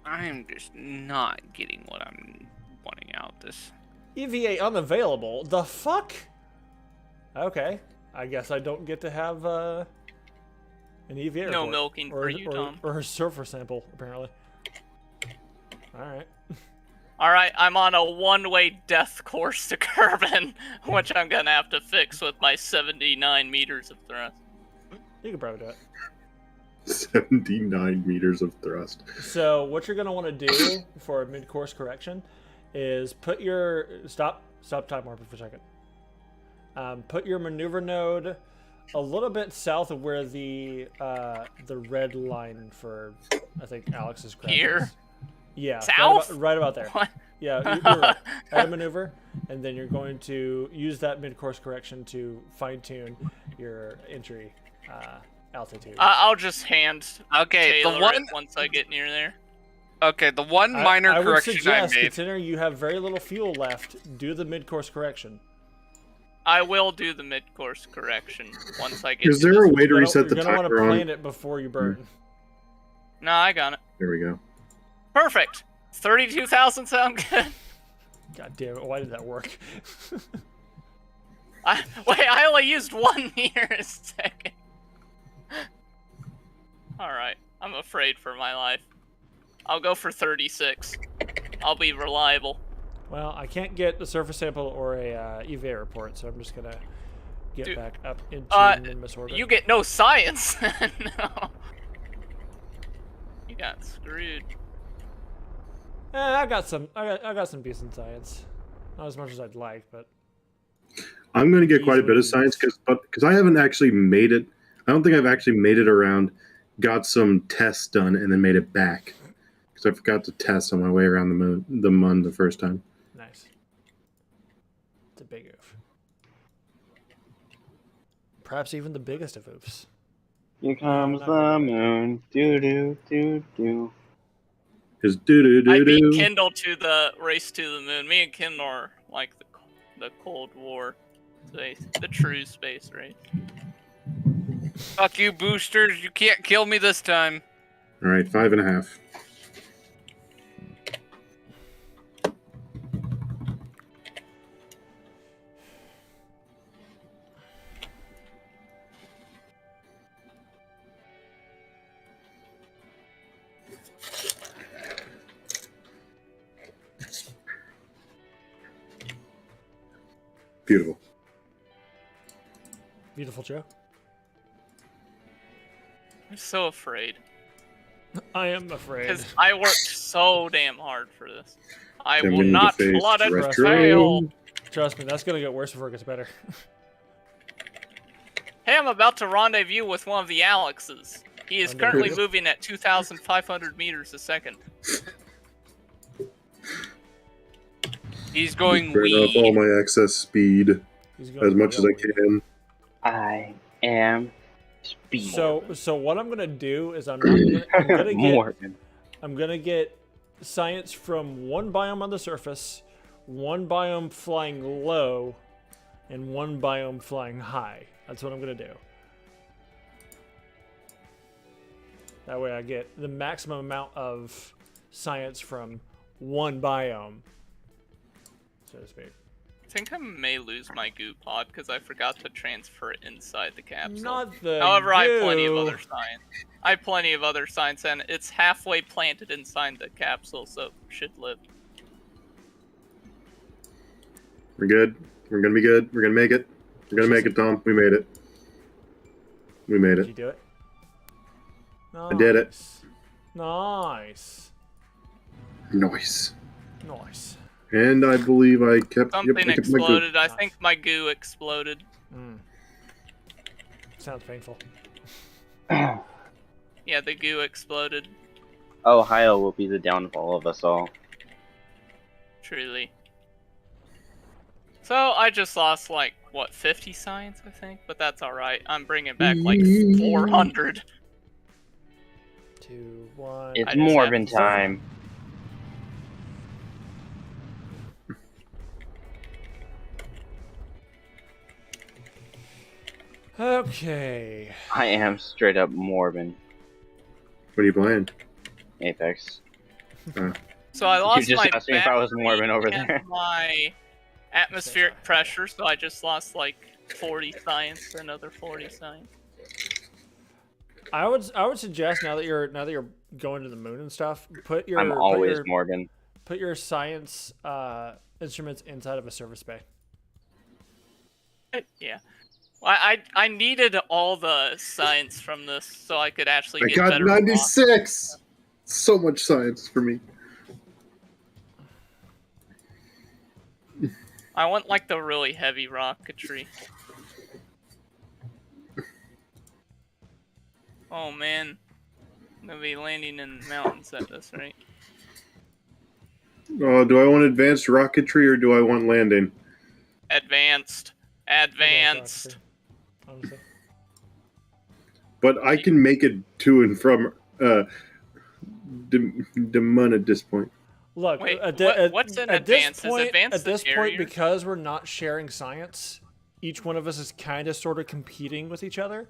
I'm just not getting what I'm wanting out this. EVA unavailable? The fuck? Okay. I guess I don't get to have an EVA No report. milking for you, Tom. Or a surfer sample, apparently. Alright. Alright, I'm on a one-way death course to Kerbal, which I'm gonna have to fix with my 79 meters of thrust. You can probably do it. 79 meters of thrust. So what you're going to want to do for a mid-course correction is put your stop time warping for a second. Put your maneuver node a little bit south of where the red line for I think Alex's craft Here? is. Yeah, South? Right about there. What? Yeah, you're right. Add a maneuver, and then you're going to use that mid-course correction to fine-tune your entry altitude. I'll just hand Okay, the Taylor one. it once I get near there. Okay, the one minor I would correction I suggest, made. considering you have very little fuel left, do the mid-course correction. I will do the mid-course correction once I get Is to there a this. way to reset the You're gonna want to timer plan on? it before you burn. No, I got it. There we go. Perfect. 32,000 sound good. God damn it! Why did that work? Wait, I only used one here a second. Alright, I'm afraid for my life. I'll go for 36. I'll be reliable. Well, I can't get a surface sample or a EVA report, so I'm just gonna get Dude, back up into minimus orbit. You get no science. No. You got screwed. I got some decent science. Not as much as I'd like, but I'm going to get quite a bit of science because I haven't actually made it. I don't think I've actually made it around, got some tests done, and then made it back because I forgot to test on my way around the moon the first time. nice. It's a big oof. Perhaps even the biggest of oofs. Here comes the moon. Do do do do. Is do I do beat do. Kendall to the race to the moon. Me and Kendall are like the Cold War space, the true space race. Fuck you, boosters! You can't kill me this time. All right, 5.5. Beautiful. Beautiful Joe. I'm so afraid I am afraid. because I worked so damn hard for this. I Then will we need to not face flood it retro. fail. Trust me, that's gonna get worse before it gets better. Hey, I'm about to rendezvous with one of the Alexes. He is currently Rendezvous? moving at 2,500 meters a second. He's going Burn up all wee. my excess speed He's going as much as I real can. I am speed. So what I'm gonna do is I'm gonna get science from one biome on the surface, one biome flying low, and one biome flying high. That's what I'm gonna do. That way I get the maximum amount of science from one biome, so to speak. I think I may lose my goo pod because I forgot to transfer it inside the capsule. Not the However, I have plenty of goo. other science. I have plenty of other science, and it's halfway planted inside the capsule, so it should live. We're good. We're gonna be good. We're gonna make it. We're gonna make it, Tom. We made it. We made Did you it. do it? Nice. I did it. Nice. Nice. Nice. And I believe I kept. Something I kept my good. exploded. I think my goo exploded. Sounds painful. Yeah, the goo exploded. Ohio will be the downfall of us all. Truly. So I just lost like what 50 science, I think, but that's all right. I'm bringing back like 400. 2, 1. It's I just Morbin had- time. Okay. I am straight up Morbin. What are you playing? Apex. So I lost just my asked me if I was Morbin over battery there. and my atmospheric pressure, so I just lost like 40 science, another 40 science. I would suggest now that you're going to the moon and stuff, put your I'm always Morbin. put your science instruments inside of a service bay. Yeah. Well, I needed all the science from this so I could actually I get got better 96. So much science for me. I want like the really heavy rocketry. Oh man, I'm gonna be landing in mountains at this rate. Do I want advanced rocketry or do I want landing? Advanced. Advanced. Honestly. But I can make it to and from Demon at this point. Look, Wait, what's an at this advance? Is point, advance at the this point, carrier? because we're not sharing science, each one of us is kind of sort of competing with each other.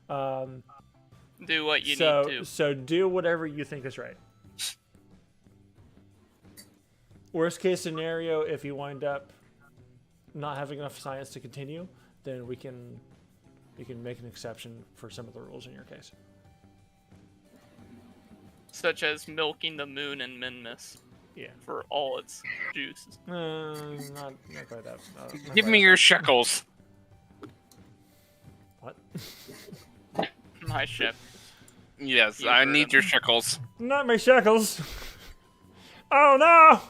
Do what you so, need to. So do whatever you think is right. Worst case scenario, if you wind up not having enough science to continue, then we can make an exception for some of the rules in your case. Such as milking the moon and Minmus Yeah. for all its juices. Not quite that. Not Give quite me that. your shekels. What? My ship. Yes, You I heard need him. your shekels. Not my shekels. Oh no!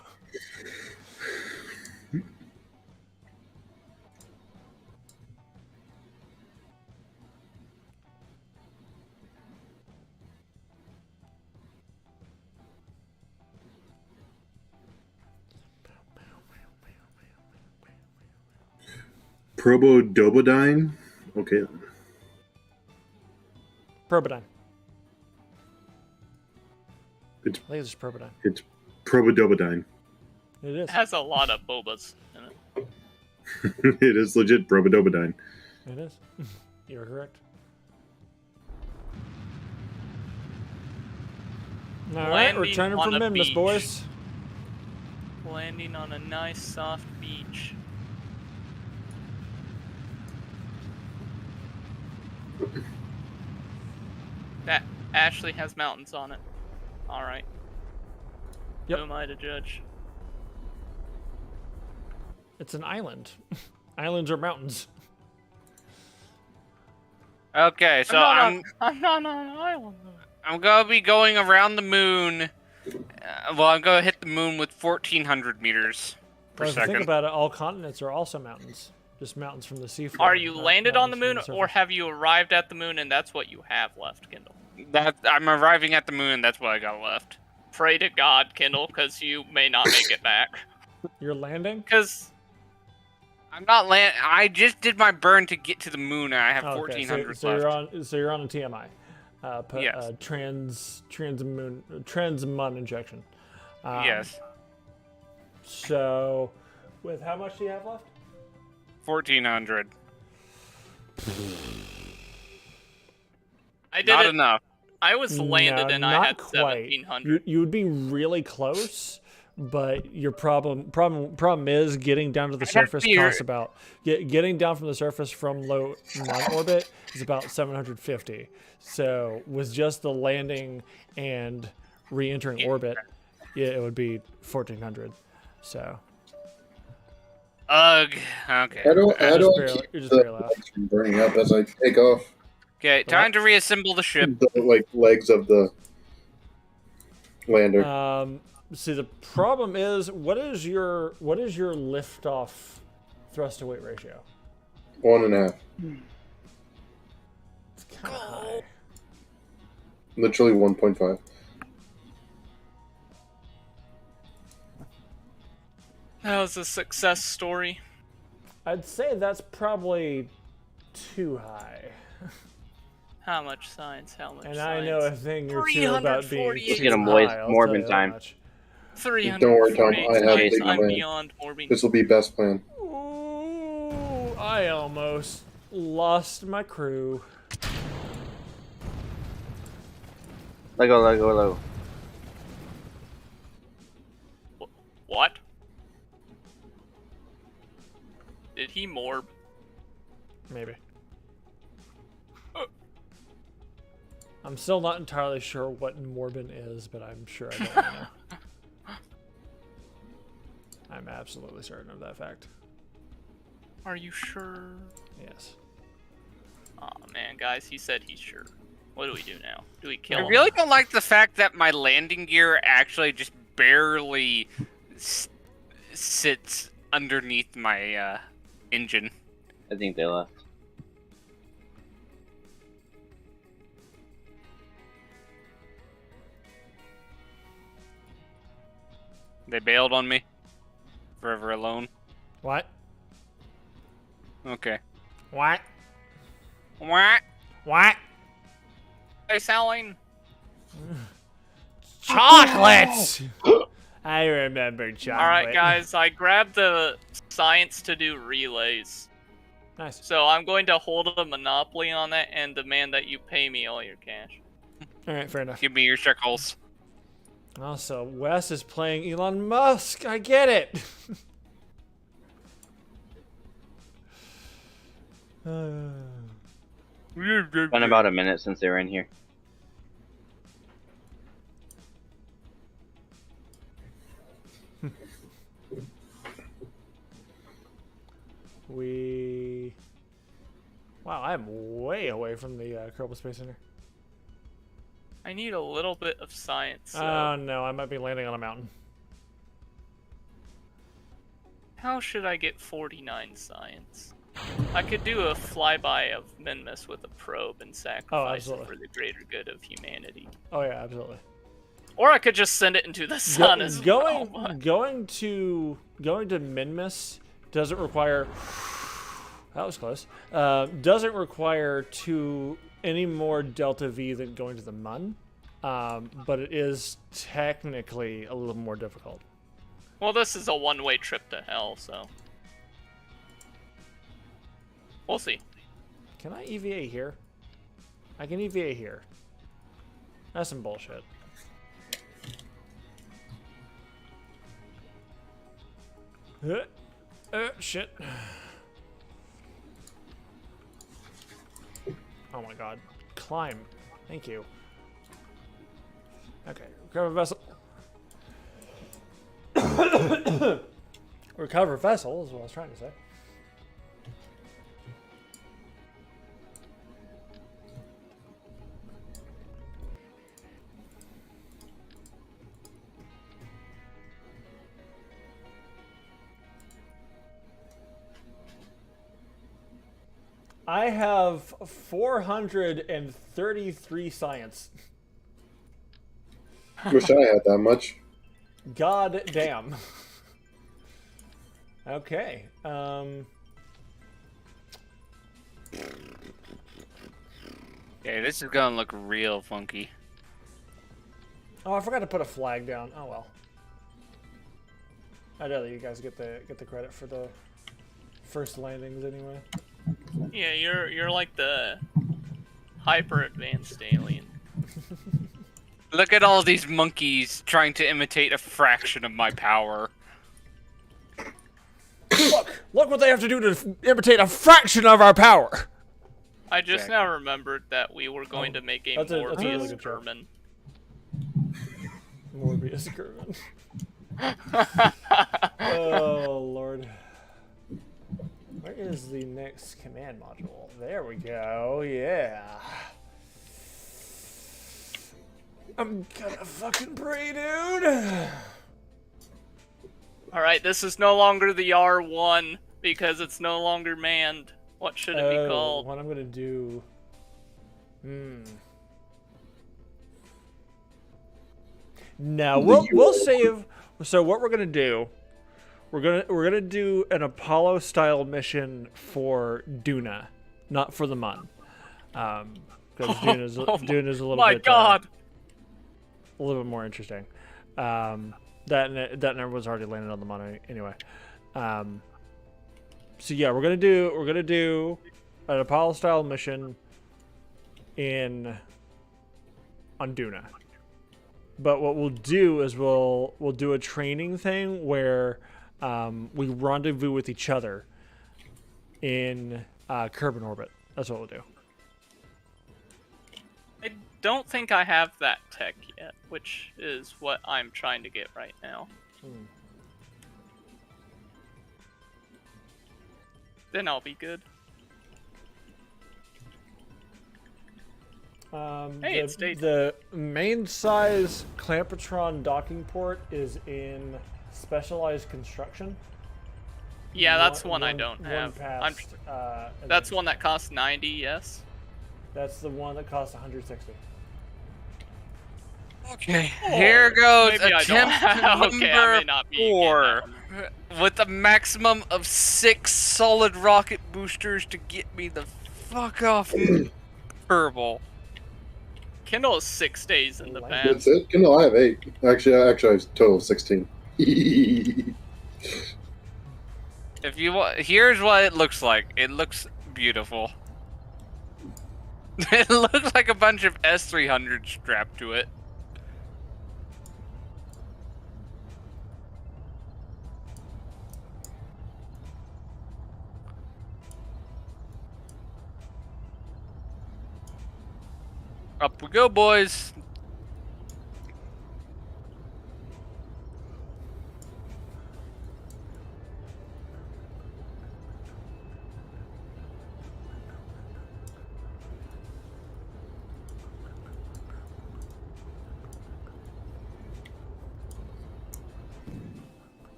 Probodobodine? Okay. Probodine. It's I think it's just Probodine. it's Probodobodine. It is. It has a lot of bobas in it. It is legit Probodobodine. It is. You're correct. All right, we're Landing turning on from a Minmus, beach. boys. Landing on a nice soft beach. That actually has mountains on it. Alright. Yep. Who am I to judge? It's an island. Islands are mountains. Okay, so I'm not on an island. I'm gonna be going around the moon. Well, I'm gonna hit the moon with 1,400 meters per Well, if you think second. about it, all continents are also mountains. Just mountains from the seafloor. Are you not landed on the moon, mountains from or surface. have you arrived at the moon and that's what you have left, Kindle? That I'm arriving at the moon. That's what I got left. Pray to God, Kindle, because you may not make it back. You're landing? Because I'm not land. I just did my burn to get to the moon, and I have Okay, 1,400 so left. you're on a TMI. Yes. Transmun injection. Yes, So, with how much do you have left? 1,400. I did Not it. enough. I was landed No, and I not had quite. 1,700. You would be really close, but your problem is getting down to the I'd have to surface be- costs about getting down from the surface from low non-orbit is about 750. So with just the landing and re-entering orbit, yeah, it would be 1,400. So Ugh. Okay. How do I you're just barely off. keep from burning up as I take off Okay. Time to reassemble the ship. the legs of the lander? See, the problem is, what is your liftoff thrust to weight ratio? 1.5. It's kind of high. Literally 1.5. That was a success story. I'd say that's probably too high. How much science? How much And science? I know a thing or two about being 348. too Get 'em, high, boys. I'll Morbin tell you that time. much. 348 Don't worry, Tom, I have science. big I'm plan. beyond morbing. This will be best plan. Ooh, I almost lost my crew. Let go. What? Did he morb? Maybe. I'm still not entirely sure what Morbin is, but I'm sure I don't know. I'm absolutely certain of that fact. Are you sure? Yes. Aw, man, guys, he said he's sure. What do we do now? Do we I kill him? really don't like the fact that my landing gear actually just barely sits underneath my engine. I think they left. They bailed on me. Forever alone. What? Okay. What? What? What? They selling? Chocolates! I remember chocolate. Alright, guys, I grabbed the science to do relays. Nice. So I'm going to hold a monopoly on that and demand that you pay me all your cash. Alright, fair enough. Give me your shekels. Also, Wes is playing Elon Musk. I get it. It's been about a minute since they were in here. Wow, I'm way away from the Kerbal Space Center. I need a little bit of science. So Oh no, I might be landing on a mountain. how should I get 49 science? I could do a flyby of Minmus with a probe and sacrifice it absolutely. for the greater good of humanity. Oh yeah, absolutely. Or I could just send it into the sun as well. but- Going to Minmus doesn't require. That was close. Doesn't require any more delta V than going to the Mun, but it is technically a little more difficult. Well, this is a one-way trip to hell, so we'll see. Can I EVA here? I can EVA here. That's some bullshit. Shit. Oh my god. Climb. Thank you. Okay. Recover vessel. Recover vessel is what I was trying to say. I have 433 science. Wish I had that much. God damn. Okay. Okay, this is gonna look real funky. Oh, I forgot to put a flag down. Oh well. I'd rather you guys get the credit for the first landings anyway. Yeah, you're like the hyper advanced alien. Look at all these monkeys trying to imitate a fraction of my power. Look what they have to do to imitate a fraction of our power. I just now remembered that we were going to make a that's a really Morbius good joke. German. Morbius German. Oh lord. Where is the next command module? There we go. Yeah. I'm gonna fucking pray, dude. Alright, this is no longer the R1 because it's no longer manned. What should it be called? What I'm gonna do? No, we'll save. So what we're gonna do? We're gonna do an Apollo style mission for Duna, not for the Mun, because Duna's a little My bit. God! A little bit more interesting. That never was already landed on the Mun anyway. So yeah, we're gonna do an Apollo style mission on Duna. But what we'll do is we'll do a training thing where we rendezvous with each other in Kerbal orbit. That's what we'll do. I don't think I have that tech yet, which is what I'm trying to get right now. Then I'll be good. Hey, it stayed. The main size Clampotron docking port is in specialized construction. Yeah, that's one I don't have. Past, That's one that costs 90. Yes. That's the one that costs 160. Okay, here goes maybe I don't attempt have- okay, I number may not be getting 4. that With a maximum of 6 solid rocket boosters to get me the fuck off Kerbal. Kindle has 6 days in the That's past. That's it? No, I have 8. Actually, I have a total of 16. If you want, here's what it looks like. It looks beautiful. It looks like a bunch of S300s strapped to it. Up we go, boys.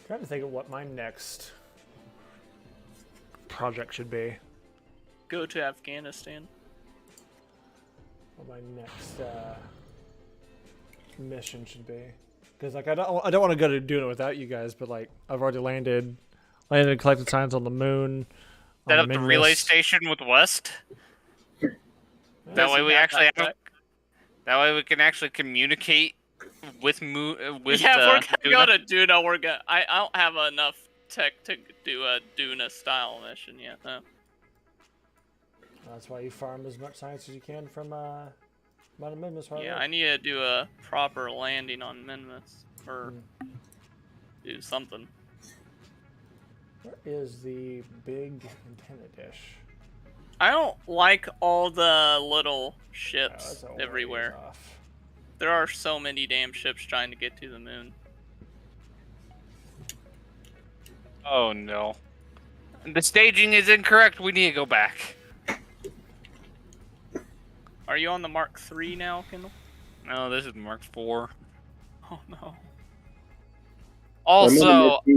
Trying to think of what my next project should be. Go to Afghanistan. What my next mission should be. Because like I don't want to go to doing it without you guys, but like I've already landed and collected signs on the moon. Set on up the Minmus. relay station with West. That way we actually have. That way we can actually communicate with with yeah, if we're Duna. gonna go to Duna, we're gonna. I don't have enough tech to do a Duna style mission yet, though. That's why you farm as much science as you can from Mount Minmus. Yeah, I need to do a proper landing on Minmus or do something. Where is the big antenna dish? I don't like all the little Oh, ships that's a ways everywhere. off. There are so many damn ships trying to get to the moon. Oh no. The staging is incorrect. We need to go back. Are you on the Mark III now, Kindle? No, this is Mark IV. Oh no. I'm on the Also, Mark II.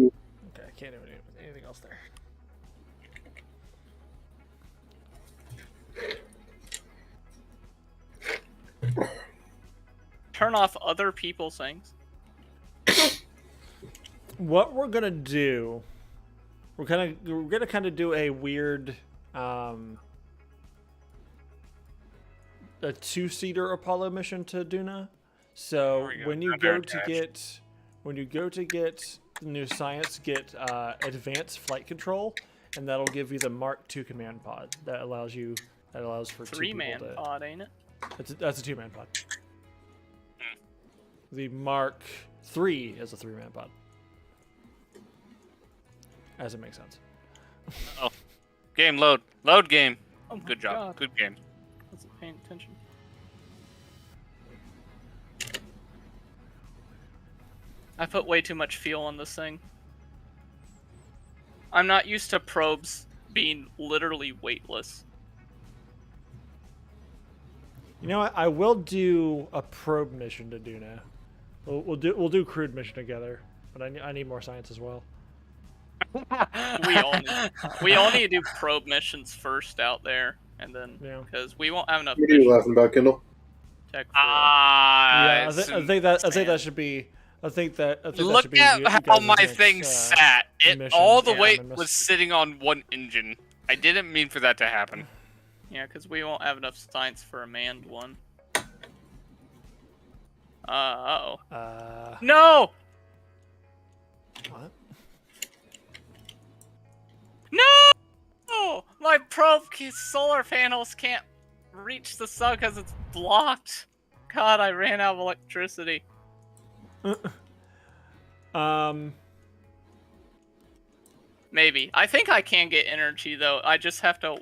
Okay, I can't do anything else there. Turn off other people's things. What we're gonna do, we're gonna kind of do a weird, a 2-seater Apollo mission to Duna. So There we go. when you Under go to attached. get the new science, get advanced flight control, and that'll give you the Mark II command pod that allows for 3-man 2 people to. pod, ain't it? That's a 2-man pod. The Mark III is a 3-man pod. As it makes sense. oh, game load, load game. Oh my Good job, God. good game. Wasn't paying attention. I put way too much fuel on this thing. I'm not used to probes being literally weightless. You know what? I will do a probe mission to Duna. We'll do crude mission together, but I need more science as well. We all need to do probe missions first out there, and then Yeah. because we won't have enough What are you mission laughing about, Kindle? tech. For, Yeah, I think that should be. I think that should Look be at you how guys' my next, thing sat. It mission. all the Yeah, weight I missed- was sitting on one engine. I didn't mean for that to happen. yeah, because we won't have enough science for a manned one. Uh-oh. No! What? No! My probe solar panels can't reach the sun because it's blocked. God, I ran out of electricity. Maybe. I think I can get energy, though. I just have to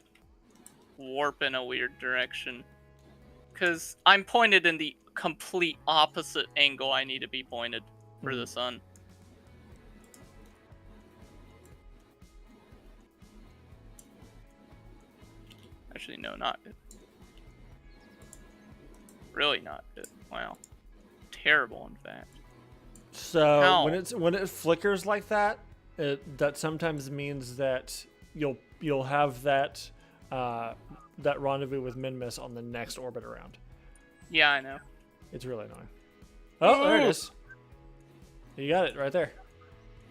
warp in a weird direction. Because I'm pointed in the complete opposite angle I need to be pointed for the sun. Actually, no, not good. Really not good. Wow. Terrible, in fact. So How? when it flickers like that, that sometimes means that you'll have that that rendezvous with Minmus on the next orbit around. Yeah, I know. It's really annoying. Oh, there it is. You got it right there.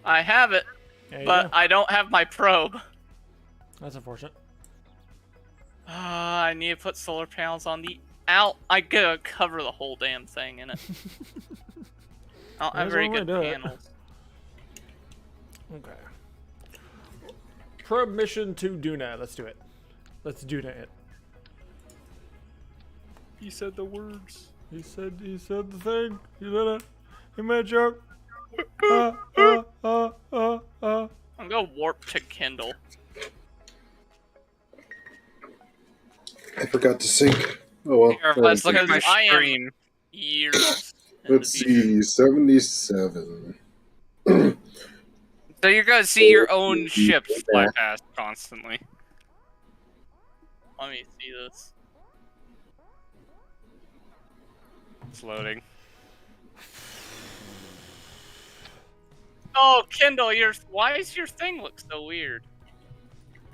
I have it, There you but go. I don't have my probe. That's unfortunate. I need to put solar panels on the out. I gotta cover the whole damn thing in it. I don't have There's very one way good to do it. panels. Okay. Probe mission to Duna. Let's do it. Let's Duna it. He said the words. He said the thing. He did it. He made a joke. I'm gonna warp to Kindle. I forgot to sync. Oh well. Here, let's look at my I am- screen. Years. in Let's the future. see, 77. So you're gonna see your own ships fly past constantly. Let me see this. It's loading. Oh, Kindle, why does your thing look so weird?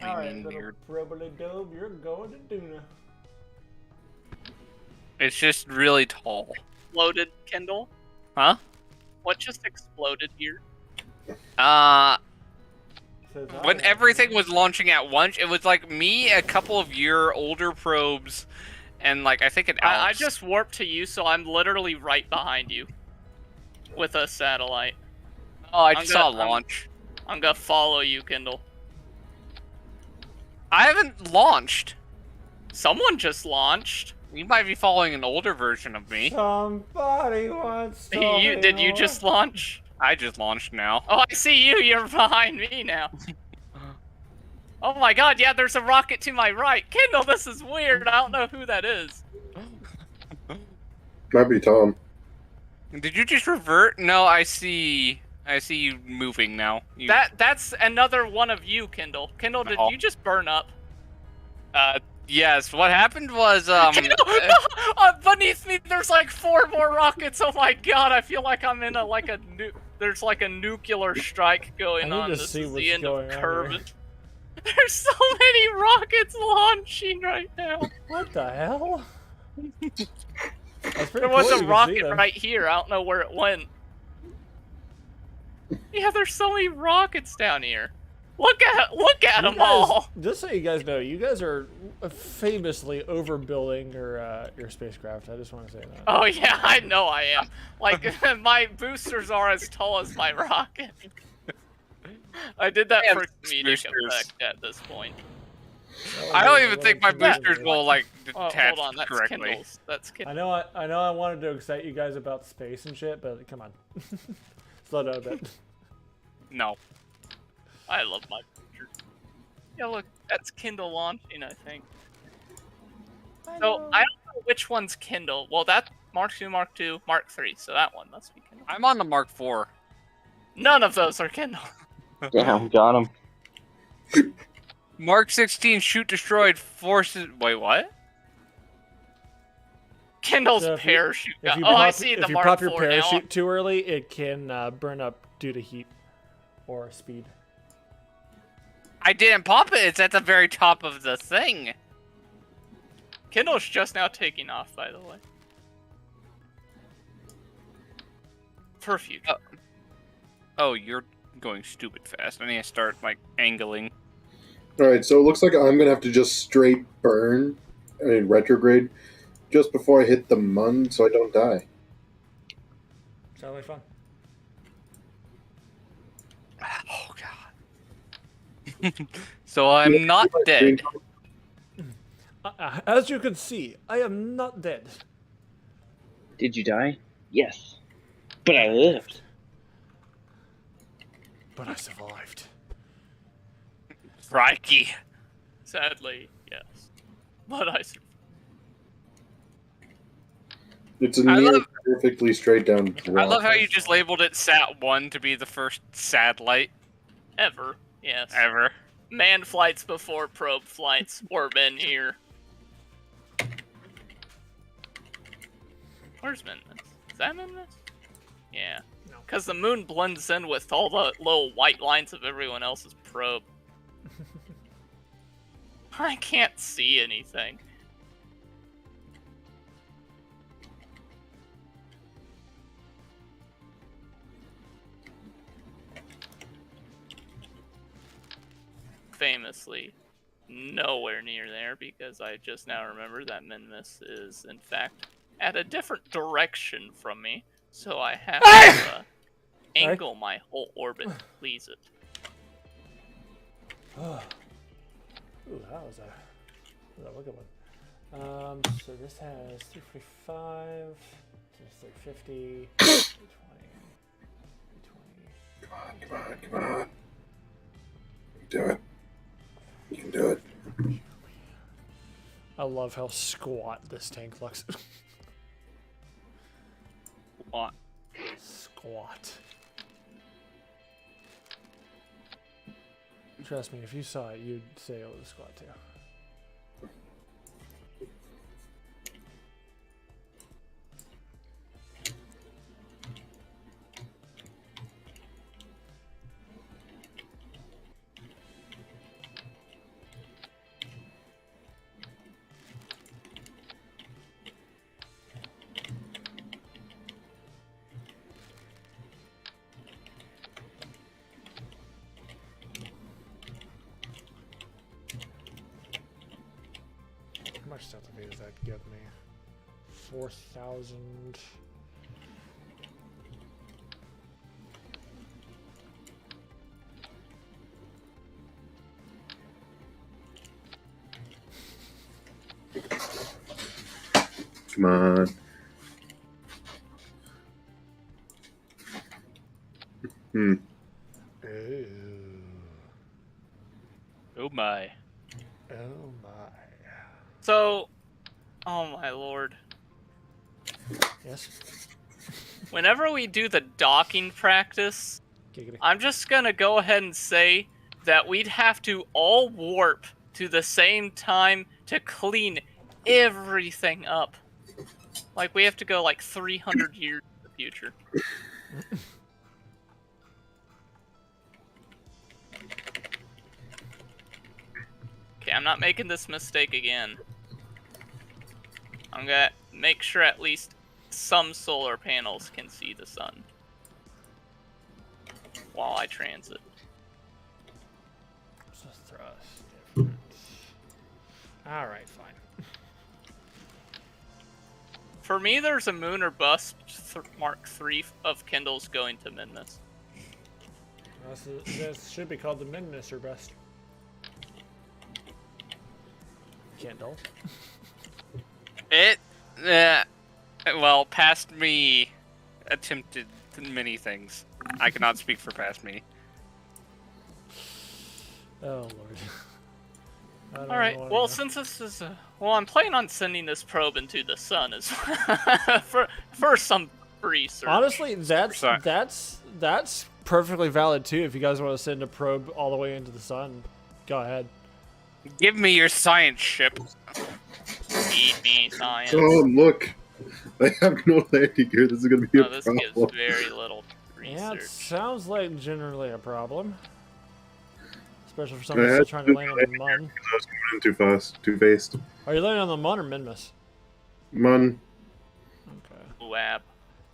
All right, mean little weird? probably dope. You're going to Duna. It's just really tall. Exploded, Kindle? Huh? What just exploded here? When everything was launching at once, it was like me, a couple of your older probes, and like I think an Alex. I just warped to you, so I'm literally right behind you. With a satellite. Oh, I I'm just saw a gonna- launch. I'm gonna follow you, Kindle. I haven't launched. Someone just launched. You might be following an older version of me. Somebody wants to. Did you just launch? I just launched now. Oh, I see you. You're behind me now. Oh my god, yeah, there's a rocket to my right. Kindle, this is weird. I don't know who that is. Might be Tom. Did you just revert? No, I see you moving now. That's another one of you, Kindle. Kindle, did No. you just burn up? Yes. What happened was Kindle, beneath me, there's like 4 more rockets. Oh my god, I feel like I'm in there's like a nuclear strike going I need on. to This see is what's the end going of on Kerbal. here. There's so many rockets launching right now. What the hell? That's pretty There was cool a you can see rocket them. right here. I don't know where it went. Yeah, there's so many rockets down here. Look at You them guys- all. Just so you guys know, you guys are famously overbuilding your spacecraft. I just want to say that. Oh yeah, I know I am. Like my boosters are as tall as my rocket. I did that I have for comedic boosters. effect at this point. I don't even think my boosters will like Oh, detach hold on, that's correctly. Kindle's. That's I Kindle. know I wanted to excite you guys about space and shit, but come on. Slow down a bit. No. I love my boosters. Yeah, look, that's Kindle launching, I think. So I don't know which one's Kindle. Well, that's Mark II, Mark II, Mark III. So that one must be Kindle. I'm on the Mark IV. None of those are Kindle. Damn, got him. Mark 16 shoot destroyed forces. Wait, what? Kindle's So if you- parachute. If you Oh, I pop, see if the you Mark pop your IV parachute now. too early, it can burn up due to heat or speed. I didn't pop it. It's at the very top of the thing. Kindle's just now taking off, by the way. For future. Oh, you're going stupid fast. I need to start like angling. Alright, so it looks like I'm gonna have to just straight burn, retrograde, just before I hit the Mun so I don't die. Sounds like fun. Oh god. So I'm not dead. As you can see, I am not dead. Did you die? Yes. But I lived. But I survived. Crikey. Sadly, yes. But I survived. It's a I near love- perfectly straight down I drop. love how you just labeled it Sat-1 to be the first satellite Ever, yes. ever. Manned flights before probe flights were been here. Where's Minmus? Is that Minmus? Yeah. No. Because the moon blends in with all the little white lines of everyone else's probe. I can't see anything. Famously, nowhere near there because I just now remember that Minmus is, in fact, at a different direction from me. So I have to angle my whole orbit to please it. Ooh, that was a good one. So this has 345, this is 350, 320, 320. Come on. You can do it. You can do it. I love how squat this tank looks. What? Squat. Trust me, if you saw it, you'd say it was squat too. How much Delta V does that give me? 4,000. Come on. Ooh. Oh my. Oh my. So, oh my lord. Yes? Whenever we do the docking practice, Giggity. I'm just gonna go ahead and say that we'd have to all warp to the same time to clean everything up. Like, we have to go like 300 years in the future. Okay, I'm not making this mistake again. I'm gonna make sure at least some solar panels can see the sun while I transit. So thrust difference. Alright, fine. For me, there's a moon or bust Mark III of Kindles going to Minmus. This should be called the Midness or best. Kindle. It, well, past me attempted many things. I cannot speak for past me. Oh lord. All right. Well, since this is I'm planning on sending this probe into the sun as for some research. Honestly, that's perfectly valid too. If you guys want to send a probe all the way into the sun, go ahead. Give me your science ship. Feed me science. Oh, look. I have no landing gear. This is going to be a This problem. gives very little Yeah, it research. sounds like generally a problem. Especially for someone still trying to land on the Mun. I was going in too fast, too faced. Are you landing on the Mun or Minmus? Mun. Okay. Wab.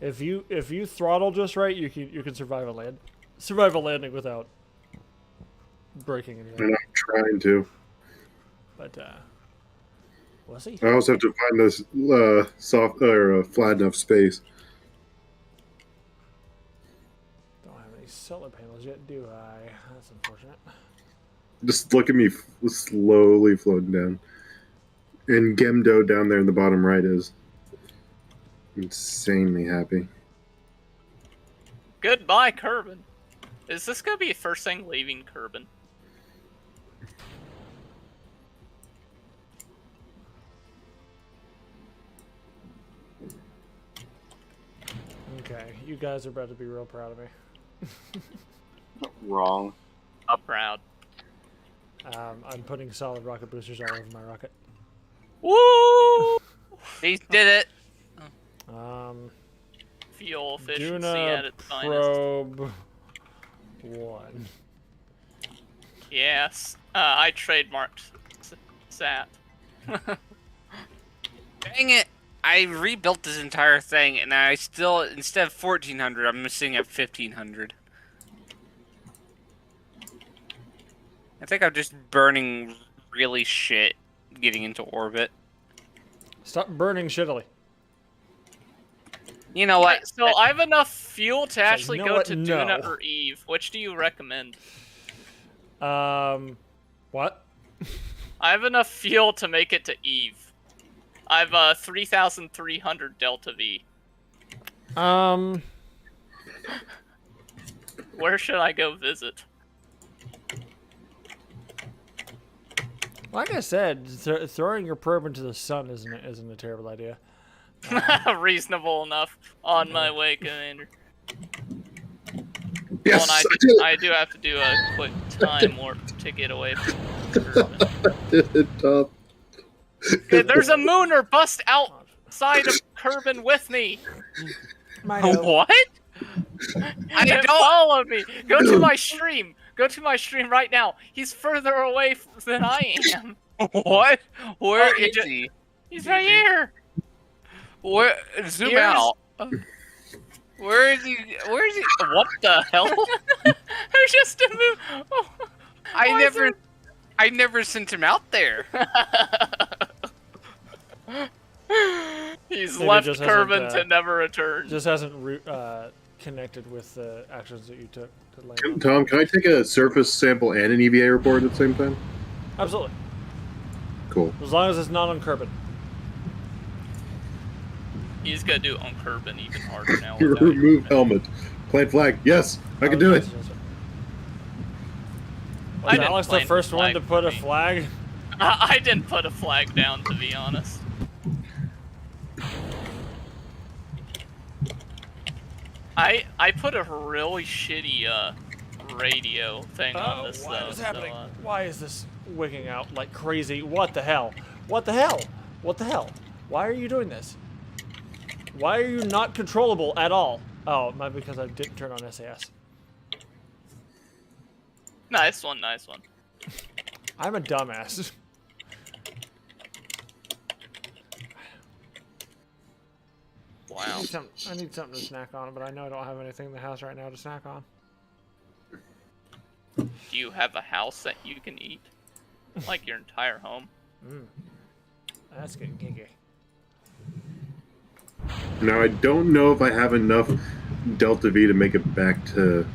If you throttle just right, you can survive a landing without breaking anything. And I'm trying to. But was he? I also have to find this soft or flat enough space. Don't have any solar panels yet, do I? That's unfortunate. Just look at me slowly floating down. And Gemdo down there in the bottom right is insanely happy. Goodbye, Kerbal. Is this gonna be the first thing leaving Kerbal? Okay, you guys are about to be real proud of me. Wrong. I'm proud. I'm putting solid rocket boosters all over my rocket. Woo! He did it. fuel efficiency Duna at its finest. Probe 1. Yes, I trademarked SAT. Dang it! I rebuilt this entire thing, and I still, instead of 1400, I'm sitting at 1500. I think I'm just burning really shit getting into orbit. Stop burning shittily. You know what? Right, so I have enough fuel to actually you know go what? to No. Duna or Eve. Which do you recommend? What? I have enough fuel to make it to Eve. I have 3,300 Delta V. Where should I go visit? Like I said, throwing your probe into the sun isn't a terrible idea. Reasonable enough. On my way, Commander. Yes, Well, and I do have to do a quick time warp to get away from Kerbal. Okay, there's a mooner bust outside of Kerbal with me. What? I don't follow me. Go to my stream. Go to my stream right now. He's further away than I am. What? Where Oh, is he? He's right here. Where? Zoom Here's- out. Where is he? Where is he? What the hell? There's just a move. Oh, I never sent him out there. He's Maybe left just Kerbal hasn't, to never return. Just hasn't connected with the actions that you took to land on. Tom, can I take a surface sample and an EVA report at the same time? Absolutely. Cool. As long as it's not on Kerbal. He's gonna do it on Kerbal even harder now. without Remove even- helmet. Plant flag. Yes, I can do it. I Was didn't Alex the plant first the one to flag put for a me. flag? I didn't put a flag down, to be honest. I put a really shitty radio thing on this what though. is so, happening? Why is this wigging out like crazy? What the hell? What the hell? What the hell? Why are you doing this? Why are you not controllable at all? Oh, it might be because I didn't turn on SAS. Nice one, nice one. I'm a dumbass. Wow. I need something to snack on, but I know I don't have anything in the house right now to snack on. Do you have a house that you can eat? Like your entire home? That's getting kinky. Now, I don't know if I have enough Delta V to make it back to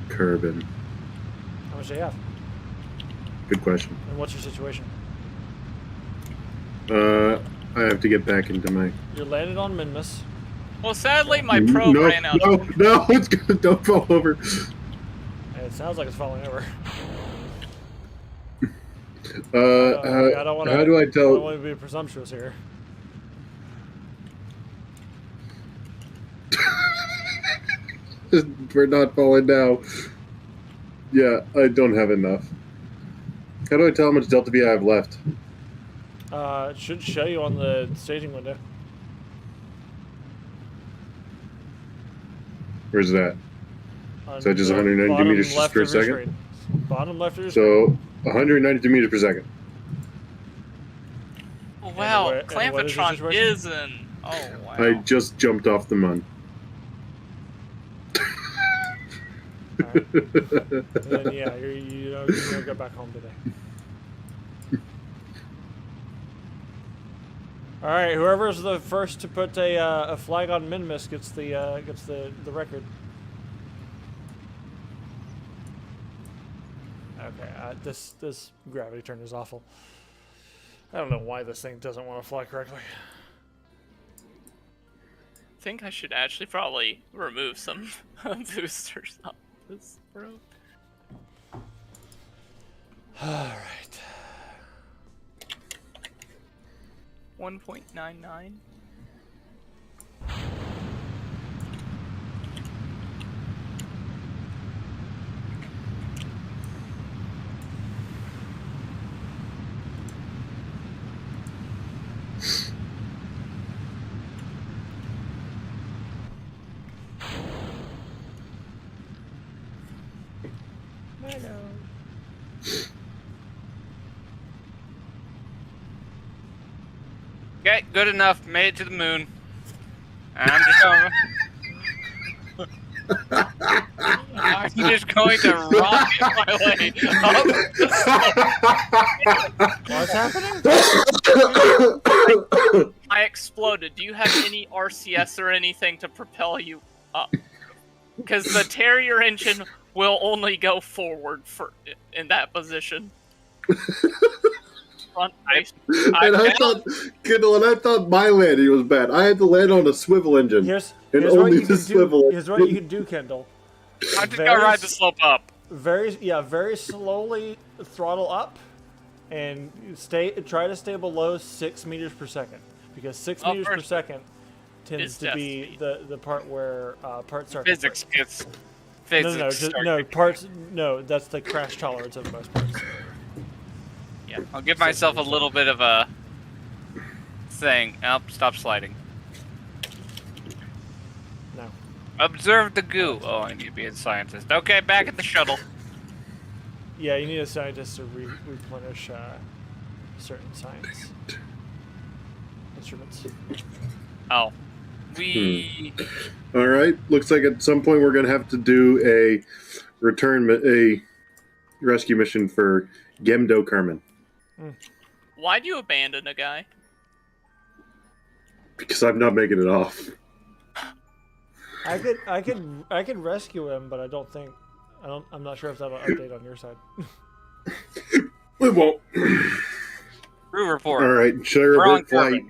Kerbal. How much do you have? Good question. And what's your situation? I have to get back into my... You're landed on Minmus. Well, sadly, my probe no, ran out. No, it's good. Don't fall over. And it sounds like it's falling over. How do I I don't tell... want to be presumptuous here. We're not falling now. Yeah, I don't have enough. How do I tell how much Delta V I have left? It should show you on the staging window. Where's that? On Is that just the 190 bottom meters left per of your second? screen. Bottom left of your screen. So, 192 meters per second. Oh, wow, And what is your Clampatron situation? is in. Oh, wow. I just jumped off the mun. Alright. Then, yeah, you don't go back home today. All right, whoever's the first to put a flag on Minmus gets the record. Okay, this gravity turn is awful. I don't know why this thing doesn't want to fly correctly. I think I should actually probably remove some boosters off this probe. All right. 1.99. Okay, good enough. Made it to the moon. I'm just going. I'm just going to rocket my way up. What's happening? I exploded. Do you have any RCS or anything to propel you up? Because the Terrier engine will only go forward in that position. Front face. And I thought my landing was bad. I had to land on a swivel engine. Here's and what only you the can swivel. do. Here's what you can do, Kendall. I just gotta ride the slope up. Very slowly throttle up, and try to stay below 6 meters per second, because 6 meters per second tends to be the part where parts start. Physics gets. Physics No, that's the crash tolerance of most parts. Yeah, I'll give myself a little bit of a thing. Oh, stop sliding. No. Observe the goo. Oh, I need to be a scientist. Okay, back at the shuttle. Yeah, you need a scientist to replenish certain science instruments. Oh. All right. Looks like at some point we're gonna have to do a rescue mission for Gemdo Carmen. Why'd you abandon a guy? Because I'm not making it off. I could rescue him, but I'm not sure if that'll update on your side. We won't. Crew report. All right. Should I revert flight?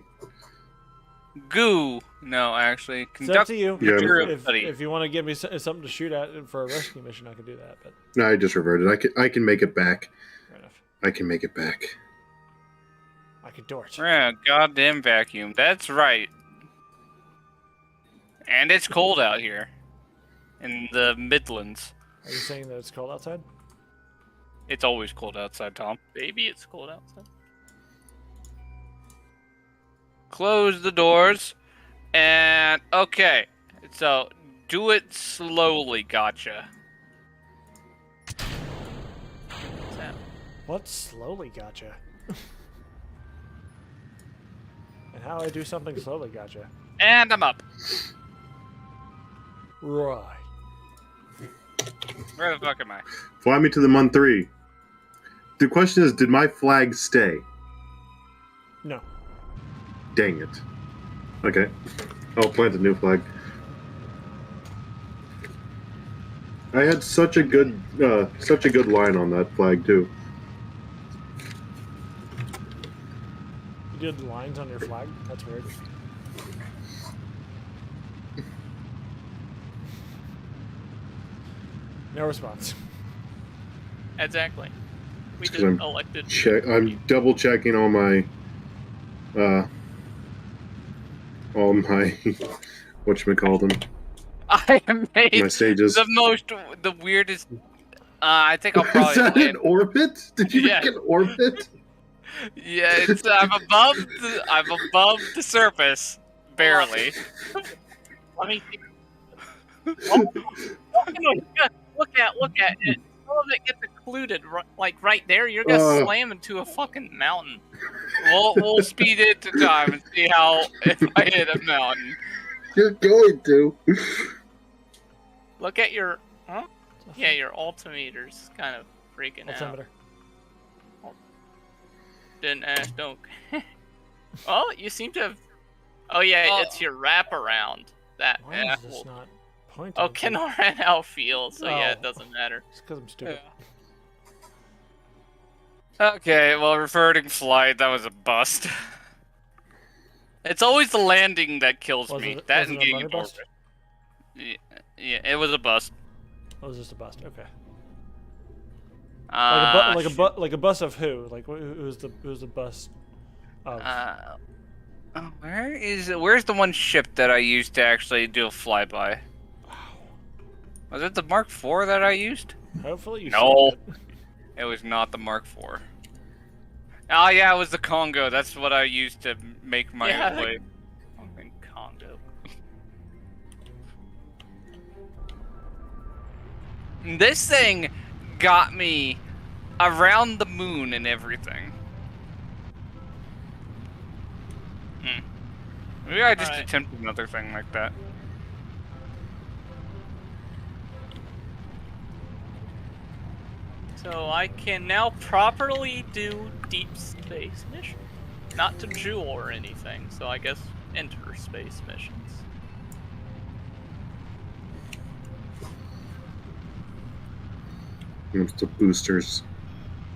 Goo. No, actually. It's up to you. Yeah. If you want to give me something to shoot at for a rescue mission, I can do that. But No, I just reverted. I can make it back. fair enough. I can make it back. I could do it. Yeah, goddamn vacuum. That's right. And it's cold out here. In the Midlands. Are you saying that it's cold outside? It's always cold outside, Tom. Baby, it's cold outside. Close the doors. And, okay. So, do it slowly, gotcha. What's that? What slowly gotcha? And how I do something slowly gotcha? And I'm up. Right. Where the fuck am I? Fly me to the Mon 3. The question is, did my flag stay? No. Dang it. Okay. I'll plant a new flag. I had such a good line on that flag too. You did lines on your flag? That's weird. No response. Exactly. We 'Cause just I'm elected. I'm double checking all my whatchamacallit them. I have made My stages. the weirdest. I think I'll probably. Is that land. an orbit? Did you Yeah. make an orbit? Yeah, I'm above the surface, barely. Let me see. Look at it. All of it gets occluded, right there. You're gonna slam into a fucking mountain. We'll speed it to time and see how if I hit a mountain. You're going to. Look at your, huh? Yeah, your altimeter's kind of freaking out. Altimeter. Didn't ask, don't. Oh, you seem to have. Oh yeah, it's your wraparound. That. Why Yeah. is this not pointing? Oh, Kenor ran out field, so yeah, it Oh. doesn't matter. It's because I'm stupid. Okay, well, reverting flight, that was a bust. It's always the landing that kills Was me. it- That was and it a getting money in bust? orbit. Yeah, it was a bust. Oh, it was just a bust. Okay. Uh, Like a bus of who? Like who's the bus of? Where's the one ship that I used to actually do a flyby? Was it the Mark IV that I used? Hopefully you. No. saved it. It was not the Mark IV. Oh yeah, it was the Congo. That's what I used to make my Yeah, way. Fucking Congo. This thing got me around the moon and everything. Maybe I just Alright. attempted another thing like that. So I can now properly do deep space missions. Not to jewel or anything, so I guess enter space missions. Move the boosters.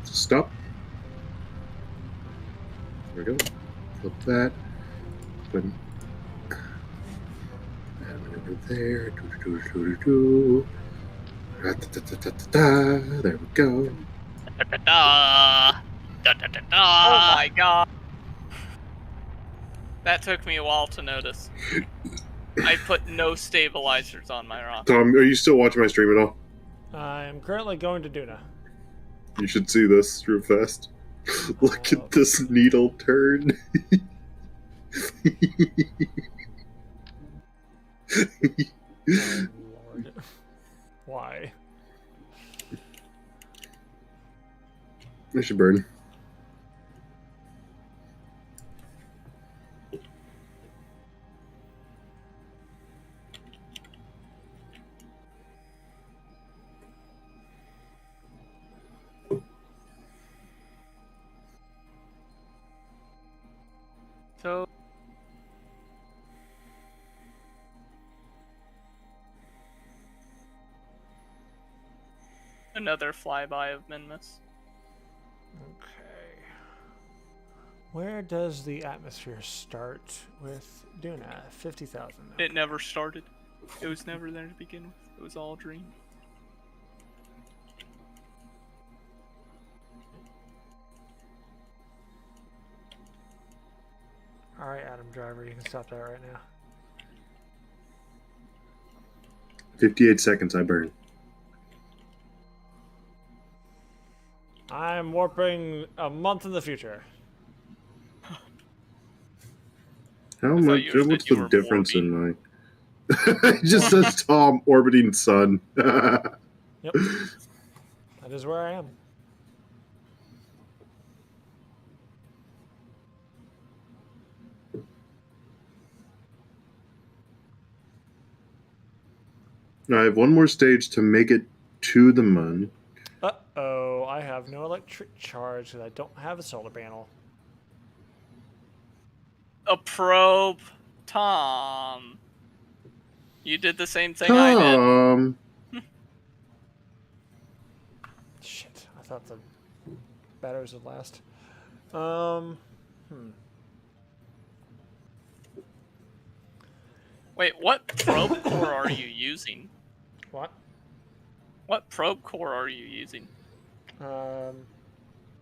Stop. There we go. Flip that. Put that one over there. There we go. Oh my god. That took me a while to notice. I put no stabilizers on my rocket. Tom, are you still watching my stream at all? I am currently going to Duna. You should see this real fast. Look at this needle turn. Oh, Lord. Why? I should burn. So another flyby of Minmus. Okay. Where does the atmosphere start with Duna? 50,000. It never started. It was never there to begin with. It was all a dream. Alright, Adam Driver, you can stop that right now. 58 seconds, I burn. I'm warping a month in the future. How I thought much? you said What's you the were difference in my? It just says Tom orbiting sun. Yep. That is where I am. I have one more stage to make it to the moon. Uh-oh, I have no electric charge because I don't have a solar panel. A probe, Tom. You did the same thing I did. Tom. Shit, I thought the batteries would last. Wait, what probe core are you using? What? What probe core are you using? The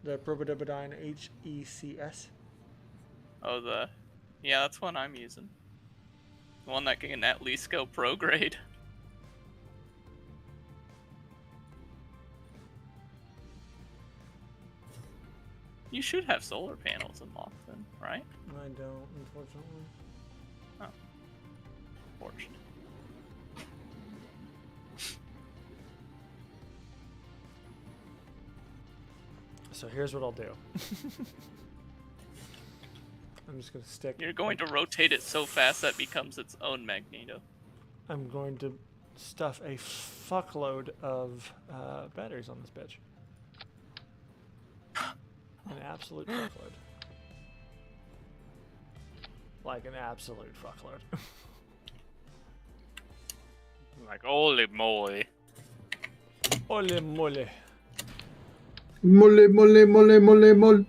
Probodobodine HECS. Oh, yeah, that's one I'm using. The one that can at least go pro grade. You should have solar panels unlocked then, right? I don't, unfortunately. Oh. Fortunate. So here's what I'll do. I'm just going to stick... You're going to rotate it so fast that becomes its own magneto. I'm going to stuff a fuckload of batteries on this bitch. An absolute fuckload. Like an absolute fuckload. Like, holy moly. Ole mole. Mole, mole, mole, mole, mole.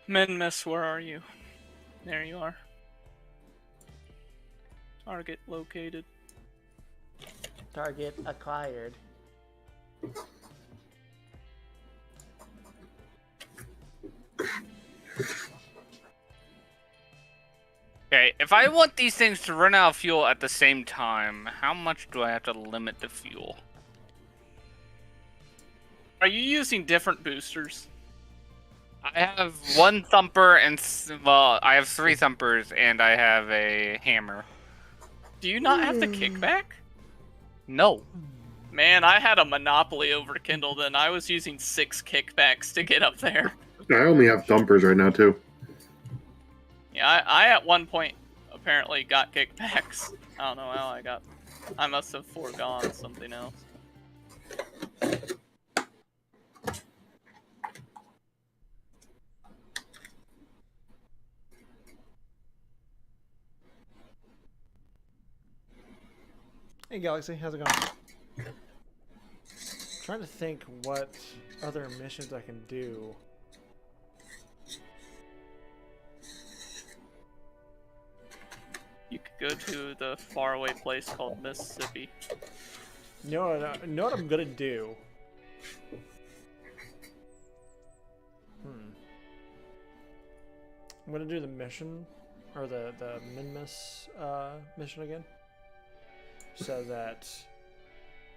Minmus, where are you? There you are. Target located. Target acquired. Okay, if I want these things to run out of fuel at the same time, how much do I have to limit the fuel? Are you using different boosters? I have one thumper and well, I have 3 thumpers and I have a hammer. Do you not have the kickback? No. Man, I had a monopoly over Kindle then. I was using 6 kickbacks to get up there. I only have thumpers right now too. Yeah, I at one point apparently got kickbacks. I don't know how I must have foregone something else. Hey Galaxy, how's it going? Trying to think what other missions I can do. You could go to the faraway place called Mississippi. Know what I'm gonna do? I'm gonna do the mission, or the Minmus mission again. So that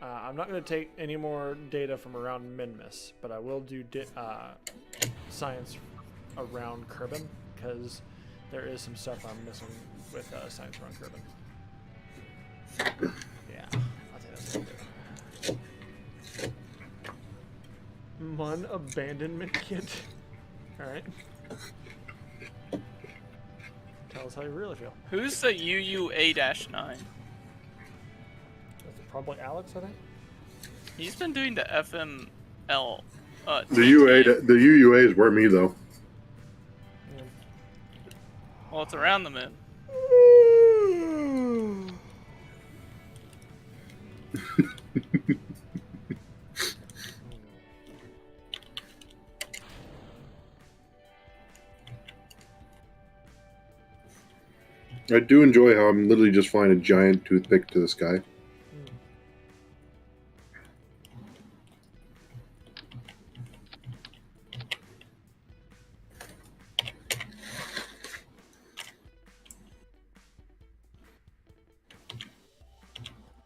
I'm not gonna take any more data from around Minmus, but I will do science around Kerbal, because there is some stuff I'm missing with science around Kerbal. Yeah, I'll take that's what I'll do. Mun abandonment kit. Alright. Tell us how you really feel. Who's the UUA-9? That's probably Alex, I think. He's been doing the FML. The UUAs weren't me though. Yeah. Well, it's around the moon. I do enjoy how I'm literally just flying a giant toothpick to the sky.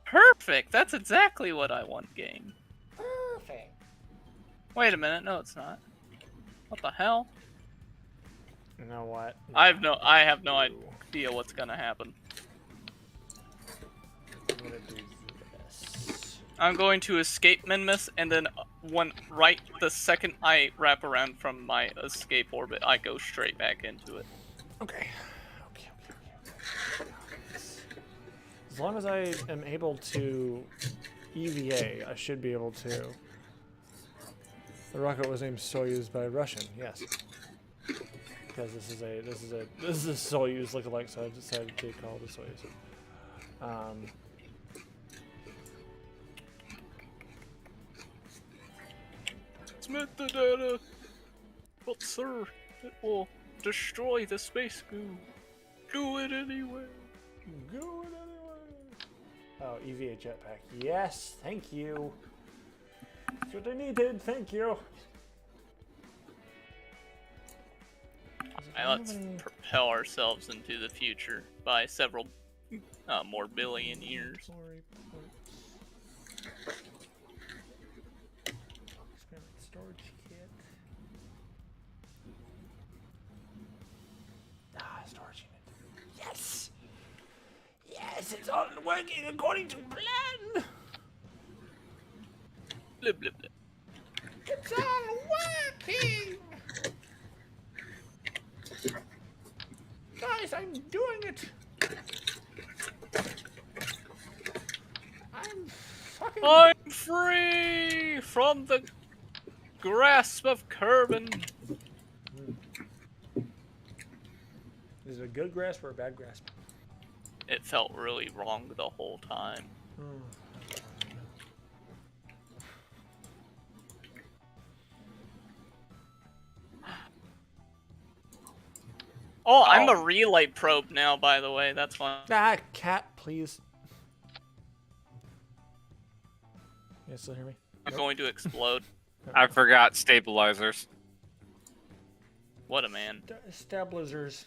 Perfect! That's exactly what I want, game. Perfect. Wait a minute, no it's not. What the hell? You know what? I have no idea what's gonna happen. I'm gonna do this. I'm going to escape Minmus, and then the second I wrap around from my escape orbit, I go straight back into it. Okay. As long as I am able to EVA, I should be able to. The rocket was named Soyuz by Russian, yes. Because this is a Soyuz lookalike, so I decided to call it a Soyuz. Transmit the data, but sir, it will destroy the space goo. Do it anyway. Go it anyway. Oh, EVA jetpack. Yes, thank you. That's what I needed. Thank you. Alright, let's propel ourselves into the future by several more billion years. Experiment storage kit. Storage unit. Yes! Yes, it's all working according to plan! Blah, blah, blah. It's all working! Guys, I'm doing it! I'm free from the grasp of Kerbal. Is it a good grasp or a bad grasp? It felt really wrong the whole time. Oh, I'm a relay probe now, by the way. That's why. Ah, cat, please. You still hear me? I'm going to explode. I forgot stabilizers. What a man. Stabilizers.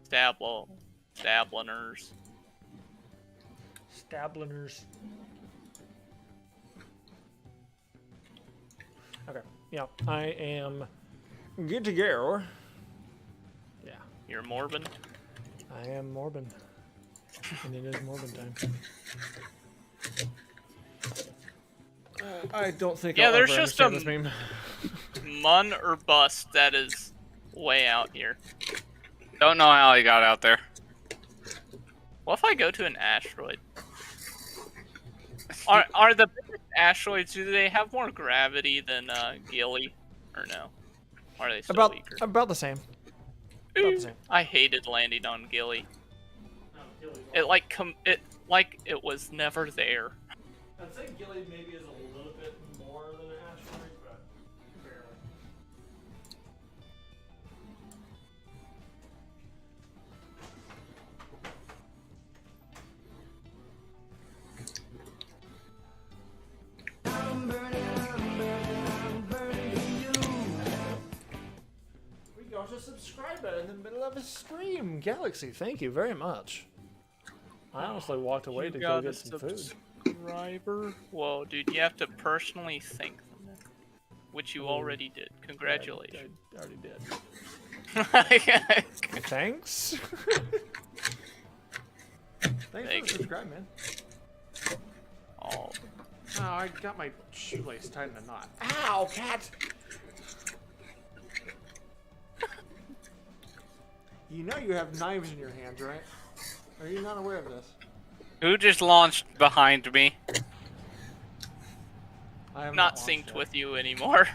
Stabliners. Stabliners. Okay. Yeah, I am Good to go. Yeah. You're Morbin. I am Morbin. And it is Morbin time. I don't think Yeah, I'll there's ever just understand this meme. Mun or bust that is way out here. Don't know how he got out there. What if I go to an asteroid? Are the biggest asteroids, do they have more gravity than Gilly? Or no? Or are they still weaker? About the same. About the same. I hated landing on Gilly. It it was never there. I'd say Gilly maybe is a little bit more than an asteroid, but barely. We got a subscriber in the middle of a stream. Galaxy, thank you very much. I honestly walked away to go get some food. Subscriber? Whoa, dude, you have to personally thank them. Which you already did. Congratulations. I already did. Thanks. Thanks for the subscribe, man. Oh. Oh, I got my shoelace tied in a knot. Ow, cat! You know you have knives in your hands, right? Are you not aware of this? Who just launched behind me? I have Not launched synced yet. with you anymore.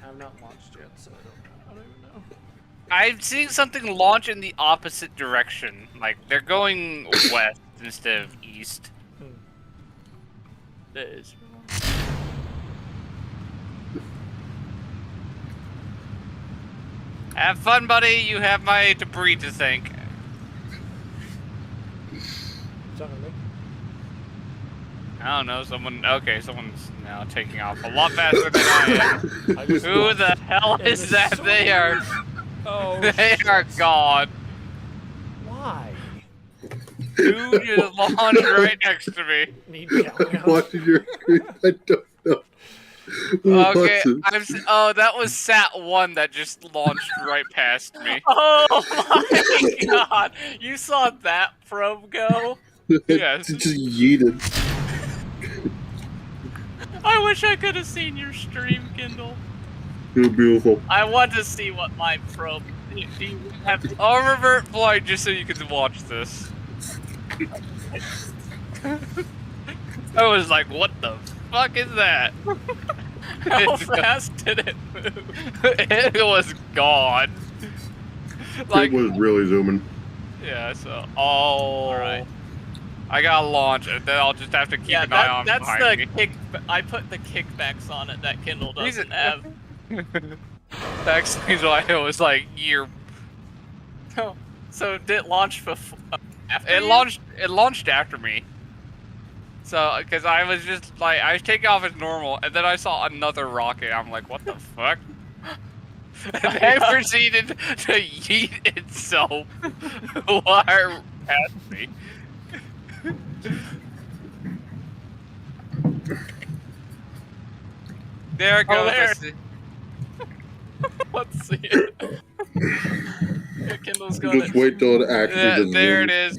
I have not launched yet, so I don't even know. I've seen something launch in the opposite direction. Like, they're going west instead of east. That is. Have fun, buddy. You have my debris to thank. Talking to me? I don't know, someone's now taking off a lot faster than I am. Who the hell is that? They are... Oh, they are gone. Why? Who just launched right next to me? Need me Watching your screen, I don't know. Okay, What's it? that was Sat-1 that just launched right past me. Oh my god! You saw that probe go? Yes. It just yeeted. I wish I could have seen your stream, Kindle. It was beautiful. I want to see what my probe. Do you have? I'll revert flight just so you can watch this. I was like, what the fuck is that? How fast did it move? It was gone. Like, It was really zooming. yeah, so alright. I gotta launch it, then I'll just have to keep an eye on that's behind the me. kick. I put the kickbacks on it that Kindle doesn't have. That explains why it was like you're. So did it launch before? After It you? launched. It launched after me. So, because I was just like, I was taking off as normal, and then I saw another rocket. I'm like, what the fuck? And then it proceeded to yeet itself while past me. There it goes. Oh, there. I see. Let's see it. Yeah, Kindle's got Just it. wait till it actually Yeah, does there zoom. it is.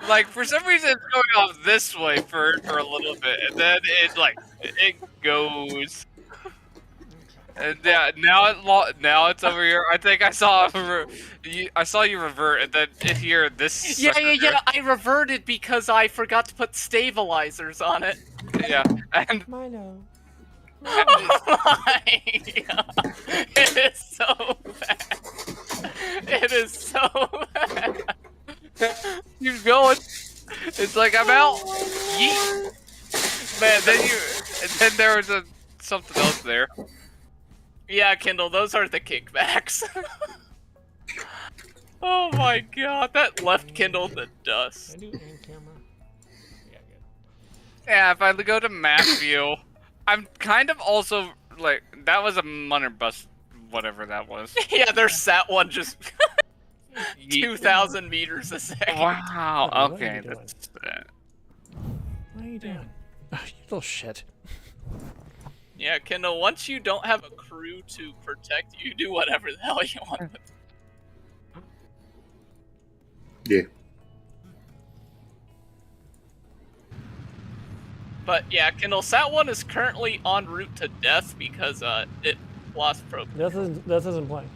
Like, for some reason, it's going off this way for a little bit, and then it goes. And yeah, now it's over here. I think I saw you revert, and then here this. Yeah. sucker- I reverted because I forgot to put stabilizers on it. Yeah, and Milo. Oh my god. It is so bad. It is so bad. keep going. It's like I'm out. Yeet. Man, then there was something else there. Yeah, Kindle, those are the kickbacks. Oh my god, that left Kindle the dust. Can I do in camera? Yeah, good. Yeah, if I go to map view, I'm kind of also like that was a Munner bus, whatever that was. Yeah, there's that one just Yeet. 2,000 meters a second. Wow. What are Okay. you doing? That's, What are you doing? Oh, you little shit. Yeah, Kendall, once you don't have a crew to protect, you do whatever the hell you want with it. Yeah. But yeah, Kendall, Sat 1 is currently en route to death because it lost probe. This isn't playing.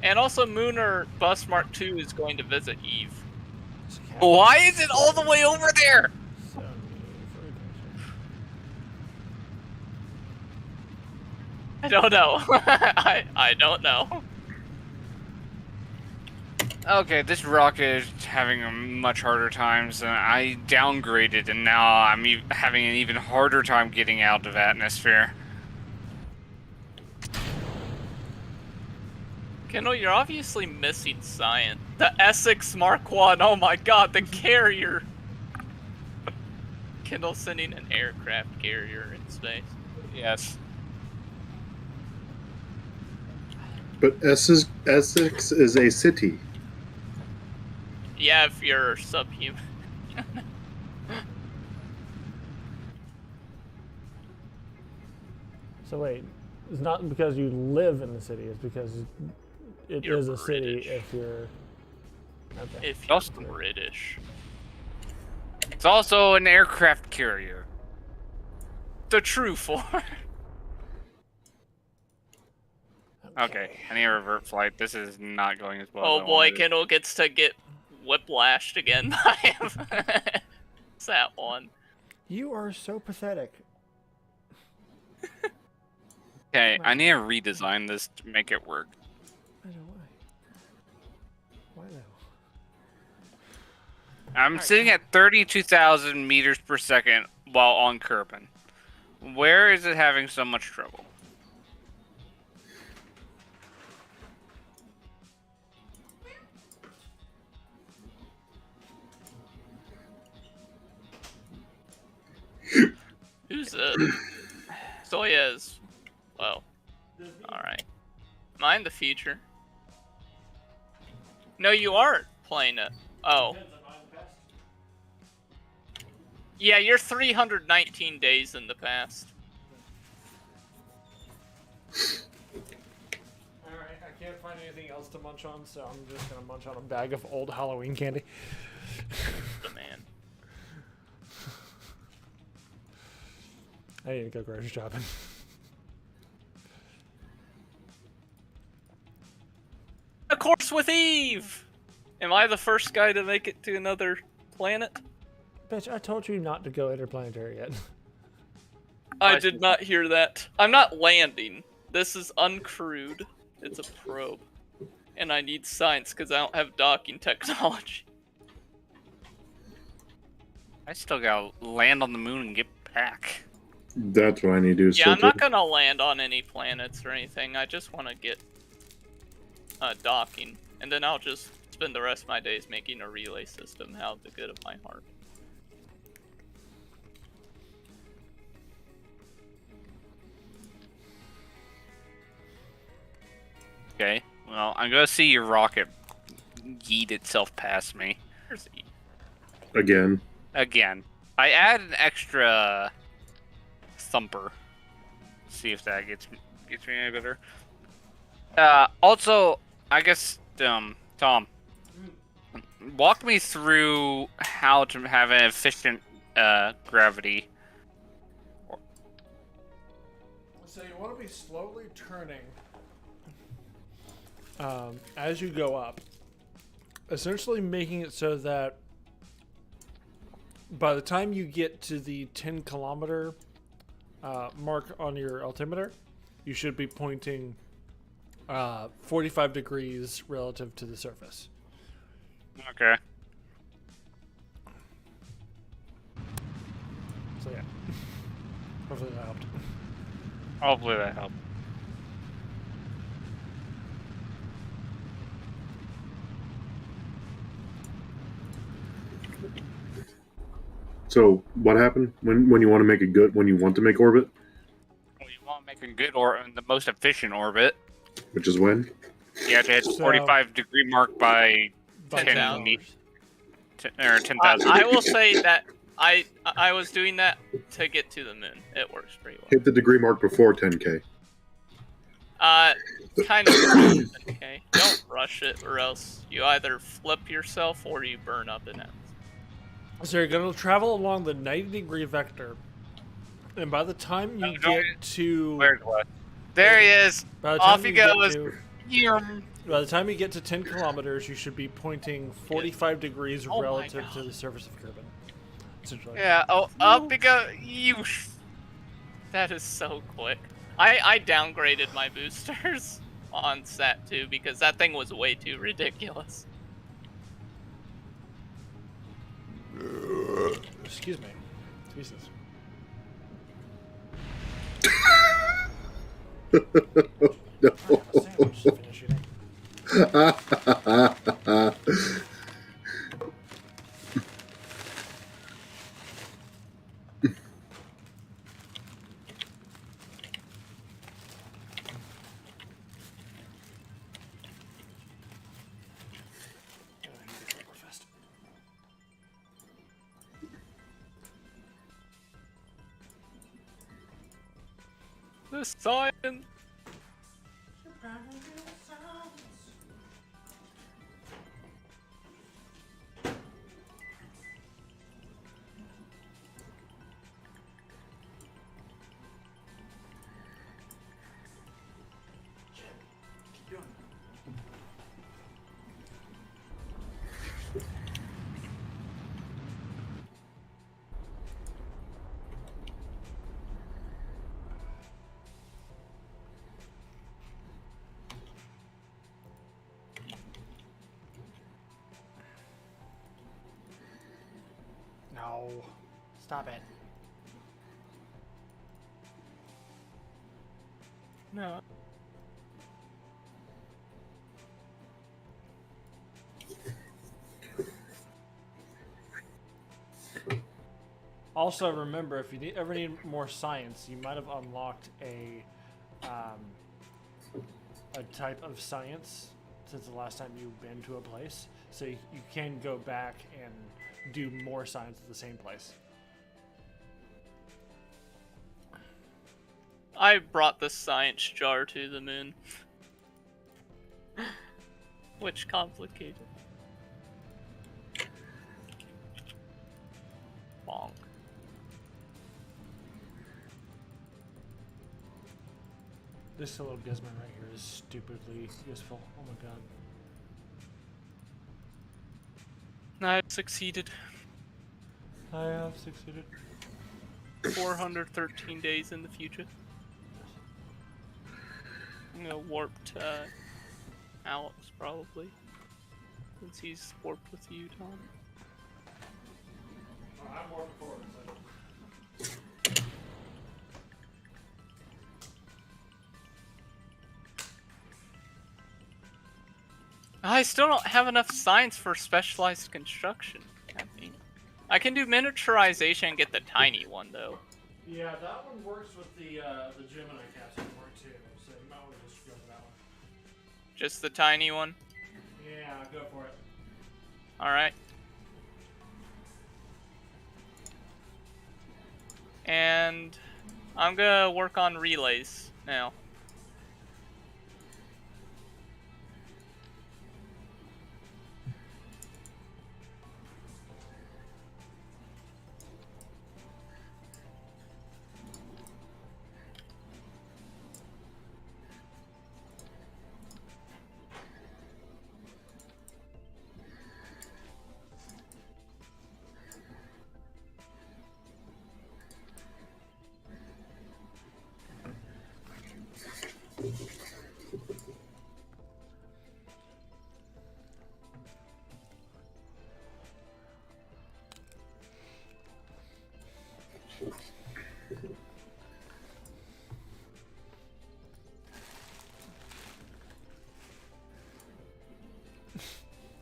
And also Mooner Bus Mark 2 is going to visit Eve. Why is it all the way over there? I don't know. I don't know. Okay, this rocket is having a much harder times, and I downgraded, and now I'm having an even harder time getting out of atmosphere. Kendall, you're obviously missing science. The Essex Mark 1, oh my god, the carrier! Kendall sending an aircraft carrier in space. Yes. But Essex is a city. Yeah, if you're subhuman. So wait, it's not because you live in the city. It's because it You're is a city British. if you're. Okay. If you're British. It's also an aircraft carrier. The true form. Okay, I need a revert flight. This is not going as well. Oh as I boy, wanted. Kendall gets to get whiplashed again by him. Sat 1. You are so pathetic. Okay, I need to redesign this to make it work. I know why. Why though? I'm sitting at 32,000 meters per second while on Kerbal. Where is it having so much trouble? Who's Soyez? Well, alright. Am I in the future? No, you aren't playing it. Oh. Yeah, you're 319 days in the past. Alright, I can't find anything else to munch on, so I'm just gonna munch on a bag of old Halloween candy. The man. I need to go grocery shopping. A course with Eve! Am I the first guy to make it to another planet? Bitch, I told you not to go interplanetary yet. I did not hear that. I'm not landing. This is uncrewed. It's a probe. And I need science because I don't have docking technology. I still gotta land on the moon and get back. That's what I need to do. Yeah, I'm not gonna land on any planets or anything. I just want to get docking. And then I'll just spend the rest of my days making a relay system. How the good of my heart. Okay, well, I'm gonna see your rocket yeet itself past me. Where's Eve? Again. Again. I add an extra thumper. See if that gets me any better. Also, I guess, Tom, walk me through how to have an efficient gravity. So you want to be slowly turning as you go up, essentially making it so that by the time you get to the 10-kilometer mark on your altimeter, you should be pointing 45 degrees relative to the surface. Okay. So yeah, hopefully that helped. Hopefully that helped. So what happened when you want to make a good when you want to make orbit, Well, you want to make a good or the most efficient orbit. which is when? You have to hit the So- 45-degree mark by 10,000. 10 or 10,000. I will say that I was doing that to get to the moon. It works pretty well. Hit the degree mark before 10K. Kind of. Okay. Don't rush it, or else you either flip yourself or you burn up in it. So you're going to travel along the 90-degree vector, and by the time you get to... Where's what? There he is. By the Off time he you get goes. to- Yum. By the time you get to 10 kilometers, you should be pointing 45 degrees Oh my relative God. to the surface of Kerbal. Essentially. Yeah. Oh, up he goes. You. That is so quick. I downgraded my boosters on Sat 2 because that thing was way too ridiculous. Excuse me. Jesus. No. Sandwich to finish eating. The science. No. Stop it. No. Also, remember, if you ever need more science, you might have unlocked a type of science since the last time you've been to a place. So you can go back and do more science at the same place. I brought the science jar to the moon. Which complicated. Bonk. This little gizmo right here is stupidly useful. Oh my god. I've succeeded. I have succeeded. 413 days in the future. I'm gonna warp to Alex probably, since he's warped with you, Tom. I'm more forward. I still don't have enough science for specialized construction. I can do miniaturization and get the tiny one though. Yeah, that one works with the Gemini capsule work too, so you might want to just go for that one. Just the tiny one. Yeah, go for it. All right. And I'm gonna work on relays now.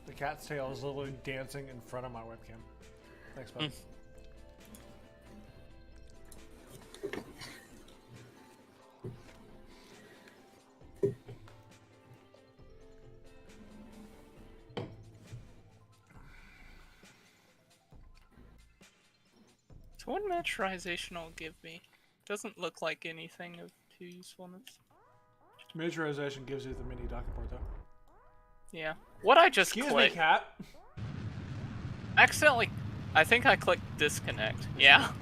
The cat's tail is literally dancing in front of my webcam. Thanks, bud. What miniaturization will give me? Doesn't look like anything of too usefulness. Miniaturization gives you the mini docking port, though. Yeah. What I just Excuse clicked. me, cat. Accidentally. I think I clicked disconnect. Yeah.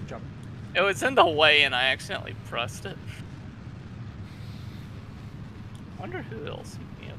Jump. It was in the way and I accidentally pressed it. Wonder who else hit me up.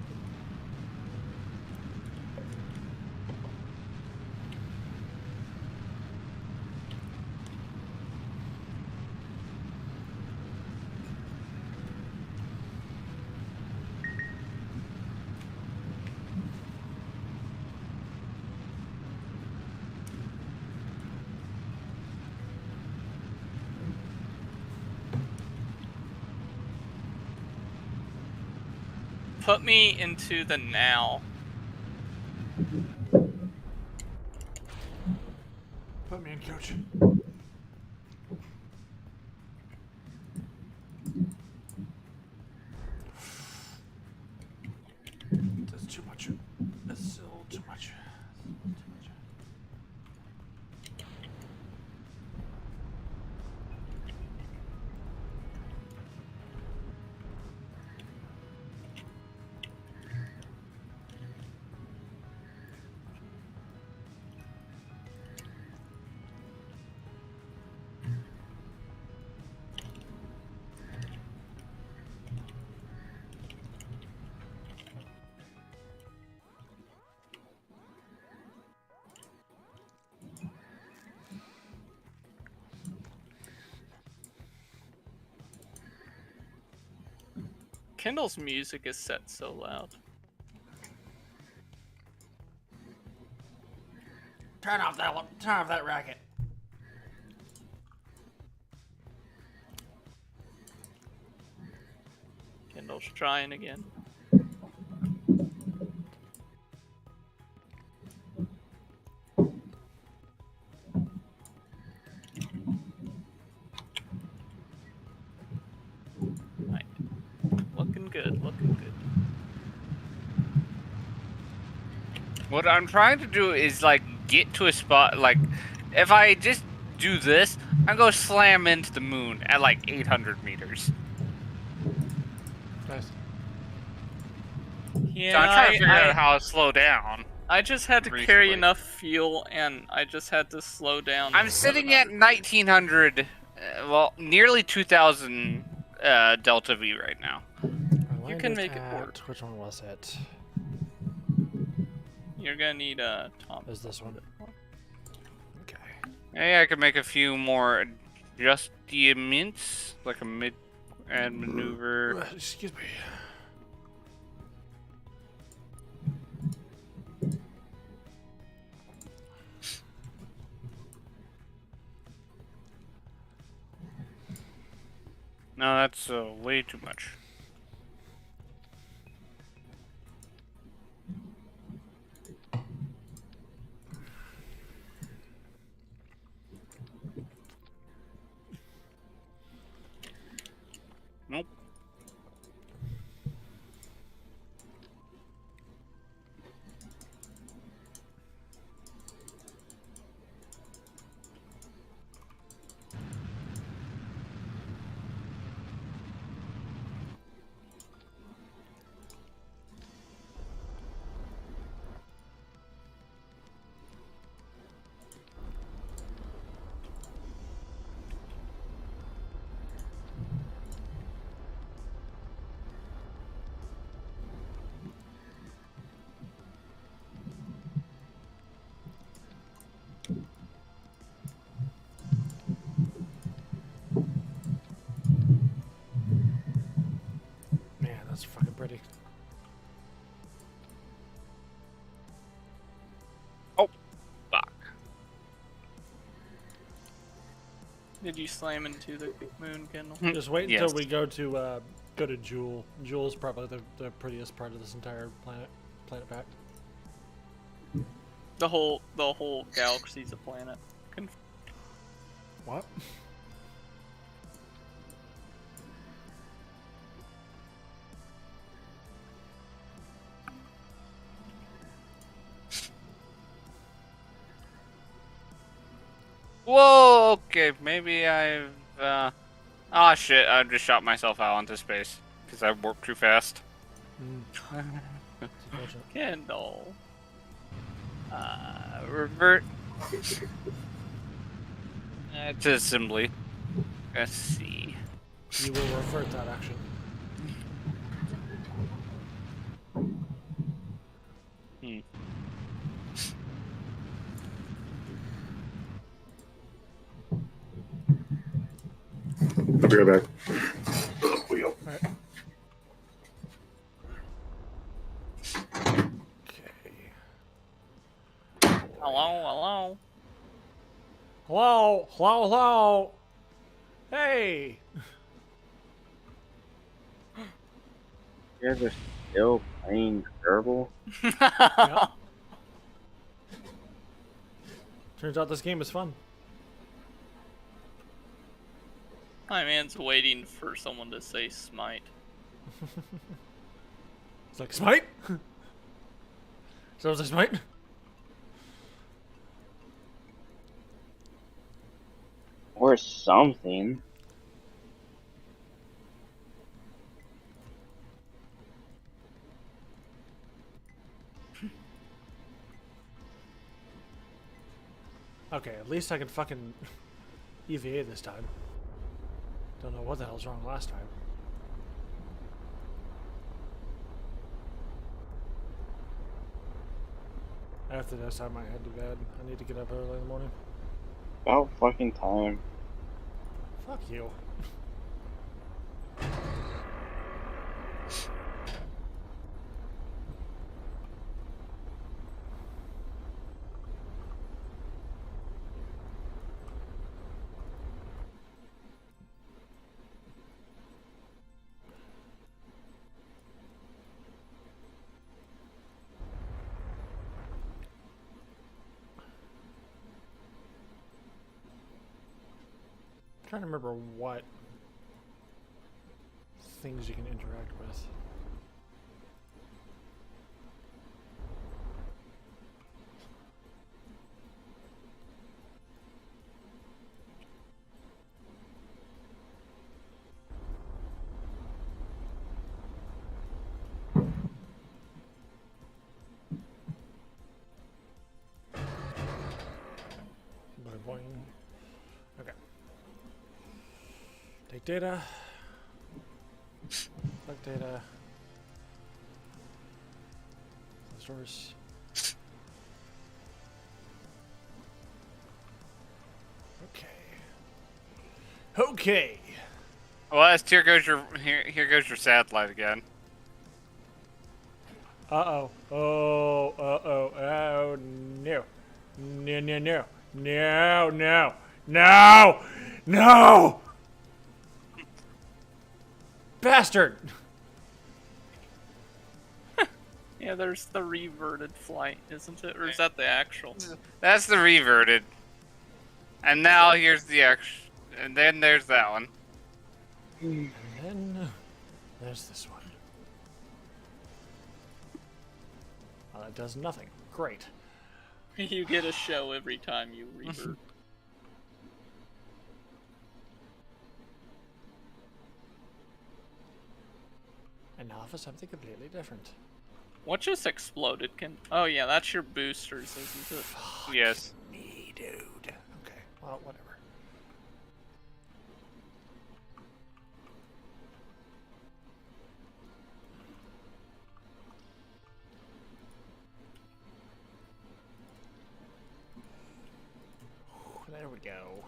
Put me into the now. Put me in, coach. That's too much. That's still too much. Kendall's music is set so loud. Turn off that one. Turn off that racket. Kendall's trying again. Right. Looking good, looking good. What I'm trying to do is like get to a spot like if I just do this, I'm gonna slam into the moon at like 800 meters. Nice. Yeah, So I'm trying to figure out how to slow down. I just had to carry recently. enough fuel, and I just had to slow down. I'm sitting at 1900, well, nearly 2000 Delta V right now. You can make it work. Which one was it? You're gonna need a Tom. Is this one? Okay. Yeah, I could make a few more adjustments, like a mid and maneuver. Excuse me. No, that's way too much. Nope. Man, that's fucking pretty. Oh, fuck. Did you slam into the moon, Kendall? Just wait until Yes. we go to Jewel. Jewel's probably the prettiest part of this entire planet pack. The whole galaxy's a planet. What? Whoa, okay, maybe I've, oh shit, I just shot myself out into space. Because I warped too fast. It's unfortunate. Kendall. Revert. To assembly. Let's see. You will revert that action. I'll be right back. Alright. Okay. Hello. Hello? Hello, hello? Hey! You guys are still playing Kerbal? Yeah. Turns out this game is fun. My man's waiting for someone to say smite. It's like, smite? So it's like, smite? Or something. Okay, at least I can fucking EVA this time. Don't know what the hell's wrong last time. After this, I might head to bed. I need to get up early in the morning. About fucking time. Fuck you. I'm trying to remember what things you can interact with. Boing, boing. Okay. Take data. Select data. Source. Okay. Okay. Well, here goes your satellite again. Uh-oh. Oh, uh-oh. Oh, no. No, no, no. No, no. No! No! Bastard! Yeah, there's the reverted flight, isn't it? Or is that the actual? That's the reverted. And now here's the actual. And then there's that one. And then there's this one. Well, that does nothing. Great. You get a show every time you revert. And now for something completely different. What just exploded? Oh yeah, that's your boosters, isn't it? Yes. Me, dude. Okay, well, whatever. There we go.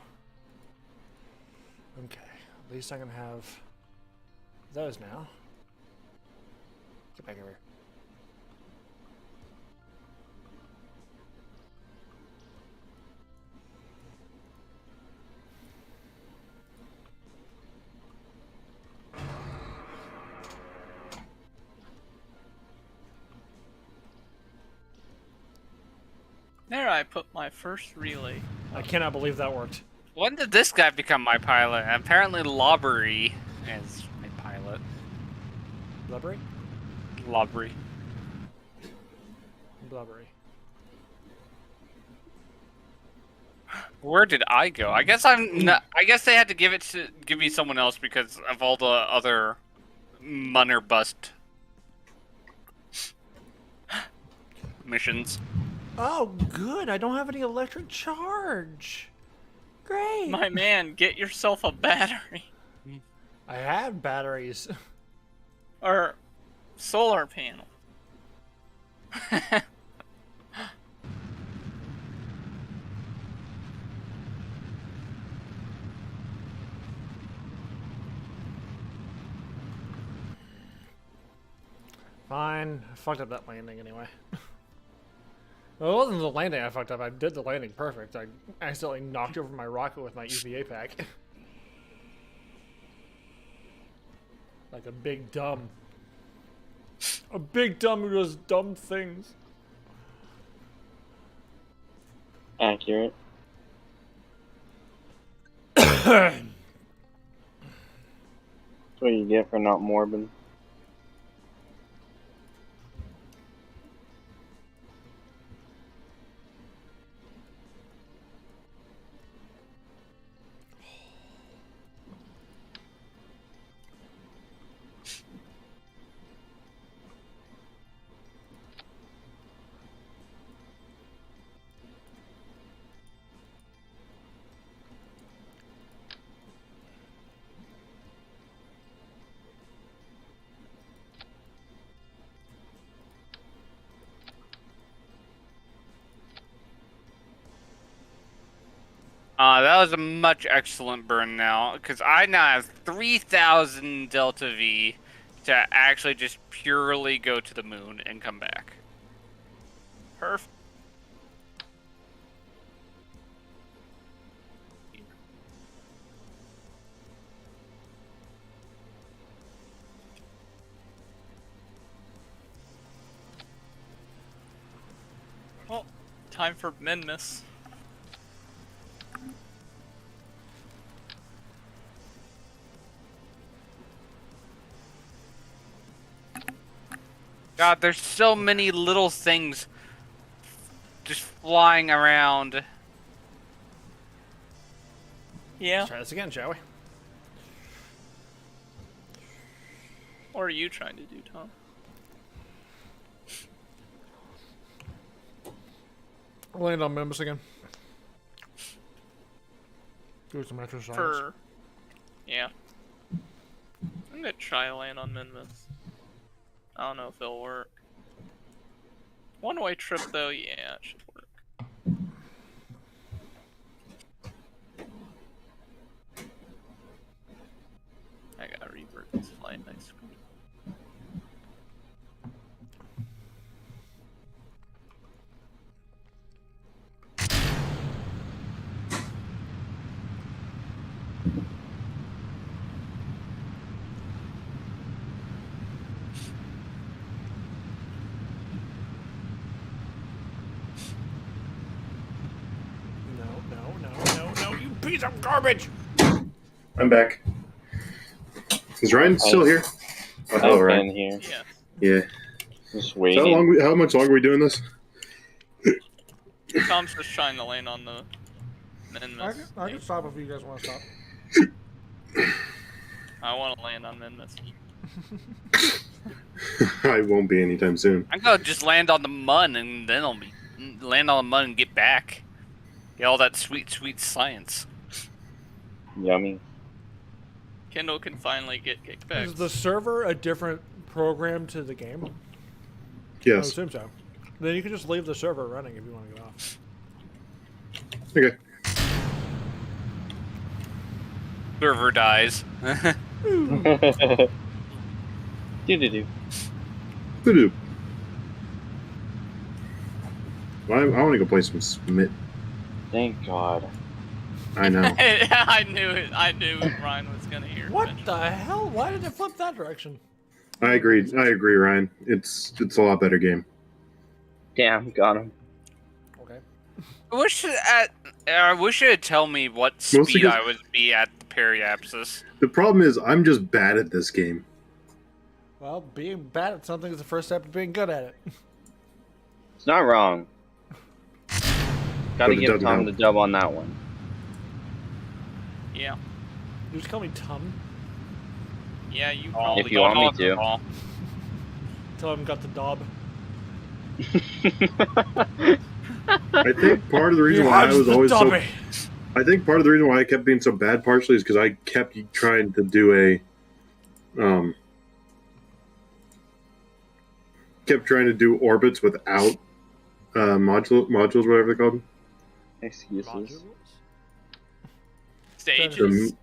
Okay, at least I can have those now. Get back over here. There, I put my first relay. I cannot believe that worked. When did this guy become my pilot? Apparently Lobbery is my pilot. Blubbery? Lobbery. Blubbery. Where did I go? I guess I'm not. I guess they had to give me someone else because of all the other Munner bust missions. Oh, good. I don't have any electric charge. Great. My man, get yourself a battery. I have batteries. Or solar panel. Fine. I fucked up that landing anyway. Well, it wasn't the landing I fucked up. I did the landing perfect. I accidentally knocked over my rocket with my EVA pack. Like a big dumb. A big dumb who does dumb things. Accurate. Oh, That's what you get for not morbid. That was a much excellent burn now, because I now have 3,000 Delta V to actually just purely go to the moon and come back. Perfect. Well, time for Minmus. God, there's so many little things just flying around. Yeah. let's try this again, shall we? What are you trying to do, Tom? Land on Membus again. Do some exercise. Yeah. I'm gonna try to land on Minmus. I don't know if it'll work. One-way trip, though, yeah, it should work. I gotta revert this flight next screen. No, you piece of garbage! I'm back. Is Ryan still here? Oh, hello, I've Ryan. been here. Yeah. Yeah. Just So waiting. how much longer are we doing this? Tom's just trying to land on the Minmus. I can stop if you guys want to stop. I want to land on Minmus. I won't be anytime soon. I'm gonna just land on the mun and then I'll be land on the mun and get back. Get all that sweet, sweet science. Yummy. Kendall can finally get kicked back. Is the server a different program to the game? I Yes. assume so. Then you can just leave the server running if you want to get off. Okay. Server dies. Do-do-do. Voodoo. Well, I want to go play some Smith. Thank God. I know. I knew it. I knew Ryan was gonna hear. What mention. the hell? Why did it flip that direction? I agree, Ryan. It's a lot better game. Damn, got him. Okay. I wish it'd tell me what Mostly speed 'cause- I would be at the periapsis. The problem is I'm just bad at this game. Well, being bad at something is the first step to being good at it. It's not wrong. Gotta But it give doesn't Tom help. the dub on that one. Yeah. You just call me Tum. Yeah, you Oh, probably If you want me don't know to. at all. Tell him got the dob. I think part of the reason He why I has was the always so. dobby. I think part of the reason why I kept being so bad partially is because I kept trying to do kept trying to do orbits without modules, whatever they're called. Excuses. stages.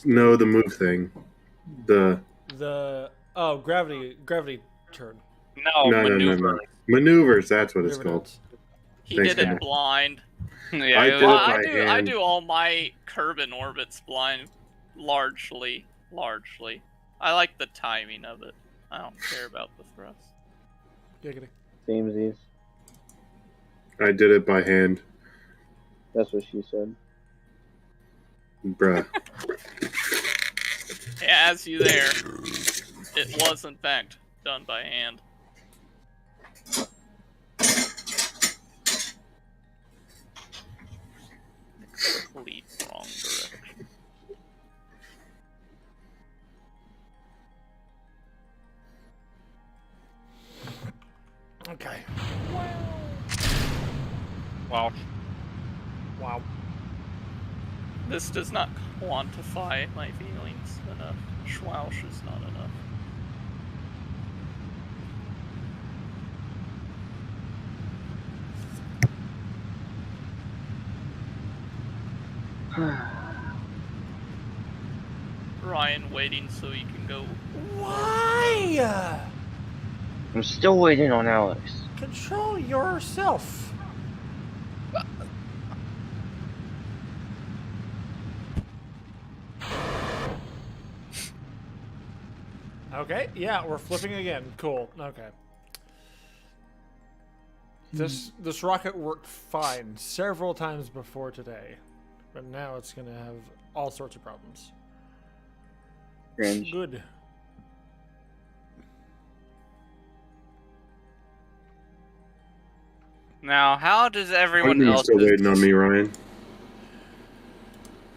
No, the move thing. The Gravity turn. No, no, maneuver. maneuvers. That's what it's Maneuver called. downs. He Thanks, did it man. blind. Yeah, I it did was- it Well, by I hand. do all my Kerbal orbits blind, largely. I like the timing of it. I don't care about the thrust. Giggity. Samesies. I did it by hand, That's what she said. bruh. As you there, it was in fact done by hand. Complete wrong direction. Okay. Wow. Wow. This does not quantify my feelings enough. Schwausch is not enough. Ryan waiting so he can go. Why? I'm still waiting on Alex. Control yourself. Okay, yeah, we're flipping again. Cool. Okay. This rocket worked fine several times before today, but now it's gonna have all sorts of problems. Cringe. Good. Now, how does Are everyone you else? still waiting on me, Ryan?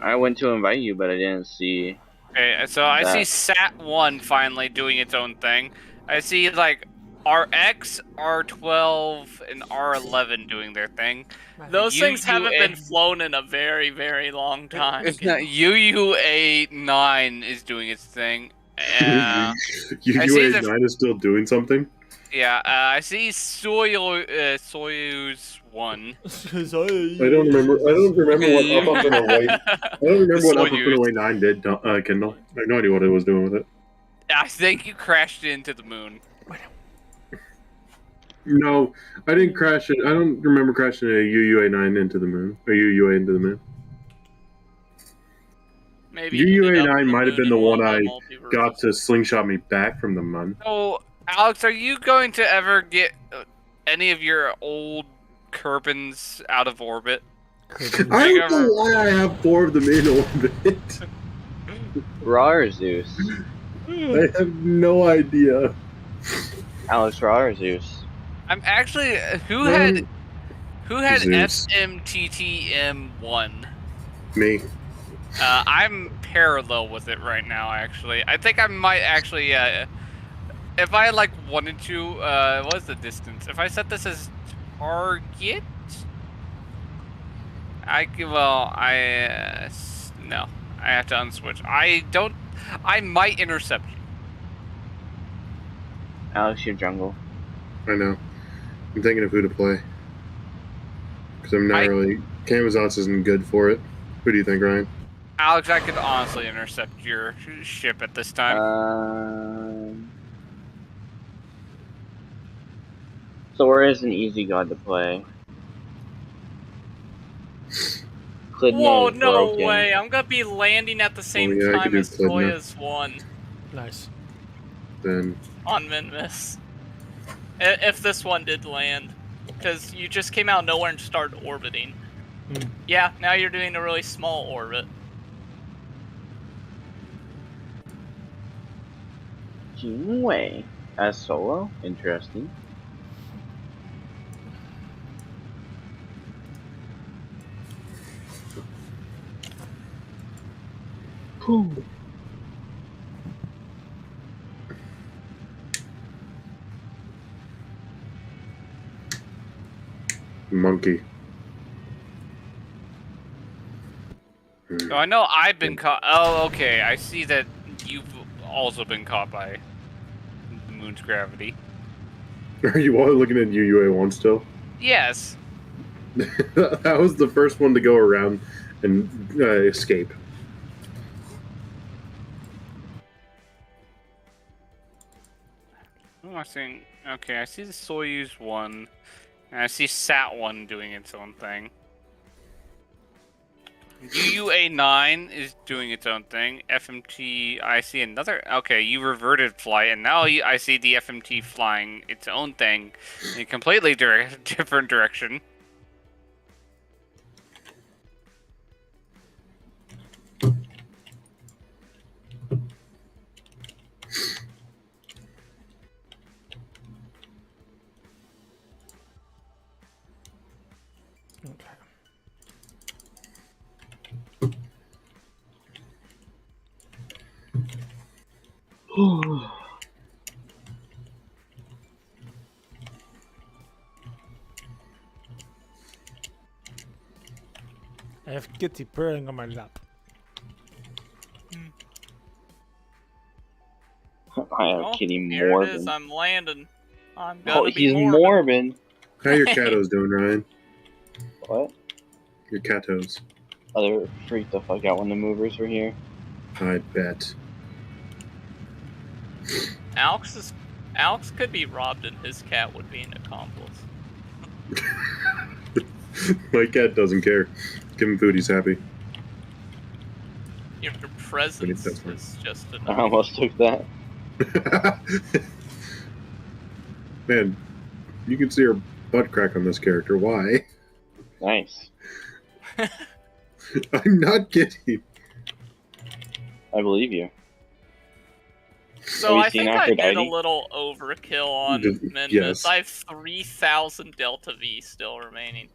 I went to invite you, but I didn't see. Okay, so I see That. Sat-1 finally doing its own thing. I see, like, RX, R12, and R11 doing their thing. Those things haven't been UUA flown in a very, very long time. UUA9 is doing its thing. I see the- UUA9 is still doing something. Yeah, I see Soyuz 1. I don't remember what Up Up and Away. I don't remember what Up Up and Soyuz. Away 9 did. Kendall. I have no idea what it was doing with it. I think you crashed into the moon. No, I didn't crash it. I don't remember crashing a UUA9 into the moon or UUA into the moon. Maybe you ended up UUA9 in the might have moon been the in one of I multiverses. got to slingshot me back from the moon. So, Alex, are you going to ever get any of your old Kerbals out of orbit? I don't know why I have 4 of them in orbit. Rar Zeus. I have no idea. Alex Rar Zeus. I'm actually who had Zeus. SMTTM1? Me. I'm parallel with it right now. Actually, I think I might actually. If I like wanted to, what's the distance? If I set this as target, no, I have to unswitch. I might intercept you. Alex, your jungle. I know. I'm thinking of who to play. Because I'm not really... Camazotz isn't good for it. Who do you think, Ryan? Alex, I could honestly intercept your ship at this time. Thor is an easy god to play. Clidna Whoa, is no broken. way! I'm gonna be landing at the same yeah, I could time do as Clidna. Soyuz 1 Nice. Then... on Minmus. If this one did land. Because you just came out of nowhere and started orbiting. Yeah, now you're doing a really small orbit. Jinwei as solo? Interesting. Whew. Monkey. So I know I've been caught. Oh, okay. I see that you've also been caught by the moon's gravity. Are you all looking at UUA1 still? Yes. That was the first one to go around and escape. Who am I seeing? Okay, I see the Soyuz 1, and I see Sat 1 doing its own thing. UUA9 is doing its own thing. FMT, I see another. Okay, you reverted flight, and now I see the FMT flying its own thing in a completely different direction. Okay. I have Kitty purring on my lap. I have Oh, Kitty here it is. Morbin. I'm landing. I'm gonna Oh, be he's Morbin. Morbin. How are your catos doing, Ryan? What? Your catos. Oh, they were freaked the fuck out when the movers were here. I bet. Alex could be robbed and his cat would be an accomplice. My cat doesn't care. Give him food, he's happy. Your presence that's fine. is just I enough. almost took that. Man, you can see her butt crack on this character. Why? Nice. I'm not kidding. I believe you. So we I seen think I did a Aphrodite? little overkill on Minmus. Yes. I have 3,000 Delta V still remaining.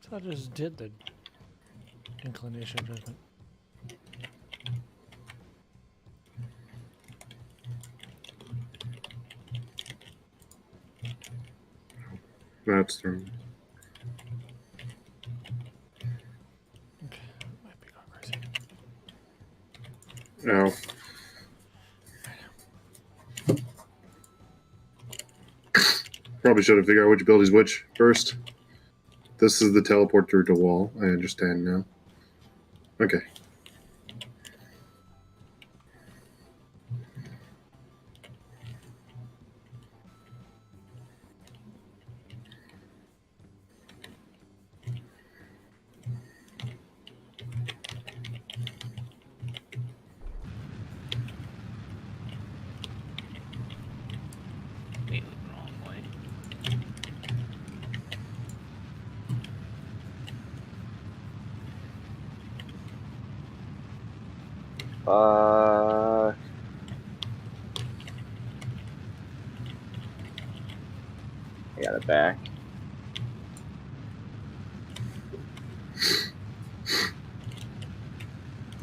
So I just did the inclination adjustment. That's turn. Okay, might be going crazy. Ow. Probably should have figured out which build is which first. This is the teleporter to wall. I understand now. Okay. Completely the wrong way. Fuck. I got it back.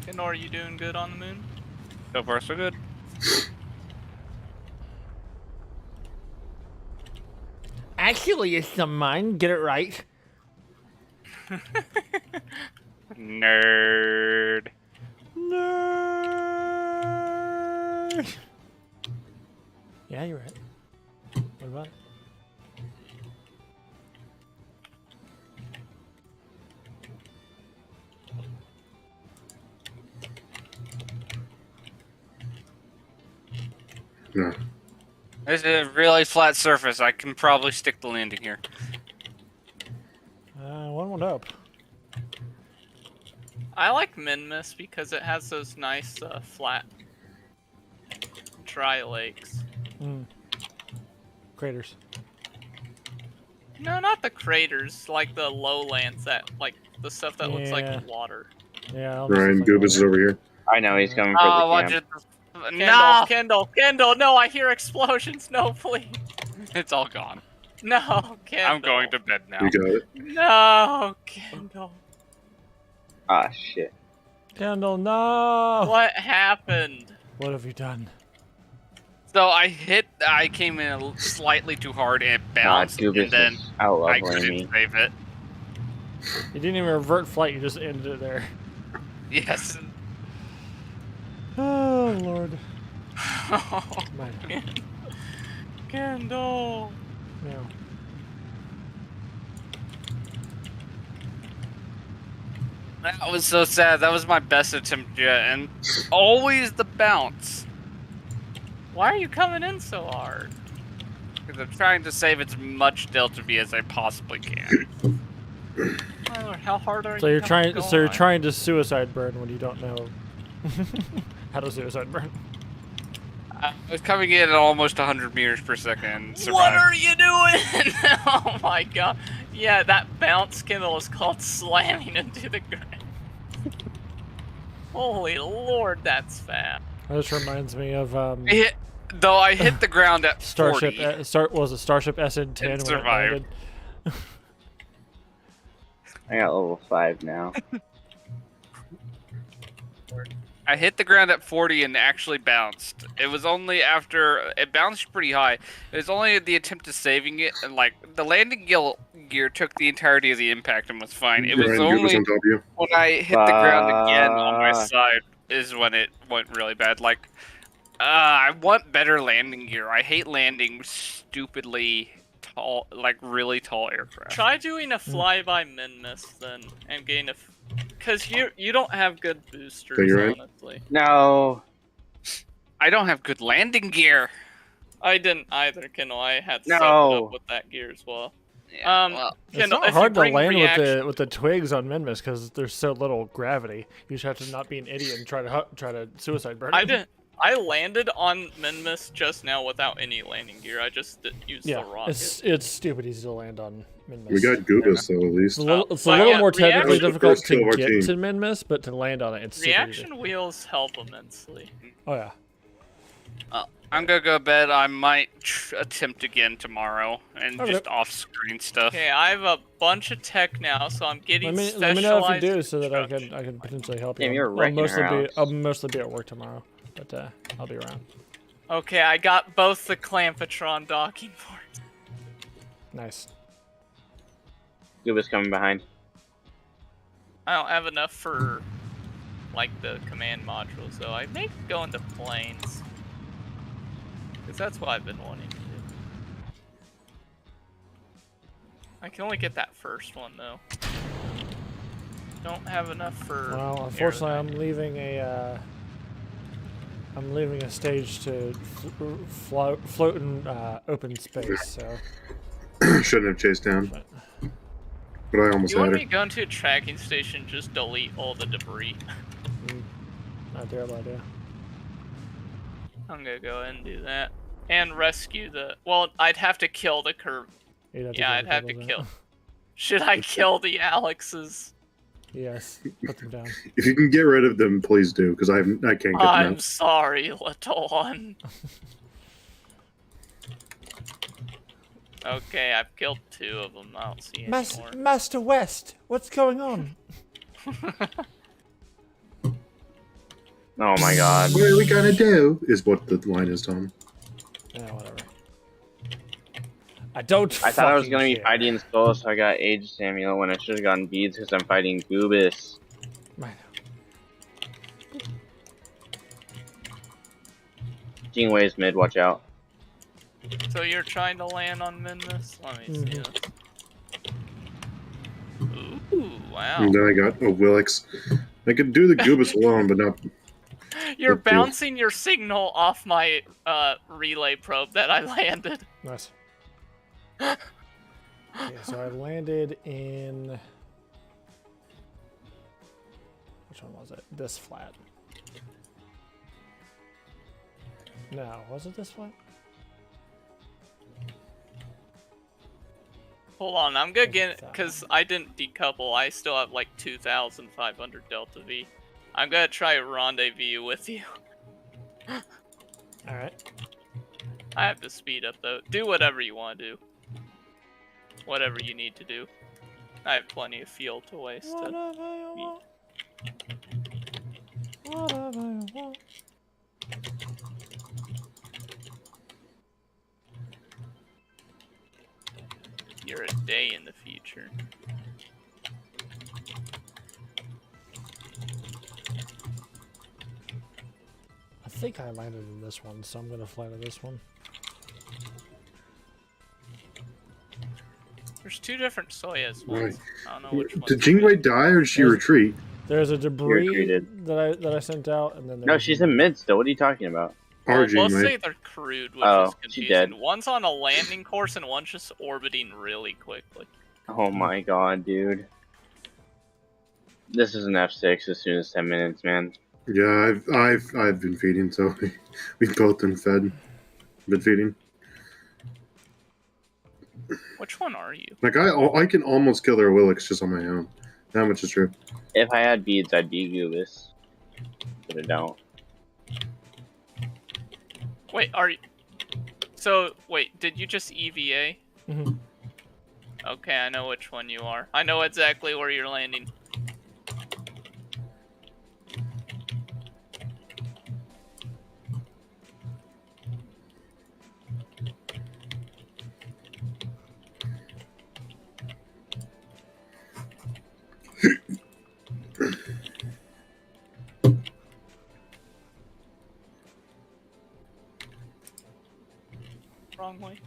Kenor, are you doing good on the moon? So far, so good. Actually, it's the mine. Get it right. Nerd. Nerd. Yeah, you're right. What about it? No. This is a really flat surface. I can probably stick the landing here. One went up. I like Minmus because it has those nice flat dry lakes. Craters. No, not the craters, like the lowlands that, like, the stuff that looks Yeah. like water. Yeah. Ryan Goobus is over here. I know he's coming for Oh, the watch camp. it. Kendall, No! Kendall, no, I hear explosions, no, please. It's all gone. No, Kendall. I'm going to bed now. You got it. No, Kendall. Ah, shit. Kendall, no. What happened? What have you done? So I came in slightly too hard and it God, bounced, Goobus and then is out I leveling me. couldn't save it. You didn't even revert flight. You just ended it there. Yes. Oh Lord. My, Kendall. no. That was so sad. That was my best attempt yet, and always the bounce. Why are you coming in so hard? Because I'm trying to save as much Delta V as I possibly can. Tyler, how hard are So you? you're trying. going? So you're trying to suicide burn when you don't know how to suicide burn. I was coming in at almost 100 meters per second. What are you doing? Oh my god. Yeah, that bounce, Kendall, is called slamming into the ground. Holy lord, that's fast. This reminds me of I hit the ground at Starship. 40. Was it Starship SN10 when it survived. landed? I got level 5 now. I hit the ground at 40 and actually bounced. It was only after it bounced pretty high. It was only the attempt of saving it, and like the landing gear took the entirety of the impact and was fine. It was Ryan Goobus only on top of you. when I hit the ground again on my side is when it went really bad. Like, I want better landing gear. I hate landing stupidly tall, like really tall aircraft. Try doing a flyby min-miss then, and gain a... Because you don't have good boosters, Okay, you're right. honestly. No. I don't have good landing gear. I didn't either, Kendall. I had to set it No. up with that gear as well. Yeah, well, It's Kendall, not if you hard to bring land reaction- with the twigs on Minmus because there's so little gravity. You just have to not be an idiot and try to suicide burn. I didn't. I landed on Minmus just now without any landing gear. I just used Yeah, the rocket. it's stupid easy to land on Minmus. We got Goobus though, at least. It's a But little yeah, more technically reaction- difficult First kill to of our get team. to Minmus, but to land on it, it's super easy. Reaction wheels help immensely. Oh yeah. I'm gonna go to bed. I might attempt again tomorrow and Okay. just off-screen stuff. Okay, I have a bunch of tech now, so I'm getting Let me know if you do specialized so that I construction. can potentially help you. Damn, you're wrecking her house. I'll mostly be at work tomorrow, but I'll be around. Okay, I got both the Clampatron docking ports. Nice. Goobus coming behind. I don't have enough for, like, the command module, so I may go into planes. Because that's what I've been wanting to do. I can only get that first one, though. Don't have enough for... Well, unfortunately, aerodynamics. I'm leaving a stage to float in open space. So. Shouldn't have chased down, but I almost You want had me her. to go into a tracking station, just delete all the debris? Not a terrible idea. I'm gonna go ahead and do that. And rescue the... Well, I'd have to kill the Kerbal. Yeah, I'd have to kill. Should I kill the Alexes? Yes, put them down. If you can get rid of them, please do, because I can't get them I'm out. sorry, little one. Okay, I've killed 2 of them. I don't see any more. Master West, what's going on? Oh my god. What are we gonna do? Is what the line is, Tom. Yeah, whatever. I don't. I thought I was fucking gonna be care. fighting Skull, so I got Age Samuel when I should have gotten Beads because I'm fighting Goobus. Man. Kingway's mid, watch out. So you're trying to land on Minmus? Let me see this. Ooh, wow. And then I got a Willix. I could do the Goobus alone, but not. You're Okay. bouncing your signal off my relay probe that I landed. Nice. Okay, so I landed in. Which one was it? This flat. No, was it this flat? Hold on, I'm gonna get because I didn't decouple. I still have like 2,500 Delta V. I'm gonna try rendezvous with you. All right. I have to speed up though. Do whatever you want to do. Whatever you need to do. I have plenty of fuel to waste. Whatever you want. Whatever you want. You're a day in the future. I think I landed in this one, so I'm gonna fly to this one. There's two different Soyuz Right. ones. I don't know which one. Did Jingwei die or did she retreat? There's a debris retreated. that I sent out, and then No, there's she's in mid still. What are you talking about? Our Well, most Jingwei. say they're crewed, which Oh, is she confusing. dead. One's on a landing course and one's just orbiting really quickly. Oh my god, dude. This is an F6 as soon as 10 minutes, man. Yeah, I've been feeding, so we've both been fed. Been feeding. Which one are you? Like I can almost kill their Willix just on my own. That much is true. If I had beads, I'd be Goobus. But I don't. Wait, are you... So, wait, did you just EVA? Mhm. Okay, I know which one you are. I know exactly where you're landing. Wrong way.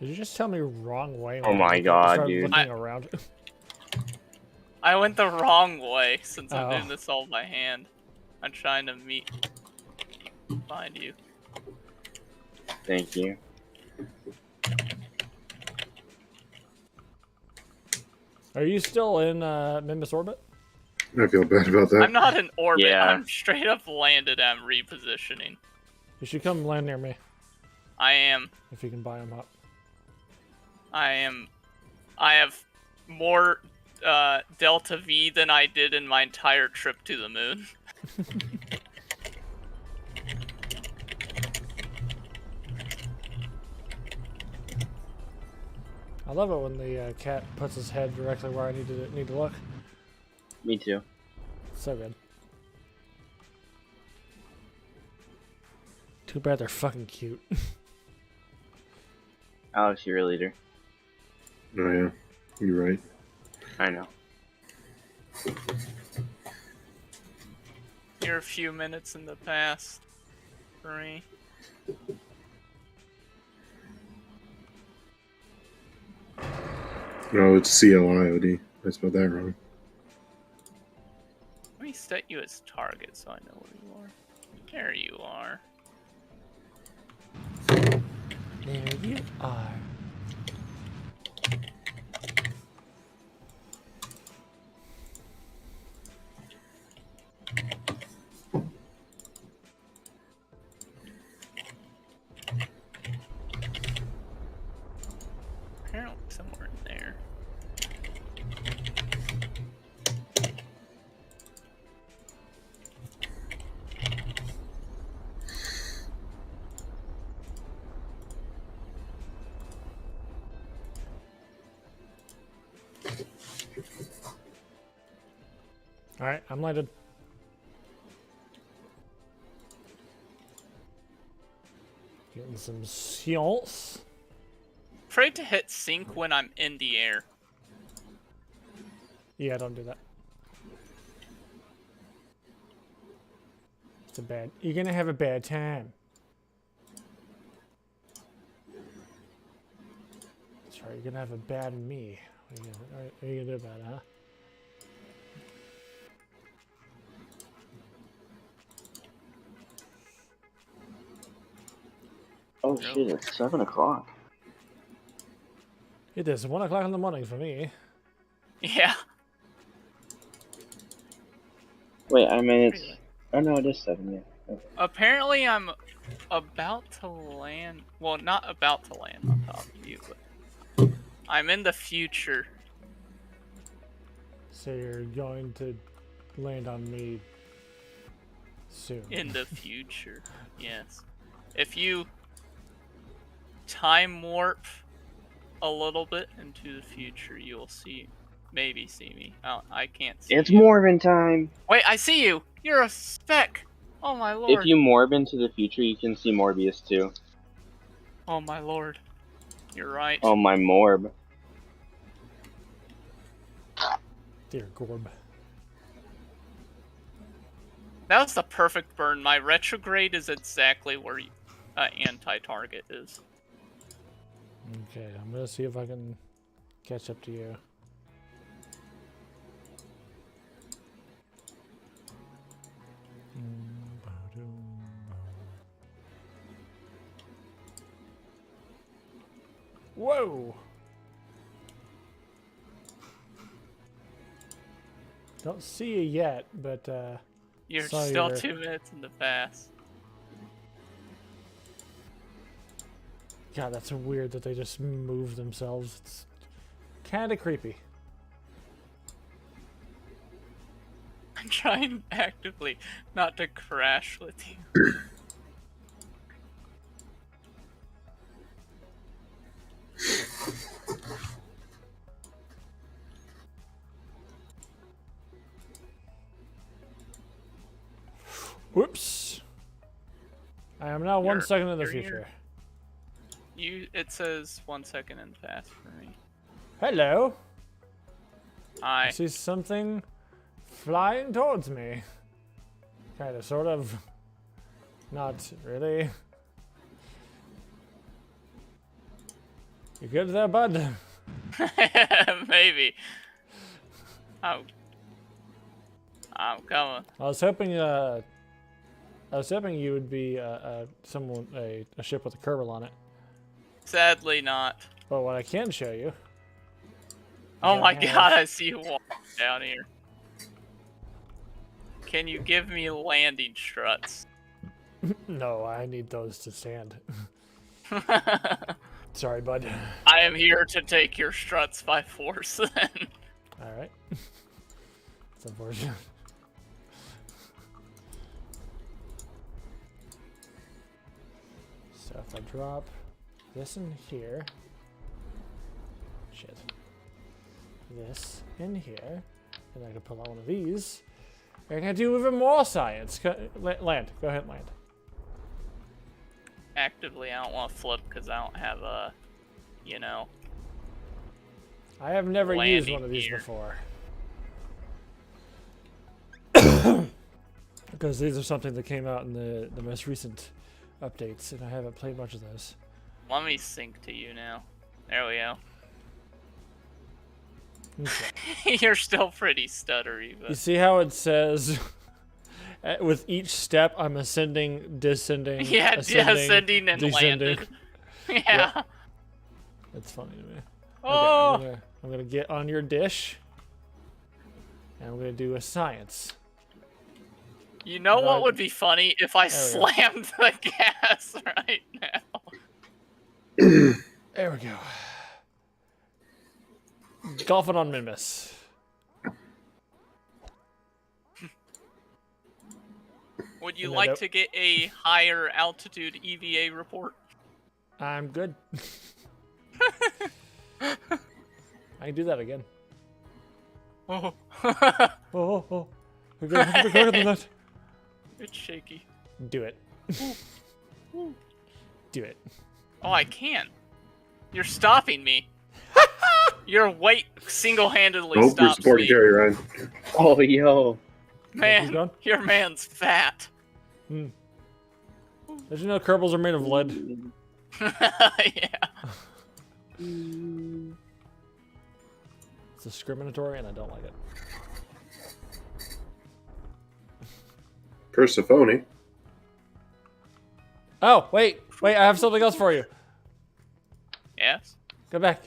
Did you just tell me wrong way? Oh when my I God, started dude. Looking around. I went the wrong way since I'm Oh. doing this all by hand. I'm trying to find you. Thank you. Are you still in Mimbus orbit? I feel bad about that. I'm not in orbit. Yeah. I'm straight up landed. I'm repositioning. You should come land near me I am. if you can buy them up. I have more Delta V than I did in my entire trip to the moon. I love it when the cat puts his head directly where I need to look. Me too. So good. Too bad they're fucking cute. Alex, you're a leader. Oh yeah, you're right. I know. You're a few minutes in the past for me. No, it's CLIOD. I spelled that wrong. Let me set you as target so I know where you are. There you are. There you are. Apparently somewhere in there. Alright, I'm landed. Getting some science. Afraid to hit sync when I'm in the air. Yeah, don't do that. It's a bad. You're gonna have a bad time. That's right. You're gonna have a bad me. What are you gonna do about it, huh? Oh shit, it's 7 o'clock. It is 1 o'clock in the morning for me. Yeah. Wait, I mean it's... Oh no, it is 7, yeah. Okay. Apparently I'm about to land. Well, not about to land on top of you, but I'm in the future. So you're going to land on me soon. In the future, yes. If you time warp a little bit into the future, you will maybe see me. Oh, I can't see It's you. Morbin time. Wait, I see you! You're a speck! Oh my lord. If you morb into the future, you can see Morbius too. Oh my lord. You're right. Oh my morb. Dear Gorb. That was the perfect burn. My retrograde is exactly where anti-target is. Okay, I'm gonna see if I can catch up to you. Whoa! Don't see you yet, but You're saw still your- 2 minutes in the pass. God, that's weird that they just move themselves. It's kind of creepy. I'm trying actively not to crash with you. Whoops! I am now 1 second in the you're future. It says 1 second in the pass for me. Hello! I Hi. see something flying towards me. Kind of, sort of. Not really. You good there, bud? Maybe. I'm coming. I was hoping you would be a ship with a Kerbal on it. Sadly not. But what I can show you. Oh my have- god, I see you walking down here. Can you give me landing struts? No, I need those to stand. Sorry, bud. I am here to take your struts by force then. Alright. It's unfortunate. So if I drop this in here. Shit. This in here. And I can pull out one of these. And I can do even more science. Land. Go ahead, land. Actively, I don't want to flip because I don't have a, you know. I have never used Landing one of these gear. before. Because these are something that came out in the most recent updates, and I haven't played much of those. Let me sync to you now. There we go. Okay. You're still pretty stuttery, You but see how it says, with each step, I'm ascending, descending, yeah, ascending and descending. landed. Yeah. It's funny to me. Oh. Okay, I'm gonna get on your dish, and I'm gonna do a science. You know Right. what would be funny if I There we go. slammed the gas right now? There we go. Golfing on Minmus. Would you No, like nope. to get a higher altitude EVA report? I'm good. I can do that again. Oh. Oh. We're gonna be quicker than that. It's shaky. Do it. Do it. Oh, I can. You're stopping me. Your weight single-handedly Nope, we're stops supporting me. Carrie, Ryan. Oh, yo. Keep Man, going. your man's fat. Did you know Kerbals are made of lead? Yeah. It's discriminatory and I don't like it. Persephone. Oh, wait, I have something else for you. Yes. Go back.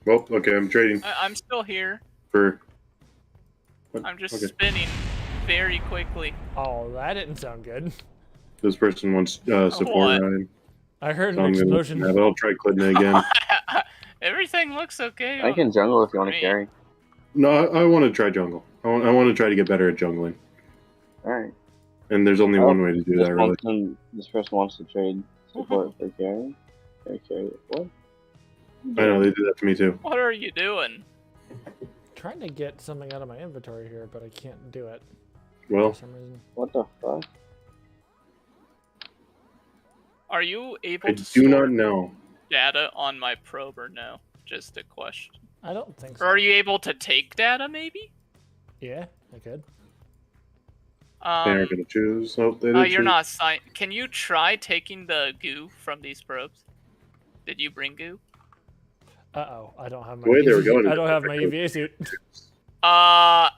Well, okay, I'm trading I'm still here. for. What? I'm just Okay. spinning very quickly. Oh, that didn't sound good. This person wants support What? Ryan. I heard So an I'm gonna explosion. yeah, but I'll try clicking it again. Everything looks okay. I can jungle if you want to me. carry. No, I want to try jungle. I want to try to get better at jungling. Alright. And there's only one way to do that, really. This person wants to trade support for carry. Carry. What? I know, they do that to me too. What are you doing? Trying to get something out of my inventory here, but I can't do it Well, for some reason. What the fuck? Are you able I to do store not know. data on my probe or no? Just a question. I don't think Or so. are you able to take data maybe? Yeah, I could. They aren't going to choose. Oh, they did You're choose. not signed. Can you try taking the goo from these probes? Did you bring goo? Uh-oh, I don't have my The way they were going, I don't have my EVA suit. I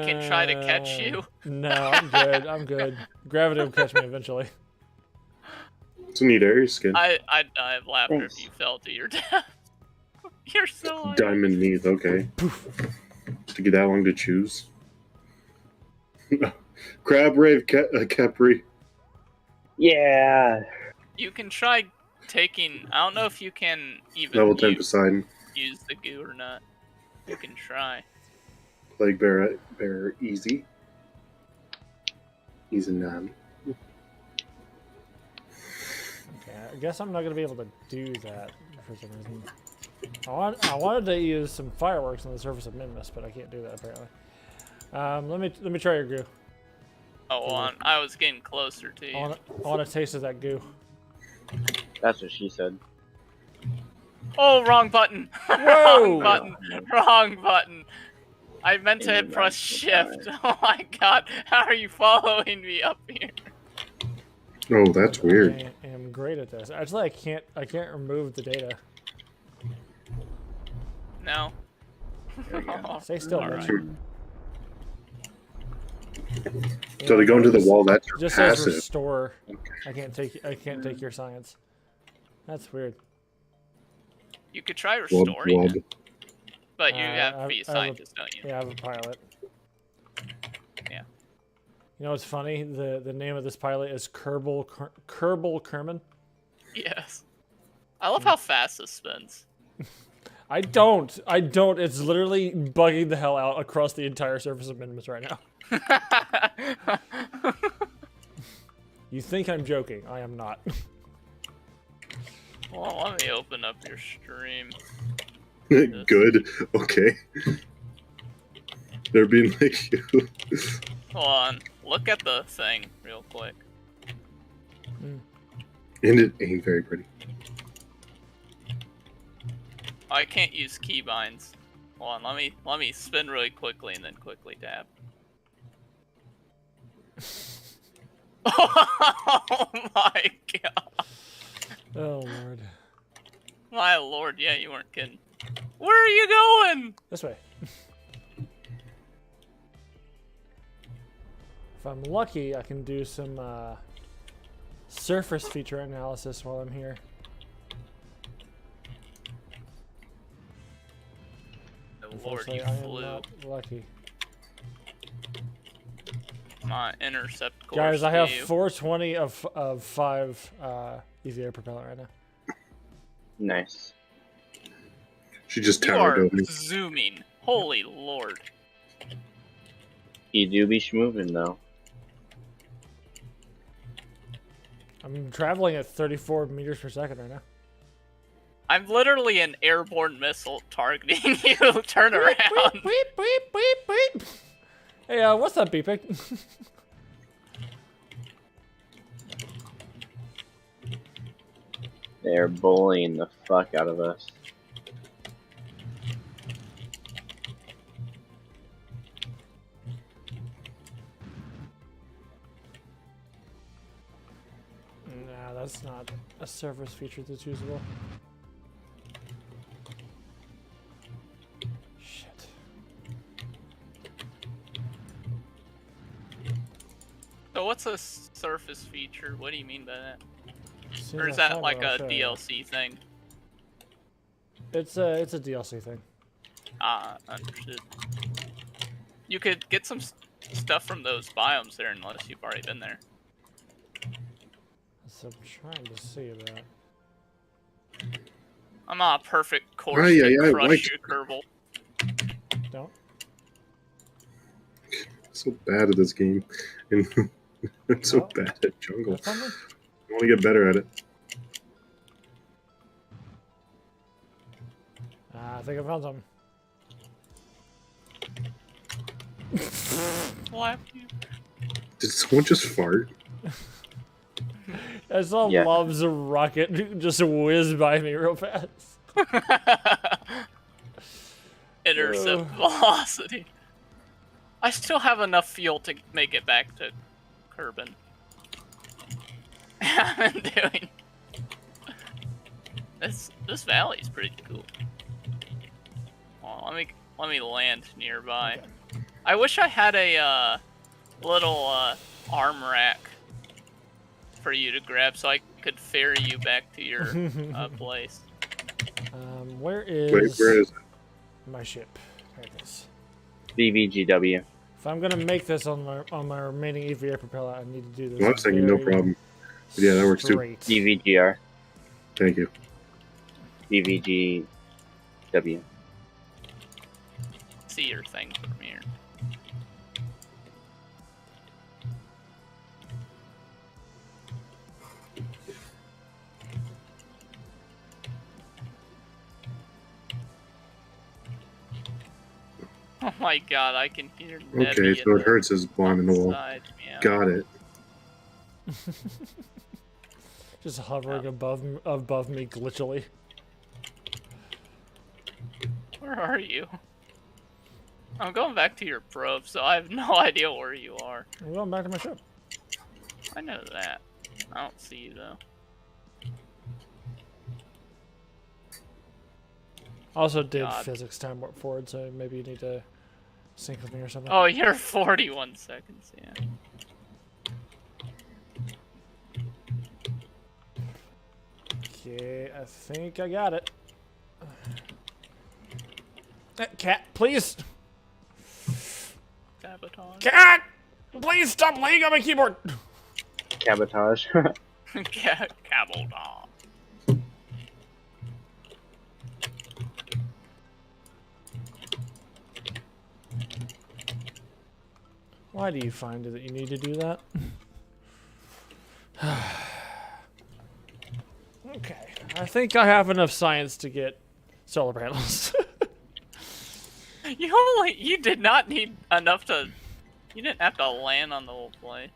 can try to catch you. No, I'm good. I'm good. Gravity will catch me eventually. It's a neat area skin. I'd die of laughter Thanks. if you fell to your death. You're so lucky. Diamond Neath, okay. Took you that long to choose. Crab Rave Capri. Yeah. You can try taking. I don't know if you can even Level 10 Poseidon. use the goo or not. You can try. Plague Bear easy. He's a nun. Okay, I guess I'm not gonna be able to do that for some reason. I wanted to use some fireworks on the surface of Minmus, but I can't do that apparently. Let me try your goo. Oh, well, I was getting closer to you. I want a taste of that goo. That's what she said. Oh, wrong button. Whoa! Wrong button. Wrong button. I meant to hit You're press shift. Oh my god. How are you following me up here? Oh, that's weird. I am great at this. Actually, I can't remove the data. No. Stay still. All bitch. right. So they go into the wall, that's your Just says passive. restore. I can't take your science. That's weird. You could try Wub, restoring wub. it, but you have to be a I have a- scientist, don't you? Yeah, I have a pilot. Yeah. You know what's funny? The name of this pilot is Kerbal Kerman. Yes. I love how fast this spins. I don't. It's literally bugging the hell out across the entire surface of Minimus right now. You think I'm joking? I am not. Well, let me open up your stream. Good. Okay. They're being like you. Hold on. Look at the thing real quick. And it ain't very pretty. Oh, I can't use keybinds. Hold on, let me spin really quickly and then quickly tab. Oh my god. Oh lord. My lord, yeah, you weren't kidding. Where are you going? This way. If I'm lucky, I can do some surface feature analysis while I'm here. Oh, lord, you Unfortunately, I am flew. not lucky. My intercept course. Guys, I have to you. 420 of 5 easy air propellant right now. Nice. She just You towered are over me. zooming. Holy lord. You do be schmoving though. I'm traveling at 34 meters per second right now. I'm literally an airborne missile targeting you. Turn around. Beep, beep, beep, beep, beep. Hey, what's up, beeping? They're bullying the fuck out of us. Nah, that's not a surface feature that's usable. Shit. So what's a surface feature? What do you mean by that? As soon Or as is I that find like it, I'll a show you. DLC thing? It's a DLC thing. Ah, understood. You could get some stuff from those biomes there unless you've already been there. So I'm trying to see that. I'm on a perfect course Right, to yeah, crush right. you, Kerbal. Don't. So bad at this game. And I'm so Well, bad at jungle. That's something. I want to get better at it. I think I found something. Slap you. Did someone just fart? I saw Yeah. Love's rocket just whiz by me real fast. Intercept velocity. I still have enough fuel to make it back to Kerbin. I've been doing. This valley is pretty cool. Well, let me land nearby. Okay. I wish I had a little arm rack for you to grab, so I could ferry you back to your place. Where is, Wait, where is it? my ship? There it is. BVGW. If I'm gonna make this on my remaining EVA propeller, I need to do this. Well, I was thinking no very problem. Yeah, that works too. straight. DVGR. Thank you. BVGW. See your thing from here. Oh my god, I can hear Nebby Okay, so in it hurts as blind in the wall. outside. Yeah. Got it. Just hovering above me glitchily. Where are you? I'm going back to your probe, so I have no idea where you are. I'm going back to my ship. I know that. I don't see you though. Also did God. physics time warp forward, so maybe you need to sync with me or something. Oh, you're 41 seconds, yeah. Okay, I think I got it. Cat, please! Sabotage. Cat! Please stop laying on my keyboard! Cabotage. Cabal dog. Why do you find it that you need to do that? Okay, I think I have enough science to get solar panels. You did not need enough to. You didn't have to land on the whole place.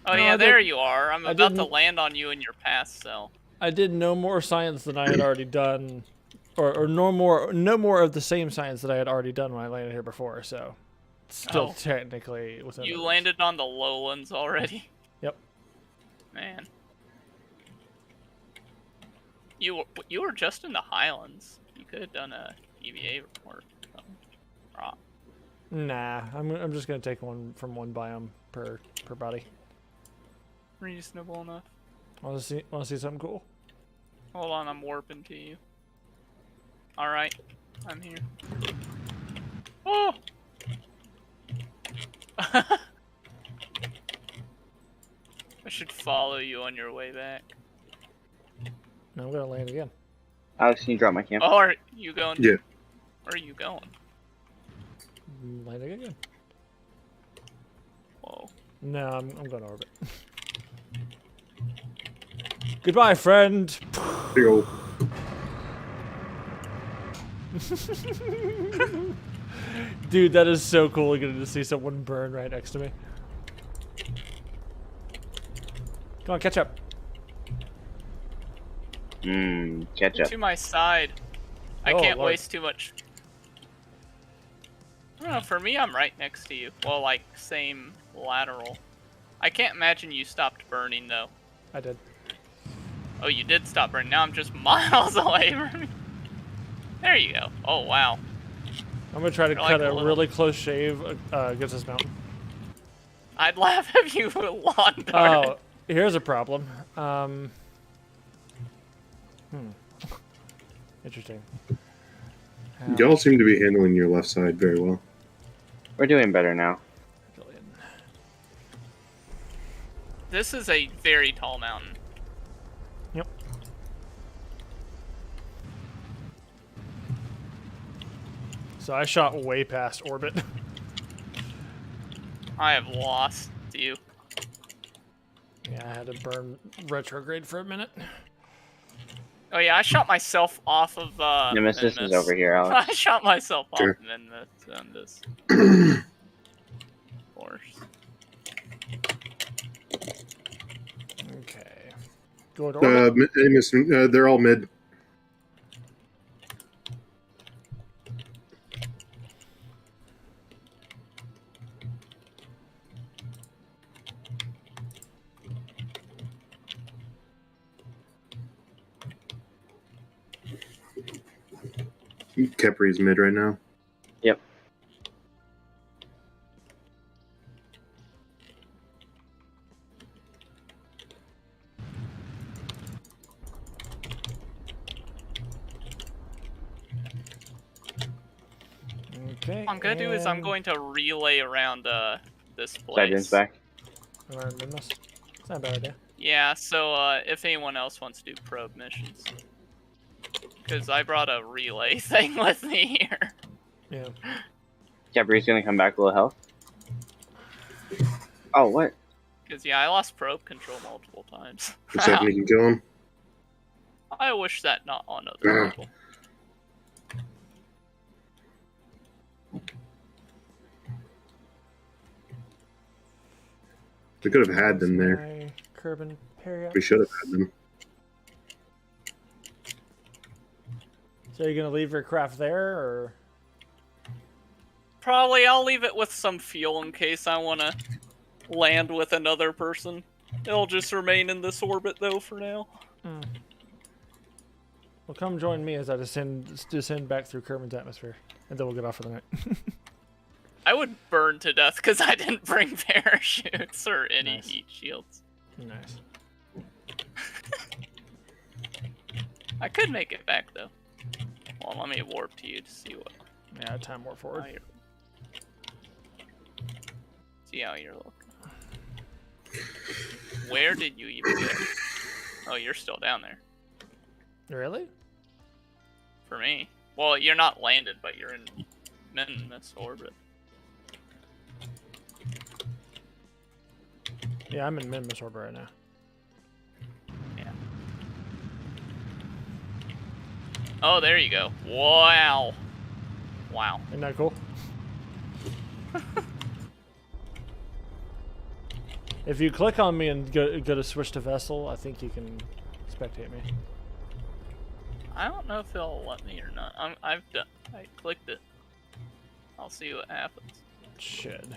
Oh No, yeah, I there did- you are. I'm I about to didn't- land on you in your past self. I did no more science than I had already done, or no more of the same science that I had already done when I landed here before. So, still Oh. technically within. You the- landed on the lowlands already. Yep. Man. You were just in the highlands. You could have done a EVA report. Rock. Nah, I'm just gonna take one from one biome per body. Reasonable enough. Want to see something cool? Hold on, I'm warping to you. Alright, I'm here. Oh! I should follow you on your way back. No, I'm gonna land again. Alex, can you drop my camp? Oh, are you going? Yeah. Where are you going? Landing again. Whoa. No, I'm going to orbit. Goodbye, friend. Big ol'. Dude, that is so cool getting to see someone burn right next to me. Come on, catch up. Catch up. To my side. I Oh, can't Lord. waste too much. I don't know, for me, I'm right next to you. Well, like, same lateral. I can't imagine you stopped burning, though. I did. Oh, you did stop burning. Now I'm just miles away from you. There you go. Oh, wow. I'm gonna try to You're like cut a a little- really close shave against this mountain. I'd laugh if you lawn darted. Oh, here's a problem. Interesting. Y'all seem to be handling your left side very well. We're doing better now. This is a very tall mountain. Yep. So I shot way past orbit. I have lost you. Yeah, I had to burn retrograde for a minute. Oh yeah, I shot myself off of Nemesis is over here, Alex. I shot myself off Sure. Minmus on this course. Okay. Go to orbit. They're all mid. Kepri's mid right now. Yep. Okay. What I'm gonna do is I'm going to relay around this Guidance place. back. Learn Minmus. It's not a bad idea. Yeah, so if anyone else wants to do probe missions. Because I brought a relay thing with me here. Yeah. Capri's gonna come back with a health. Oh, what? Because, yeah, I lost probe control multiple times. Looks like we can kill him. I wish that not on other people. We could have had them there. My Kerbal parry up. We should have had them. So you're gonna leave your craft there, or? Probably I'll leave it with some fuel in case I want to land with another person. It'll just remain in this orbit, though, for now. Mm. Well, come join me as I descend back through Kerman's atmosphere, and then we'll get off for the night. I would burn to death because I didn't bring parachutes or any Nice. heat shields. Nice. I could make it back, though. Well, let me warp to you to see what. Yeah, time more forward. How you're... See how you're looking. Where did you even go? Oh, you're still down there. Really? For me. Well, you're not landed, but you're in Minmus orbit. Yeah, I'm in Minmus orbit right now. Yeah. Oh, there you go. Wow. Wow. Isn't that cool? If you click on me and go to switch to vessel, I think you can spectate me. I don't know if it'll let me or not. I clicked it. I'll see what happens. It should.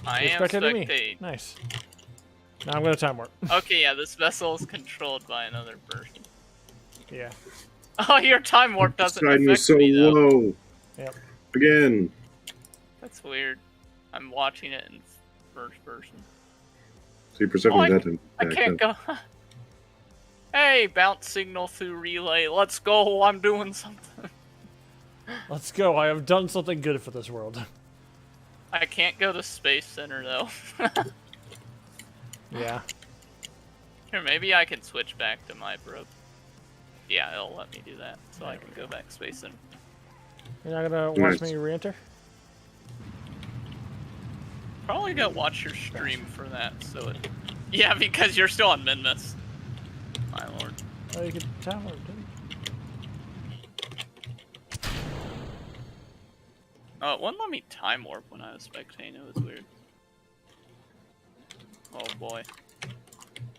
I You're am spectating me. spectating. Nice. Now I'm gonna time warp. Okay, yeah, this vessel is controlled by another person. Yeah. Oh, your time warp doesn't Poseidon affect was so me, though. low. Yep. Again. That's weird. I'm watching it in first person. See, Persephone Oh, that didn't I back can't up. go. Hey, bounce signal through relay. Let's go. I'm doing something. Let's go. I have done something good for this world. I can't go to Space Center, though. Yeah. Here, maybe I can switch back to my probe. Yeah, it'll let me do that, so I can go back to Space Center. You're not gonna watch Nice. me re-enter? Probably go watch your stream for that, so it... Yeah, because you're still on Minmus. My lord. Oh, you could time warp, didn't you? Oh, it wouldn't let me time warp when I was spectating. It was weird. Oh boy.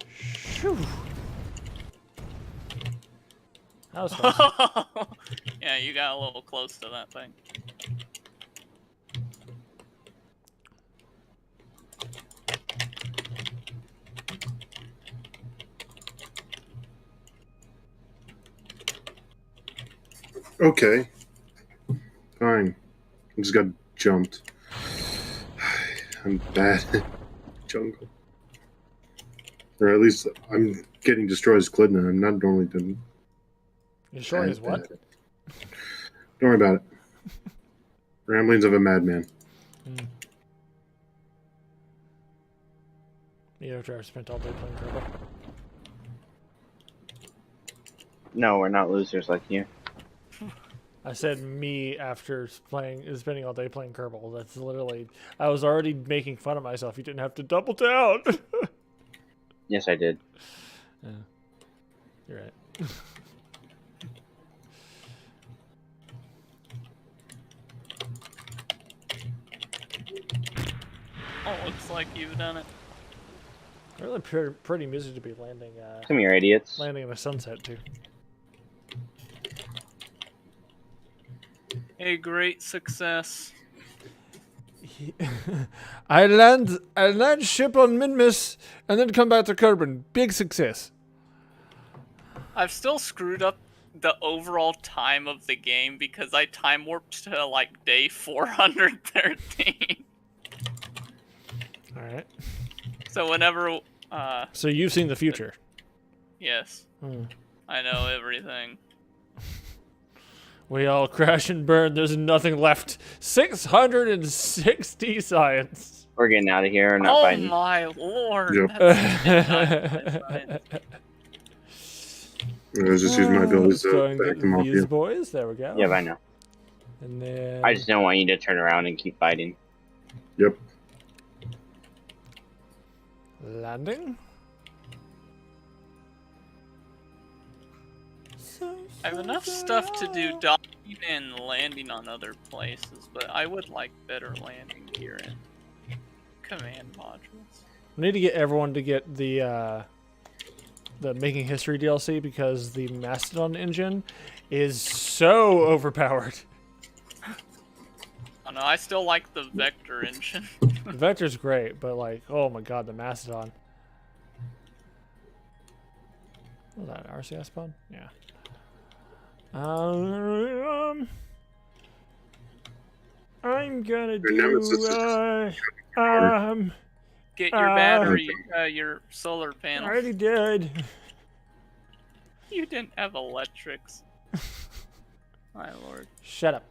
Phew. That was close. Yeah, you got a little close to that thing. Okay. Fine. I just got jumped. I'm bad at jungle. Or at least I'm getting destroyed as Klidna. I'm not normally done. You sure is what? Don't worry about it. Ramblings of a madman. You after I've spent all day playing Kerbal. No, we're not losers like you. I said me after spending all day playing Kerbal. That's literally. I was already making fun of myself. You didn't have to double down. Yes, I did. Yeah. You're right. Oh, looks like you've done it. Really pretty music to be landing. Come here, idiots. Landing in a sunset too. A great success. I land ship on Minmus and then come back to Kerbin. Big success. I've still screwed up the overall time of the game because I time warped to like day 413. All right. So whenever So you've seen the future. yes. Hmm. I know everything. We all crash and burn. There's nothing left. 660 science. We're getting out of here. I'm not Oh fighting. my lord. Yep. Yep. I was just using my abilities Let's go to and back get them off these you. boys. There we go. I know. And then I just don't want you to turn around and keep fighting. Yep. landing. I have enough stuff to do docking and landing on other places, but I would like better landing gear and command modules. We need to get everyone to get the Making History DLC because the Mastodon engine is so overpowered. Oh no, I still like the Vector engine. The Vector's great, but like, oh my god, the Mastodon. Was that RCS spawn? Yeah. I'm gonna Your nemesis is do Get your battery, your solar panel. already did. You didn't have electrics. My lord. Shut up.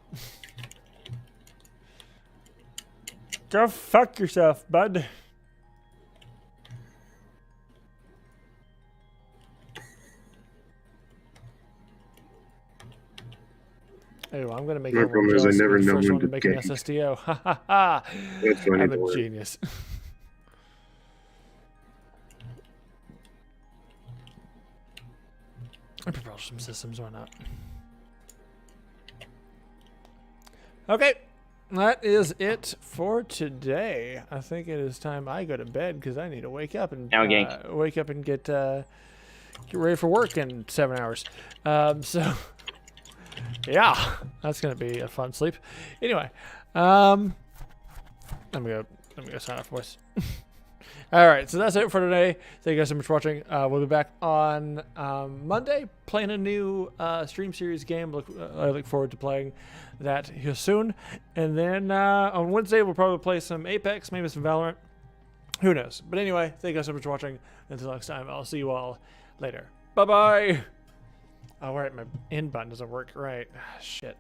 Go fuck yourself, bud. Oh, I'm gonna make My everyone problem is I jealous. never I'm the know first when one to to make an gank. SSDO. Ha ha ha! That's what I I'm need to a learn. genius. Propulsion systems, why not? Okay, that is it for today. I think it is time I go to bed because I need to wake up and Now gank. wake up and get ready for work in 7 hours. So yeah, that's gonna be a fun sleep. Anyway, let me go sign off, boys. All right, so that's it for today. Thank you guys so much for watching. We'll be back on Monday playing a new stream series game. I look forward to playing that here soon. And then on Wednesday, we'll probably play some Apex, maybe some Valorant. Who knows? But anyway, thank you guys so much for watching. Until next time, I'll see you all later. Bye-bye. Oh, right, my end button doesn't work right. Shit.